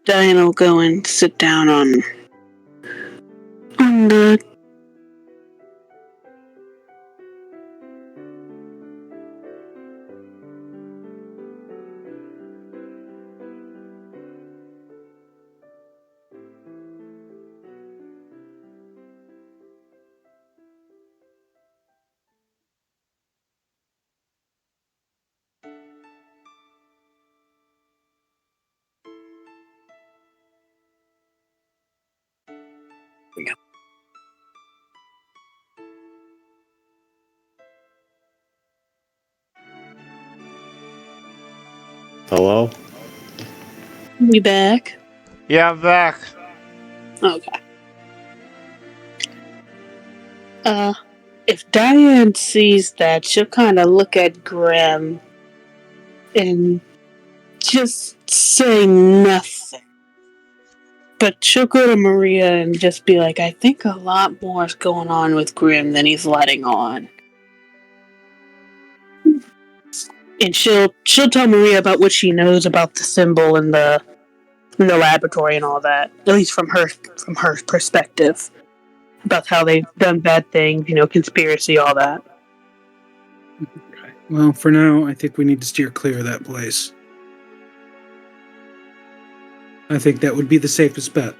Diana will go and sit down on the Hello? We back? Yeah, I'm back. Okay. If Diane sees that, she'll kind of look at Graham and just say nothing. But she'll go to Maria and just be like, I think a lot more is going on with Grimm than he's letting on. And she'll tell Maria about what she knows about the symbol and the laboratory and all that. At least from her perspective. About how they've done bad things, conspiracy, all that. Well, for now, I think we need to steer clear of that place. I think that would be the safest bet.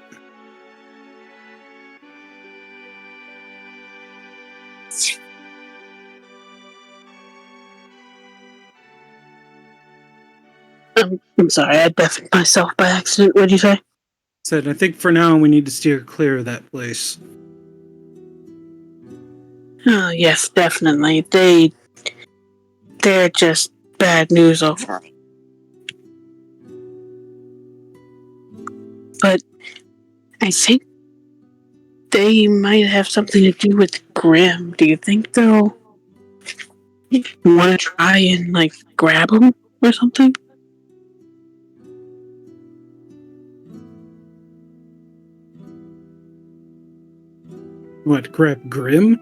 I'm sorry, I deafened myself by accident. What'd you say? Said, I think for now we need to steer clear of that place. Oh, yes, definitely. They're just bad news overall. But I think they might have something to do with Grimm. Do you think they'll want to try and, grab him or something? What, grab Grimm?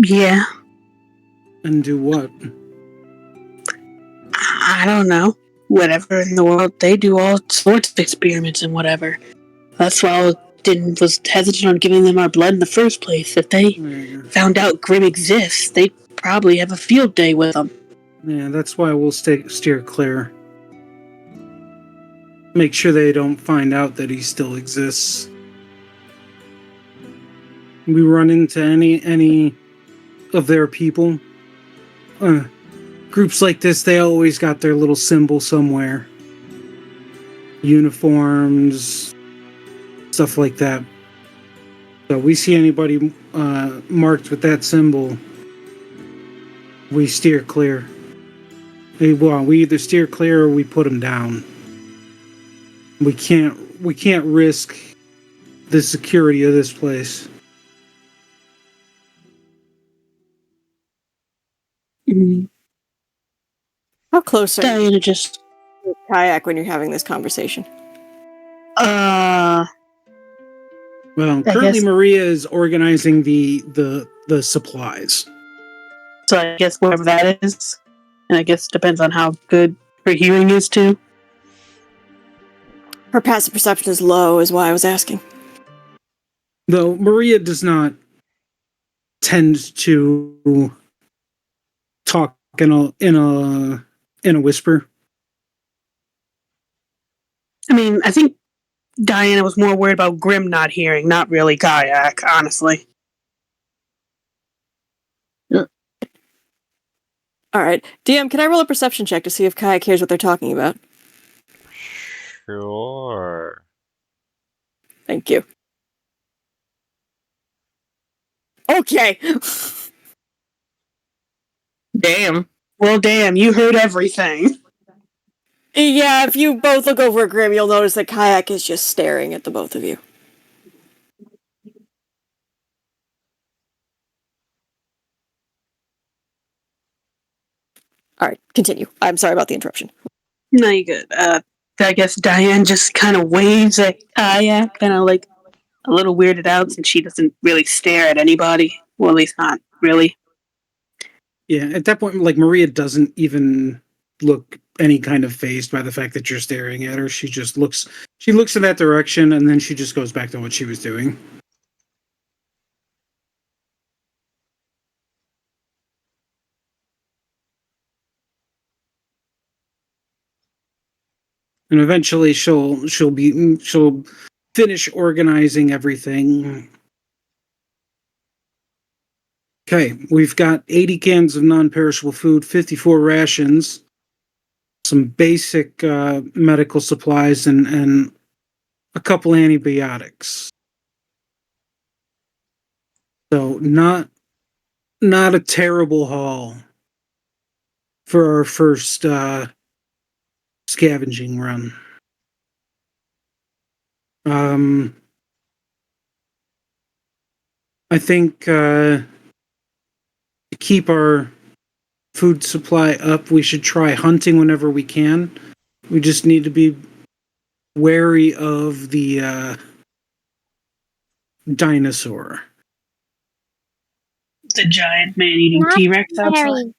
Yeah. And do what? I don't know. Whatever in the world. They do all sorts of experiments and whatever. That's why I was hesitant on giving them our blood in the first place. If they found out Grimm exists, they'd probably have a field day with him. Yeah, that's why we'll steer clear. Make sure they don't find out that he still exists. We run into any of their people. Groups like this, they always got their little symbol somewhere. Uniforms, stuff like that. So we see anybody marked with that symbol, we steer clear. Well, we either steer clear or we put them down. We can't risk the security of this place. How close are Diana you just to the kayak when you're having this conversation? Well, I currently guess- Maria is organizing the supplies. So I guess wherever that is. And I guess it depends on how good her hearing is too. Her passive perception is low, is why I was asking. Though Maria does not tend to talk in a whisper. I mean, I think Diana was more worried about Grimm not hearing, not really Kayak, honestly. Alright. DM, can I roll a perception check to see if Kayak hears what they're talking about? Sure. Thank you. Okay! Damn. Well, damn, you heard everything. Yeah, if you both look over at Grim, you'll notice that Kayak is just staring at the both of you. Alright, continue. I'm sorry about the interruption. No, you good. I guess Diane just kind of waves at Kayak, kind of like a little weirded out since she doesn't really stare at anybody. Well, at least not really. Yeah, at that point, like, Maria doesn't even look any kind of fazed by the fact that you're staring at her. She looks in that direction, and then she just goes back to what she was doing. And eventually she'll finish organizing everything. Okay, we've got 80 cans of non-perishable food, 54 rations, some basic medical supplies, and a couple antibiotics. So not a terrible haul for our first scavenging run. I think to keep our food supply up, we should try hunting whenever we can. We just need to be wary of the dinosaur. The giant man-eating Not T-Rex outside. very.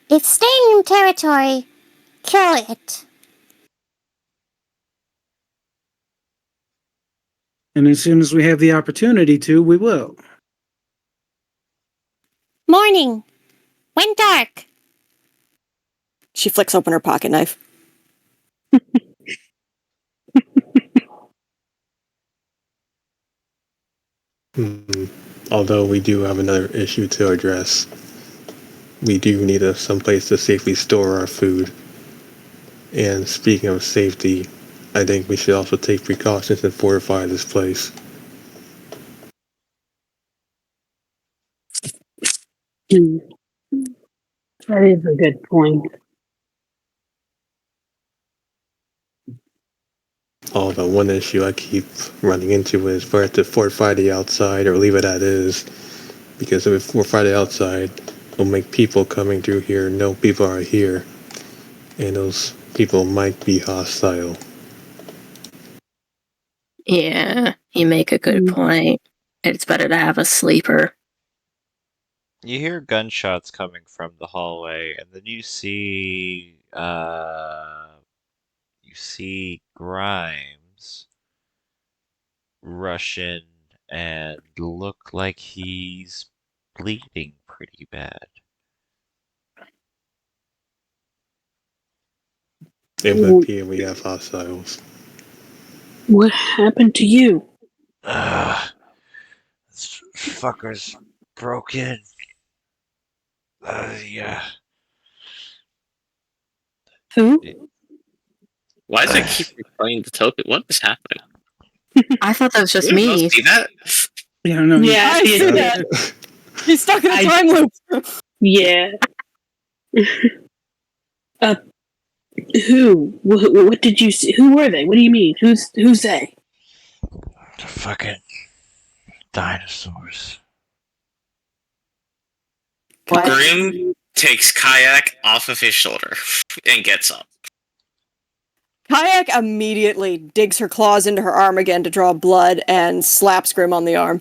It's staying in territory. Kill it. And as soon as we have the opportunity to, we will. Morning. Went dark. She flicks open her pocket knife. Although we do have another issue to address. We do need someplace to safely store our food. And speaking of safety, I think we should also take precautions and fortify this place. That is a good point. Although one issue I keep running into is whether to fortify the outside or leave it as is. Because if we fortify the outside, it'll make people coming through here know people are here. And those people might be hostile. Yeah, you make a good point. It's better to have a sleeper. You hear gunshots coming from the hallway, and then you see Grimes rush in and look like he's bleeding pretty bad. It would appear we have hostiles. What happened to you? This fucker's broke in. Yeah. Who? Why does it keep replaying the token? What is happening? I thought that was just Anyone else me. see that? Yeah, no. Yeah, I see that. He's stuck in a time loop. Yeah. Who? What did you see? Who were they? What do you mean? Who's they? The fucking dinosaurs. Grim takes Kayak off of his shoulder and gets up. Kayak immediately digs her claws into her arm again to draw blood and slaps Grim on the arm.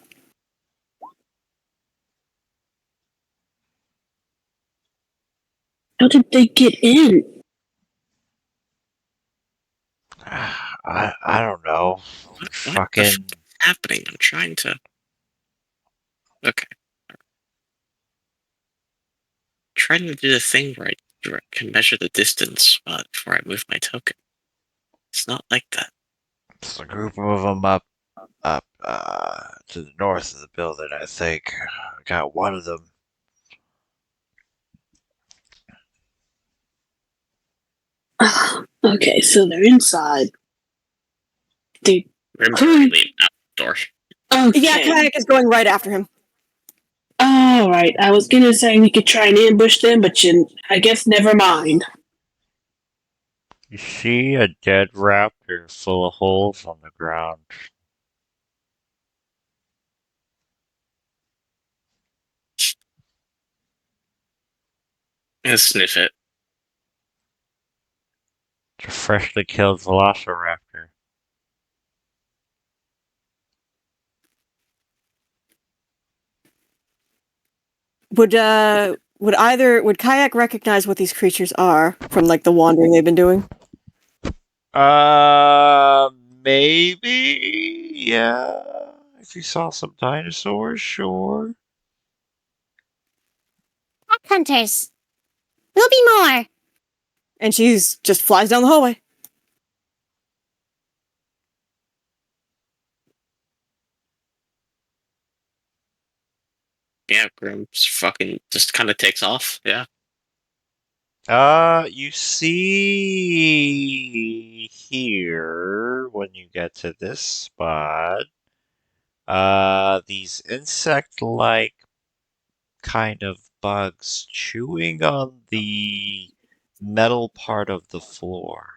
How did they get in? I don't know. What Fucking the happening? I'm trying to. Okay. Trying to do the thing where I can measure the distance before I move my token. It's not like that. It's a group of them up to the north of the building, I think. I got one of them. Okay, so they're inside. Grim's already leaving out the door. Okay. Yeah, Kayak is going right after him. All right. I was gonna say we could try and ambush them, but I guess never mind. You see a dead raptor full of holes on the ground. And sniff it. It's a freshly killed velociraptor. Would Kayak recognize what these creatures are from like the wandering they've been doing? Maybe, yeah. If you saw some dinosaurs, sure. Pack hunters. Will be more. And she's just flies down the hallway. Yeah, Grim's fucking just kind of takes off. Yeah. You see here, when you get to this spot, these insect-like kind of bugs chewing on the metal part of the floor.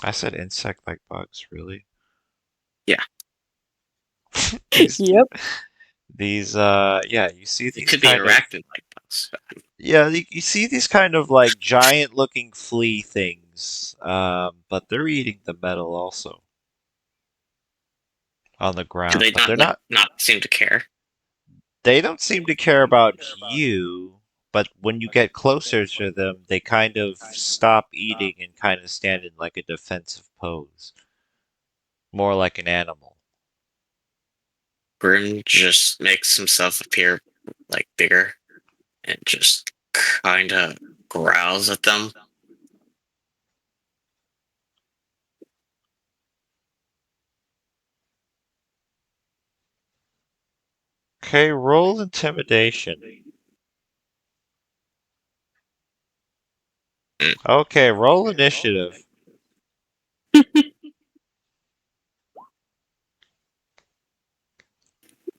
I said insect like bugs, really? Yeah. these, Yep. yeah, you see It these could be kind of, arachnid like bugs. yeah, you see these kind of like giant looking flea things, but they're eating the metal also on the Do ground, they but not they're like not, not seem to care? they don't seem to care about you, but when you get closer to them, they kind of stop eating and kind of stand in like a defensive pose, more like an animal. Grim just makes himself appear like bigger and just kind of growls at them. Okay, roll intimidation. Okay, roll initiative.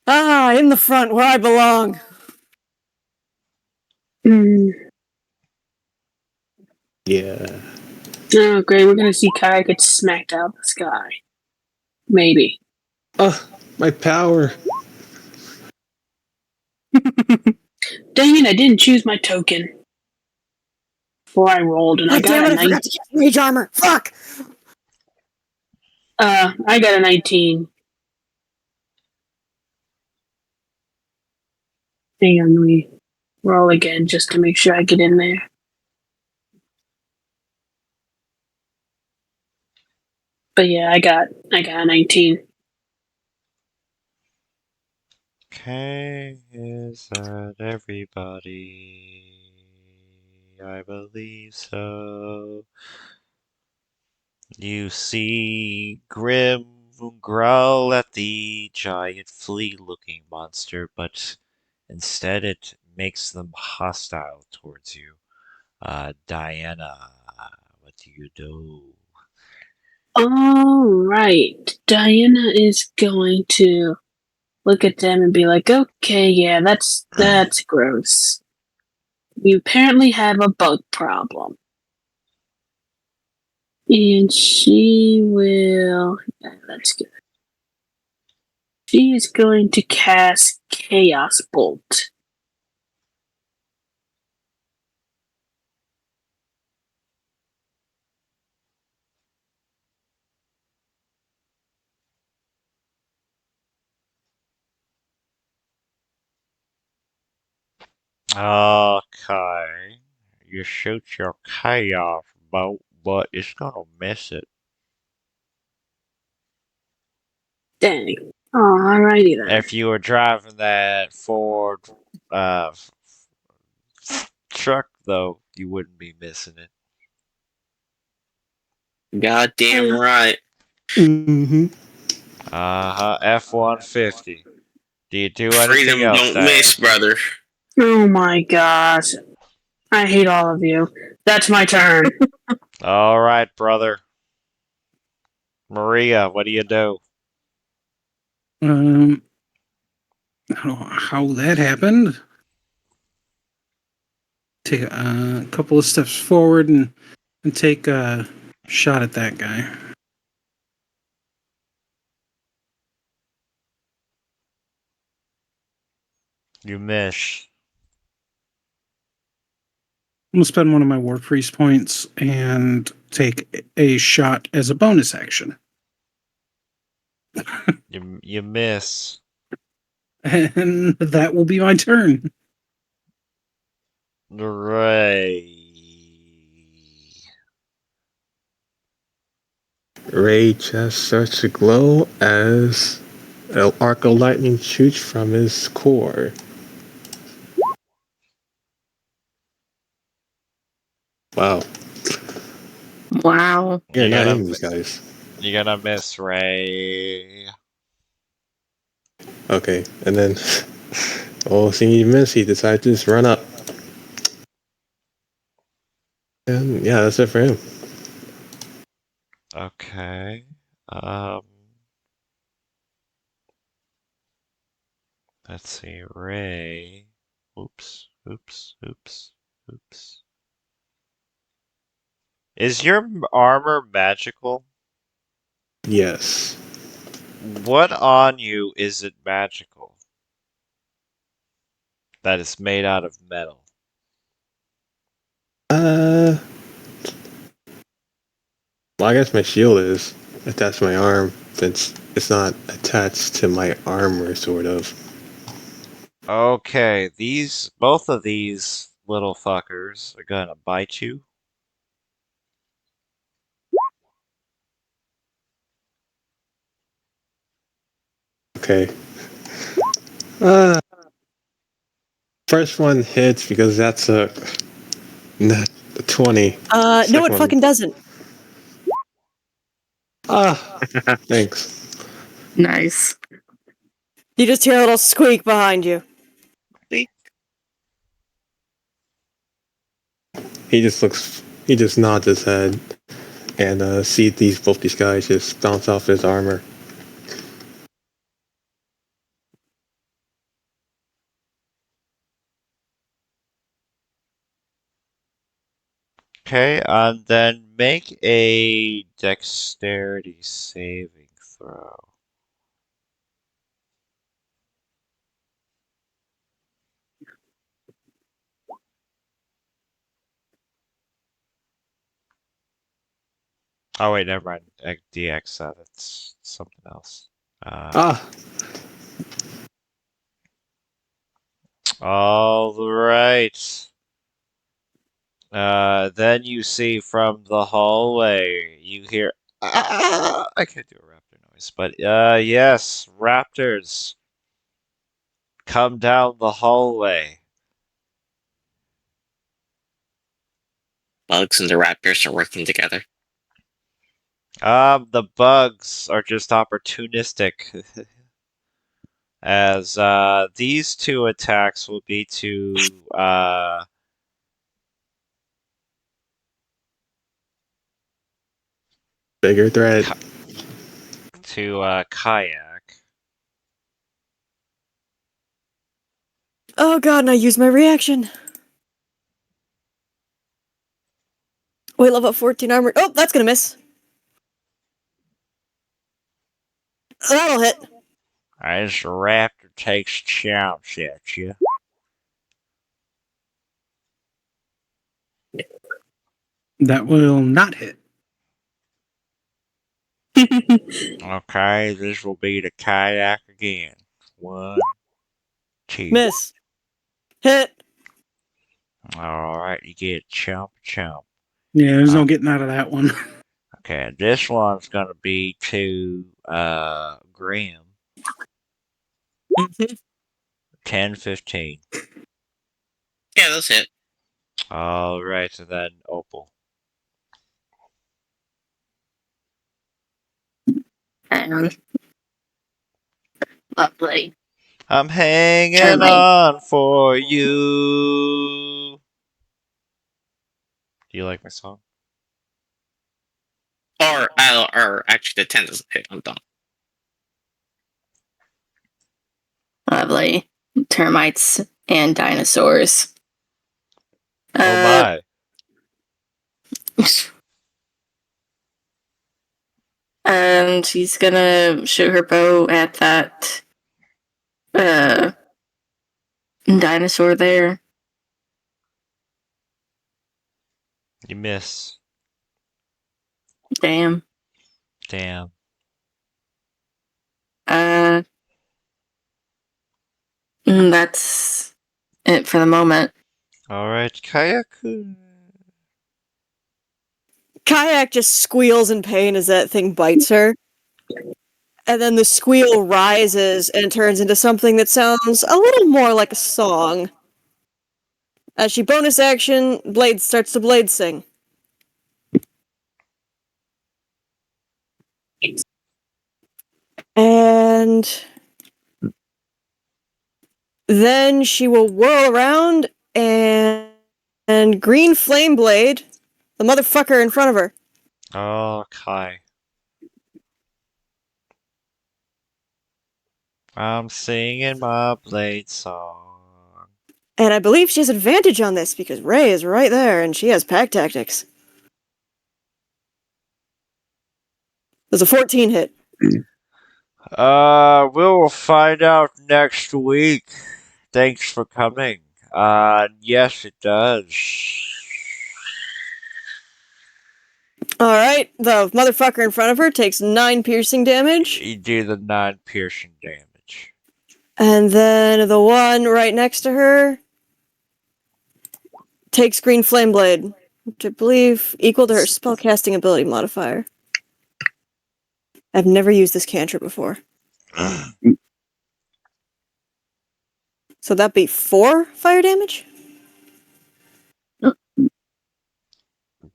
Ah, in the front where I belong. Mm. Yeah. Oh, great. We're gonna see Kai get smacked out of the sky. Maybe. Oh, my power. Dang it! I didn't choose my token before I rolled, and I God damn got it, a I forgot to get rage armor. Fuck! I got a 19. Hang on, let me roll again just to make sure I get in there. But yeah, I got a 19. Okay, is that everybody? I believe so. You see Grim growl at the giant flea-looking monster, but instead it makes them hostile towards you. Diana, what do you do? All right, Diana is going to look at them and be like, "Okay, yeah, that's gross. We apparently have a bug problem." And she will. Yeah, that's good. She is going to cast Chaos Bolt. Okay. You shoot your chaos bolt, but it's gonna miss it. Dang. Alrighty then. If you were driving that Ford uh, truck, though, you wouldn't be missing it. Goddamn right. Mm-hmm. Uh-huh, F-150. Do you do anything Freedom else, don't miss, Diana? brother. Oh my gosh. I hate all of you. That's my turn. All right, brother. Maria, what do you do? Um, how that happened? Take a couple of steps forward and take a shot at that guy. You miss. I'm gonna spend one of my War Priest points and take a shot as a bonus action. You miss. And that will be my turn. Ray. Ray just starts to glow as an arc of lightning shoots from his core. Wow. Wow. You're You not gotta, enemies, guys. you gotta miss, Ray. Okay, and then, oh, seeing you miss, he decides to just run up. And yeah, that's it for him. Okay. Um, let's see, Ray. Oops. Is your armor magical? Yes. What on you is it magical? That is made out of metal. Well, I guess my shield is attached to my arm, since it's not attached to my armor, sort of. Okay, both of these little fuckers are gonna bite you. Okay. First one hits because that's a not a 20. No, Second it one- fucking doesn't. Thanks. Nice. You just hear a little squeak behind you. He just nods his head and see both these guys just bounce off his armor. Okay, then make a dexterity saving throw. Oh wait, never mind. DX that. It's something else. All right. Then you see from the hallway, you hear. I can't do a raptor noise, but yes, raptors come down the hallway. Bugs and the raptors are working together. The bugs are just opportunistic. As these two attacks will be to bigger threat to Kayak. Oh god, and I used my reaction. Wait, level 14 armor. Oh, that's gonna miss. That'll hit. This raptor takes chomps at you. That will not hit. Okay, this will be the Kayak again. 1, 2. Miss. Hit. Alright, you get chomp. Yeah, there's no getting out of that one. Okay, this one's gonna be to Graham. 10, 15. Yeah, that's it. Alright, and then Opal. Lovely. I'm hanging Charlie. on for you. Do you like my song? Or actually, the 10 doesn't hit. I'm done. Lovely. Termites and dinosaurs. Oh my. And she's gonna shoot her bow at that dinosaur there. You miss. Damn. That's it for the moment. Alright, Kayak. Kayak just squeals in pain as that thing bites her. And then the squeal rises and turns into something that sounds a little more like a song. As she bonus action, Blade starts to blade sing. And then she will whirl around and green flame blade the motherfucker in front of her. Oh, Kai. I'm singing my blade song. And I believe she has advantage on this because Ray is right there and she has pack tactics. Does a 14 hit? We'll find out next week. Thanks for coming. Yes, it does. Alright, the motherfucker in front of her takes 9 piercing damage. You do the 9 piercing damage. And then the one right next to her takes Green Flame Blade, which I believe equal to her spellcasting ability modifier. I've never used this cantrip before. So that'd be 4 fire damage?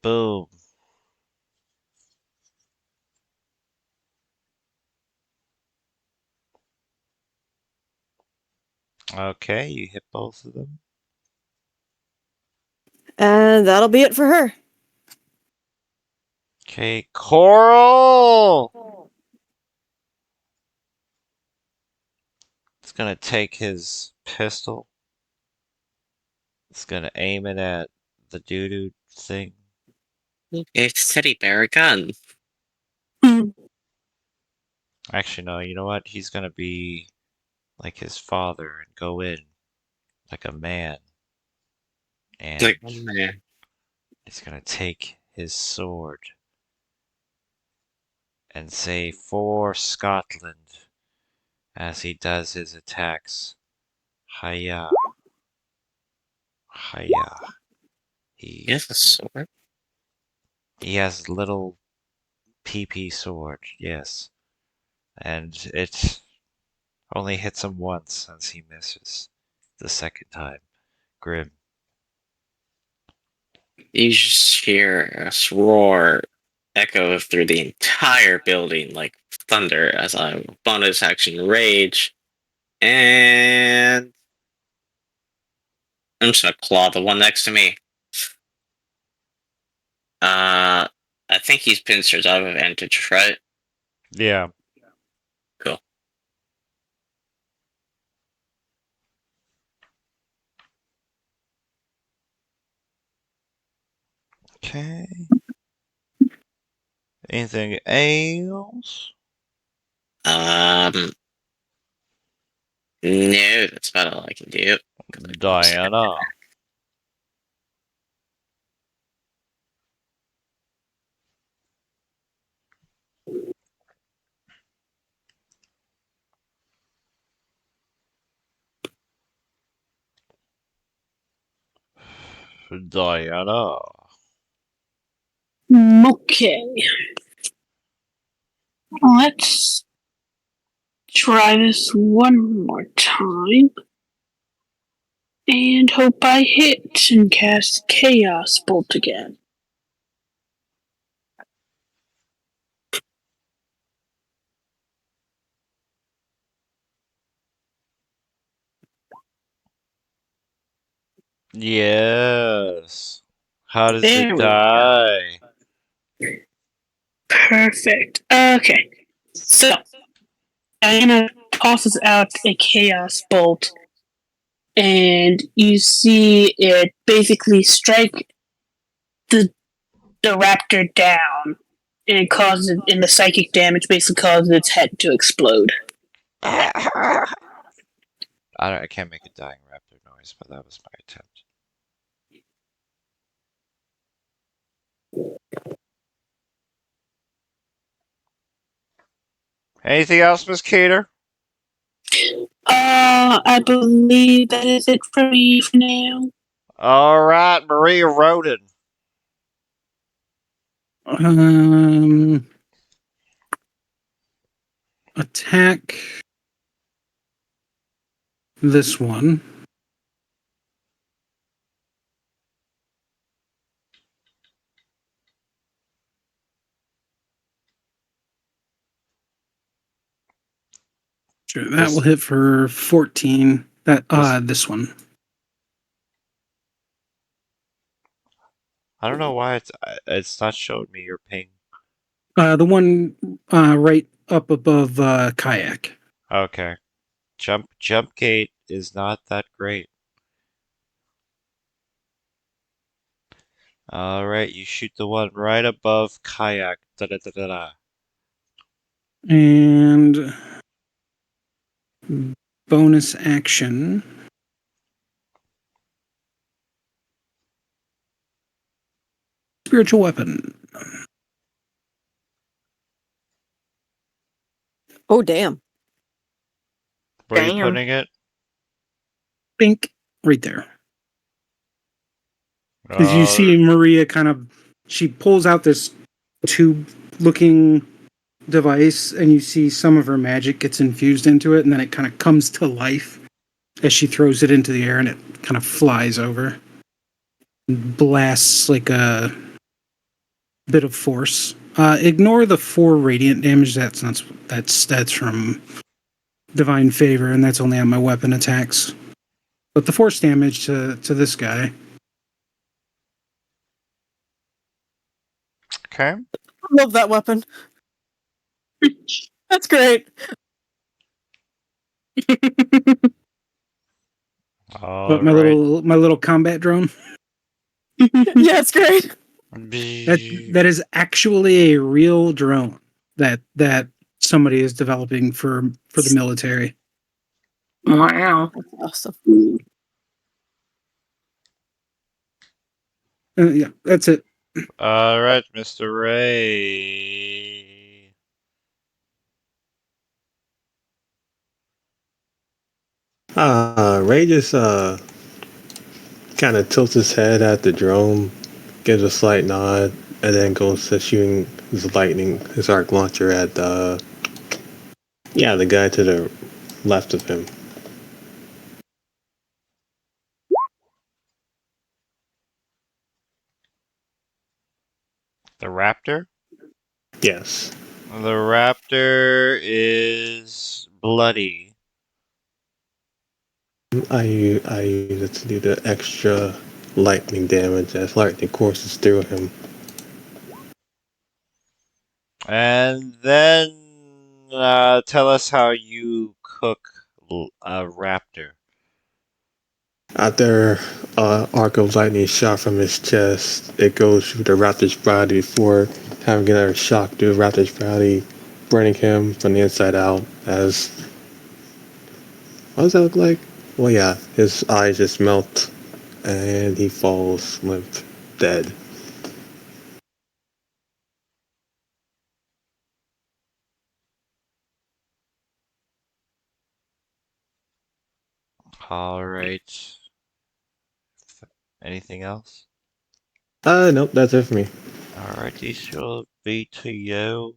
Boom. Okay, you hit both of them. And that'll be it for her. Okay, Coral! It's gonna take his pistol. It's gonna aim it at the doo-doo thing. It's Teddy Bear a gun. Actually, no, you know what? He's gonna be like his father and go in like a man. And Like, oh man. he's gonna take his sword and say, "For Scotland," as he does his attacks. Hiya. Hiya. He has a sword? He has a little PP sword, yes. And it only hits him once as he misses. The second time. Grim. You just hear a roar echo through the entire building like thunder as I bonus action rage. And I'm just gonna claw the one next to me. I think he's pincers out of advantage, right? Yeah. Cool. Okay. Anything else? No, that's about all I can do. Diana. Diana. Okay. Let's try this one more time. And hope I hit and cast Chaos Bolt again. Yes. How does There it we die? Perfect. Okay. So, Diana tosses out a Chaos Bolt, and you see it basically strike the raptor down, and it causes, and the psychic damage basically causes its head to explode. I can't make a dying raptor noise, but that was my attempt. Anything else, Miss Cater? I believe that is it for me for now. Alright, Maria Roden. Attack this one. Sure, that will hit for 14. This one. I don't know why it's not showing me your ping. The one right up above Kayak. Okay. Jump gate is not that great. Alright, you shoot the one right above Kayak. Da da da da da. And bonus action. Spiritual weapon. Oh, damn. Where are you Damn. putting it? Bink. Right there. As you see Maria she pulls out this tube-looking device, and you see some of her magic gets infused into it, and then it kind of comes to life as she throws it into the air, and it kind of flies over and blasts like a bit of force. Ignore the 4 radiant damage. That's from divine favor, and that's only on my weapon attacks. But the force damage to this guy. Okay. I love that weapon. That's great. But my little combat drone. Yeah, it's great. That is actually a real drone that somebody is developing for the military. Wow. That's awesome. Yeah, that's it. All right, Mr. Ray. Ray just kind of tilts his head at the drone, gives a slight nod, and then goes to shooting his arc launcher at the guy to the left of him. The raptor? Yes. The raptor is bloody. I use it to do the extra lightning damage as lightning courses through him. And then tell us how you cook a raptor. After arc of lightning is shot from his chest, it goes through the raptor's body before having another shock through the raptor's body, burning him from the inside out. As what does that look like? Well, yeah, his eyes just melt, and he falls limp, dead. All right. Anything else? Nope, that's it for me. All right, this shall be to you.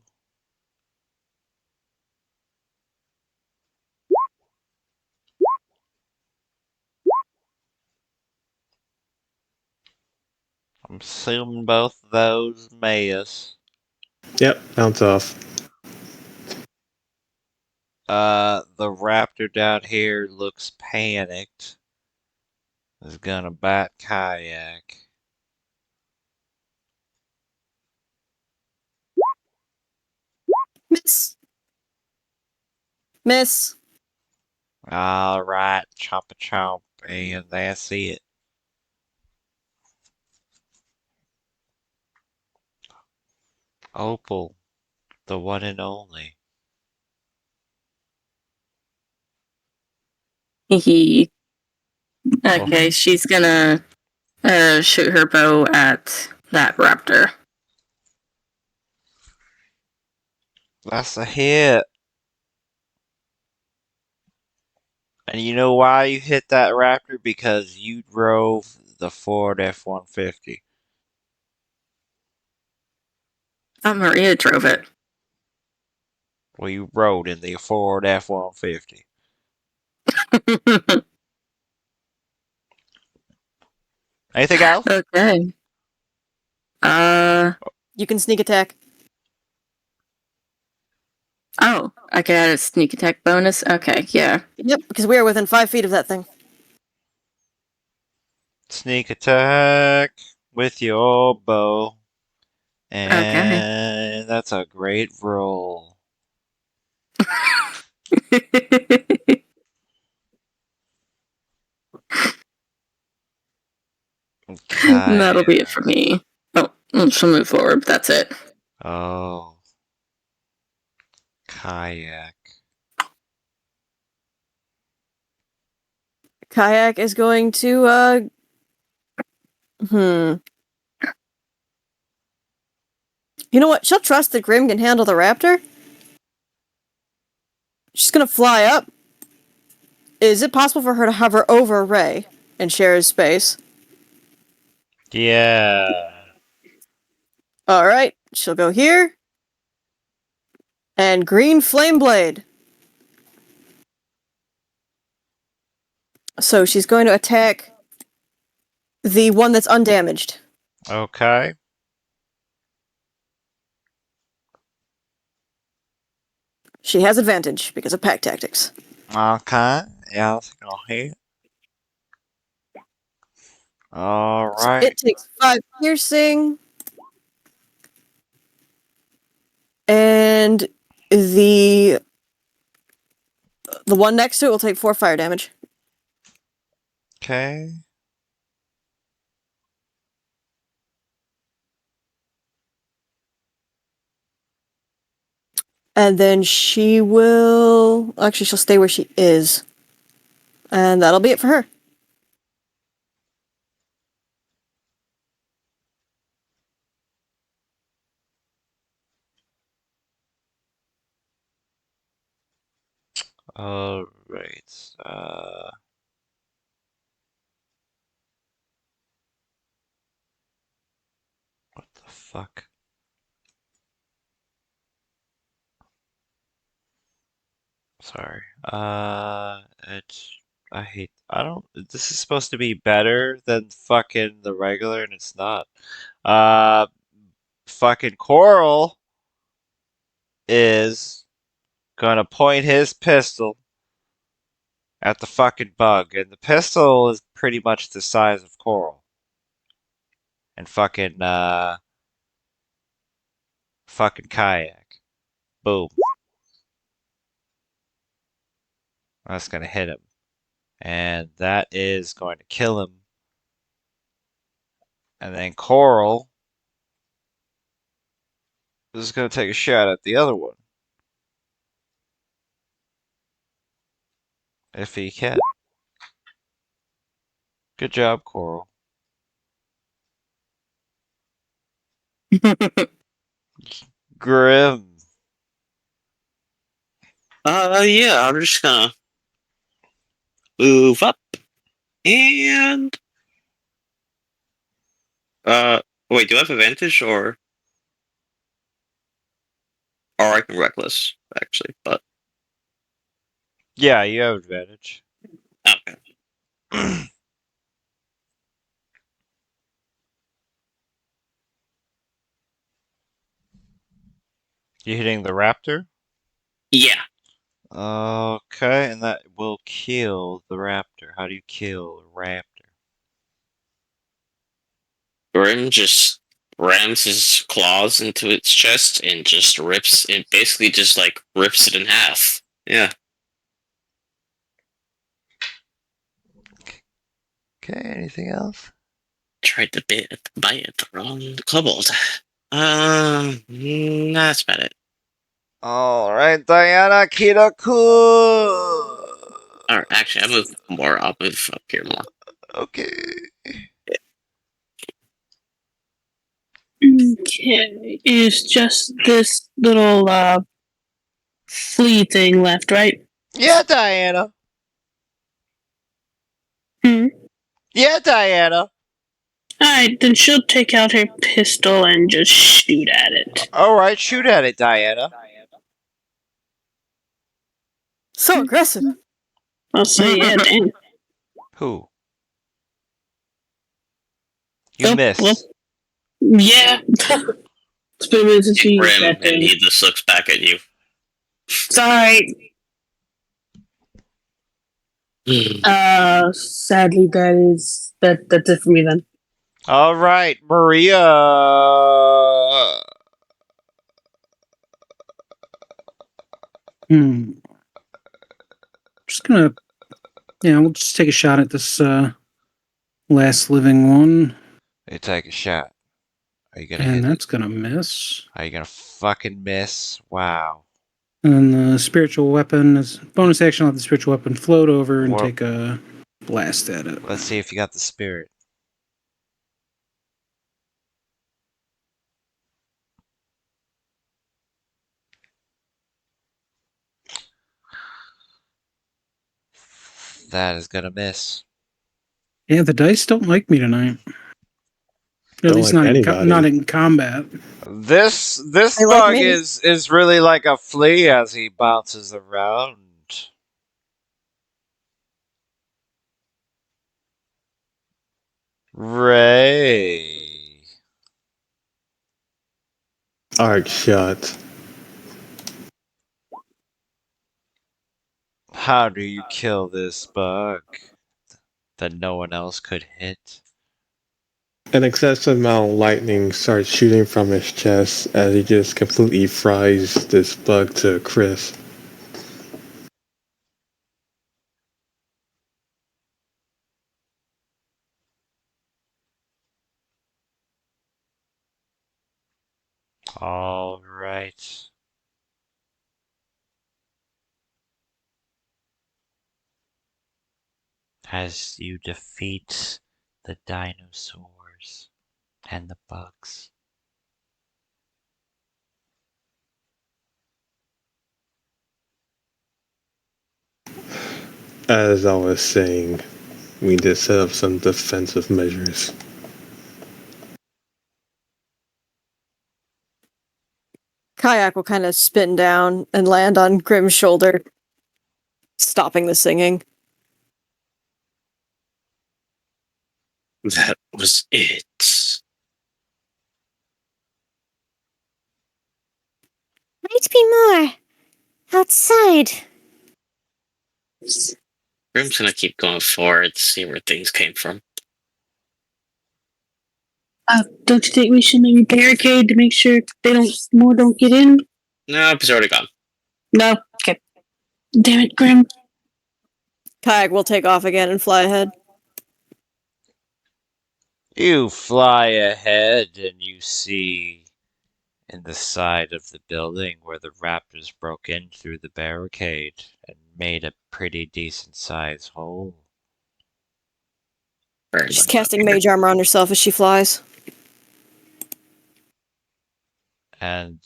I'm assuming both of those miss. Yep, bounce off. The raptor down here looks panicked. Is gonna bat Kayak. Miss. All right, chomp a chomp, and that's it. Opal, the one and only. Okay, she's gonna shoot her bow at that raptor. That's a hit. And you know why you hit that raptor? Because you drove the Ford F-150. Maria drove it. Well, you rode in the Ford F-150. Anything else? Okay. You can sneak attack. Oh, I can add a sneak attack bonus? Okay, yeah. Yep, because we are within 5 feet of that thing. Sneak attack with your bow. And that's a great roll. That'll be it for me. Oh, she'll move forward. That's it. Oh. Kayak. Kayak is going to, You know what? She'll trust that Grim can handle the raptor. She's gonna fly up. Is it possible for her to hover over Ray and share his space? Yeah. Alright, she'll go here. And green flame blade. So she's going to attack the one that's undamaged. Okay. She has advantage because of pack tactics. Okay. Yeah, let's go here. So Alright. it takes 5 piercing. And the one next to it will take 4 fire damage. Okay. And then she will... Actually, she'll stay where she is. And that'll be it for her. Alright. What the fuck? Sorry. This is supposed to be better than fucking the regular, and it's not. Fucking Coral is gonna point his pistol at the fucking bug, and the pistol is pretty much the size of Coral. And fucking Kayak. Boom. That's gonna hit him. And that is going to kill him. And then Coral is gonna take a shot at the other one. If he can. Good job, Coral. Grim. Yeah, I'm just gonna move up and wait, do I have advantage or I can reckless actually, but Yeah, you have advantage. okay. You hitting the raptor? Yeah. Okay, and that will kill the raptor. How do you kill a raptor? Grim just rams his claws into its chest and just rips it, basically just like rips it in half. Yeah. Okay, anything else? Tried to bite at the wrong kobold. That's about it. Alright, Diana Kiraku! Alright, actually, I'll move up here more. Okay. Okay, it's just this little flea thing left, right? Yeah, Diana. Hmm. Yeah, Diana. Alright, then she'll take out her pistol and just shoot at it. Alright, shoot at it, Diana. So aggressive. I'll say, yeah, damn. Who? You Oh, missed. well, yeah. It's been a minute since we used Grim, that and thing. he just looks back at you. Sorry. Sadly, that's it for me then. Alright, Maria. Just gonna, we'll just take a shot at this last living one, You take a shot. Are you gonna and hit it? that's gonna miss. Are you gonna fucking miss? Wow. And then the spiritual weapon is bonus action. I'll have the spiritual weapon float over and Well- take a blast at it. Let's see if you got the spirit. That is gonna miss. Yeah, the dice don't like me tonight. At Don't least like not anybody. in combat. This They like bug me. is really like a flea as he bounces around. Ray. Arc shot. How do you kill this bug that no one else could hit? An excessive amount of lightning starts shooting from his chest as he just completely fries this bug to a crisp. All right. As you defeat the dinosaurs and the bugs. As I was saying, we need to set up some defensive measures. Kayak will kind of spin down and land on Grim's shoulder, stopping the singing. That was it. Might be more. Outside. Grim's gonna keep going forward to see where things came from. Don't you think we should maybe barricade to make sure they don't get in? No, it's already gone. No. Okay. Damn it, Grim. Kayak will take off again and fly ahead. You fly ahead and you see in the side of the building where the raptors broke in through the barricade and made a pretty decent sized hole. Very She's much casting not. mage armor on herself as she flies. And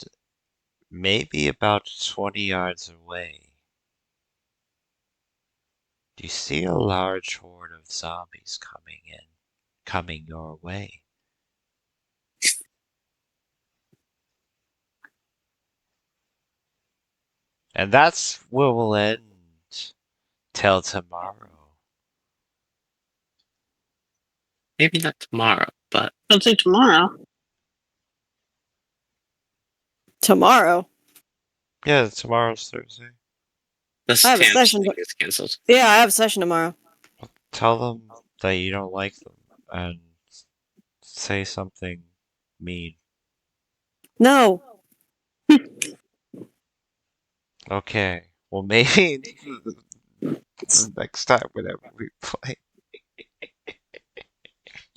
maybe about 20 yards away, you see a large horde of zombies coming your way. And that's where we'll end till tomorrow. Maybe not tomorrow, but I'll say tomorrow. Tomorrow. Yeah, tomorrow's Thursday. this I have a camp session, thing but- is cancelled. Yeah, I have a session tomorrow. Tell them that you don't like them and say something mean. No. Okay. Well, maybe next time whenever we play.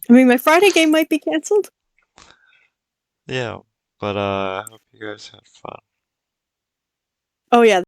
I mean, my Friday game might be canceled. Yeah, but I hope you guys had fun. Oh, yeah.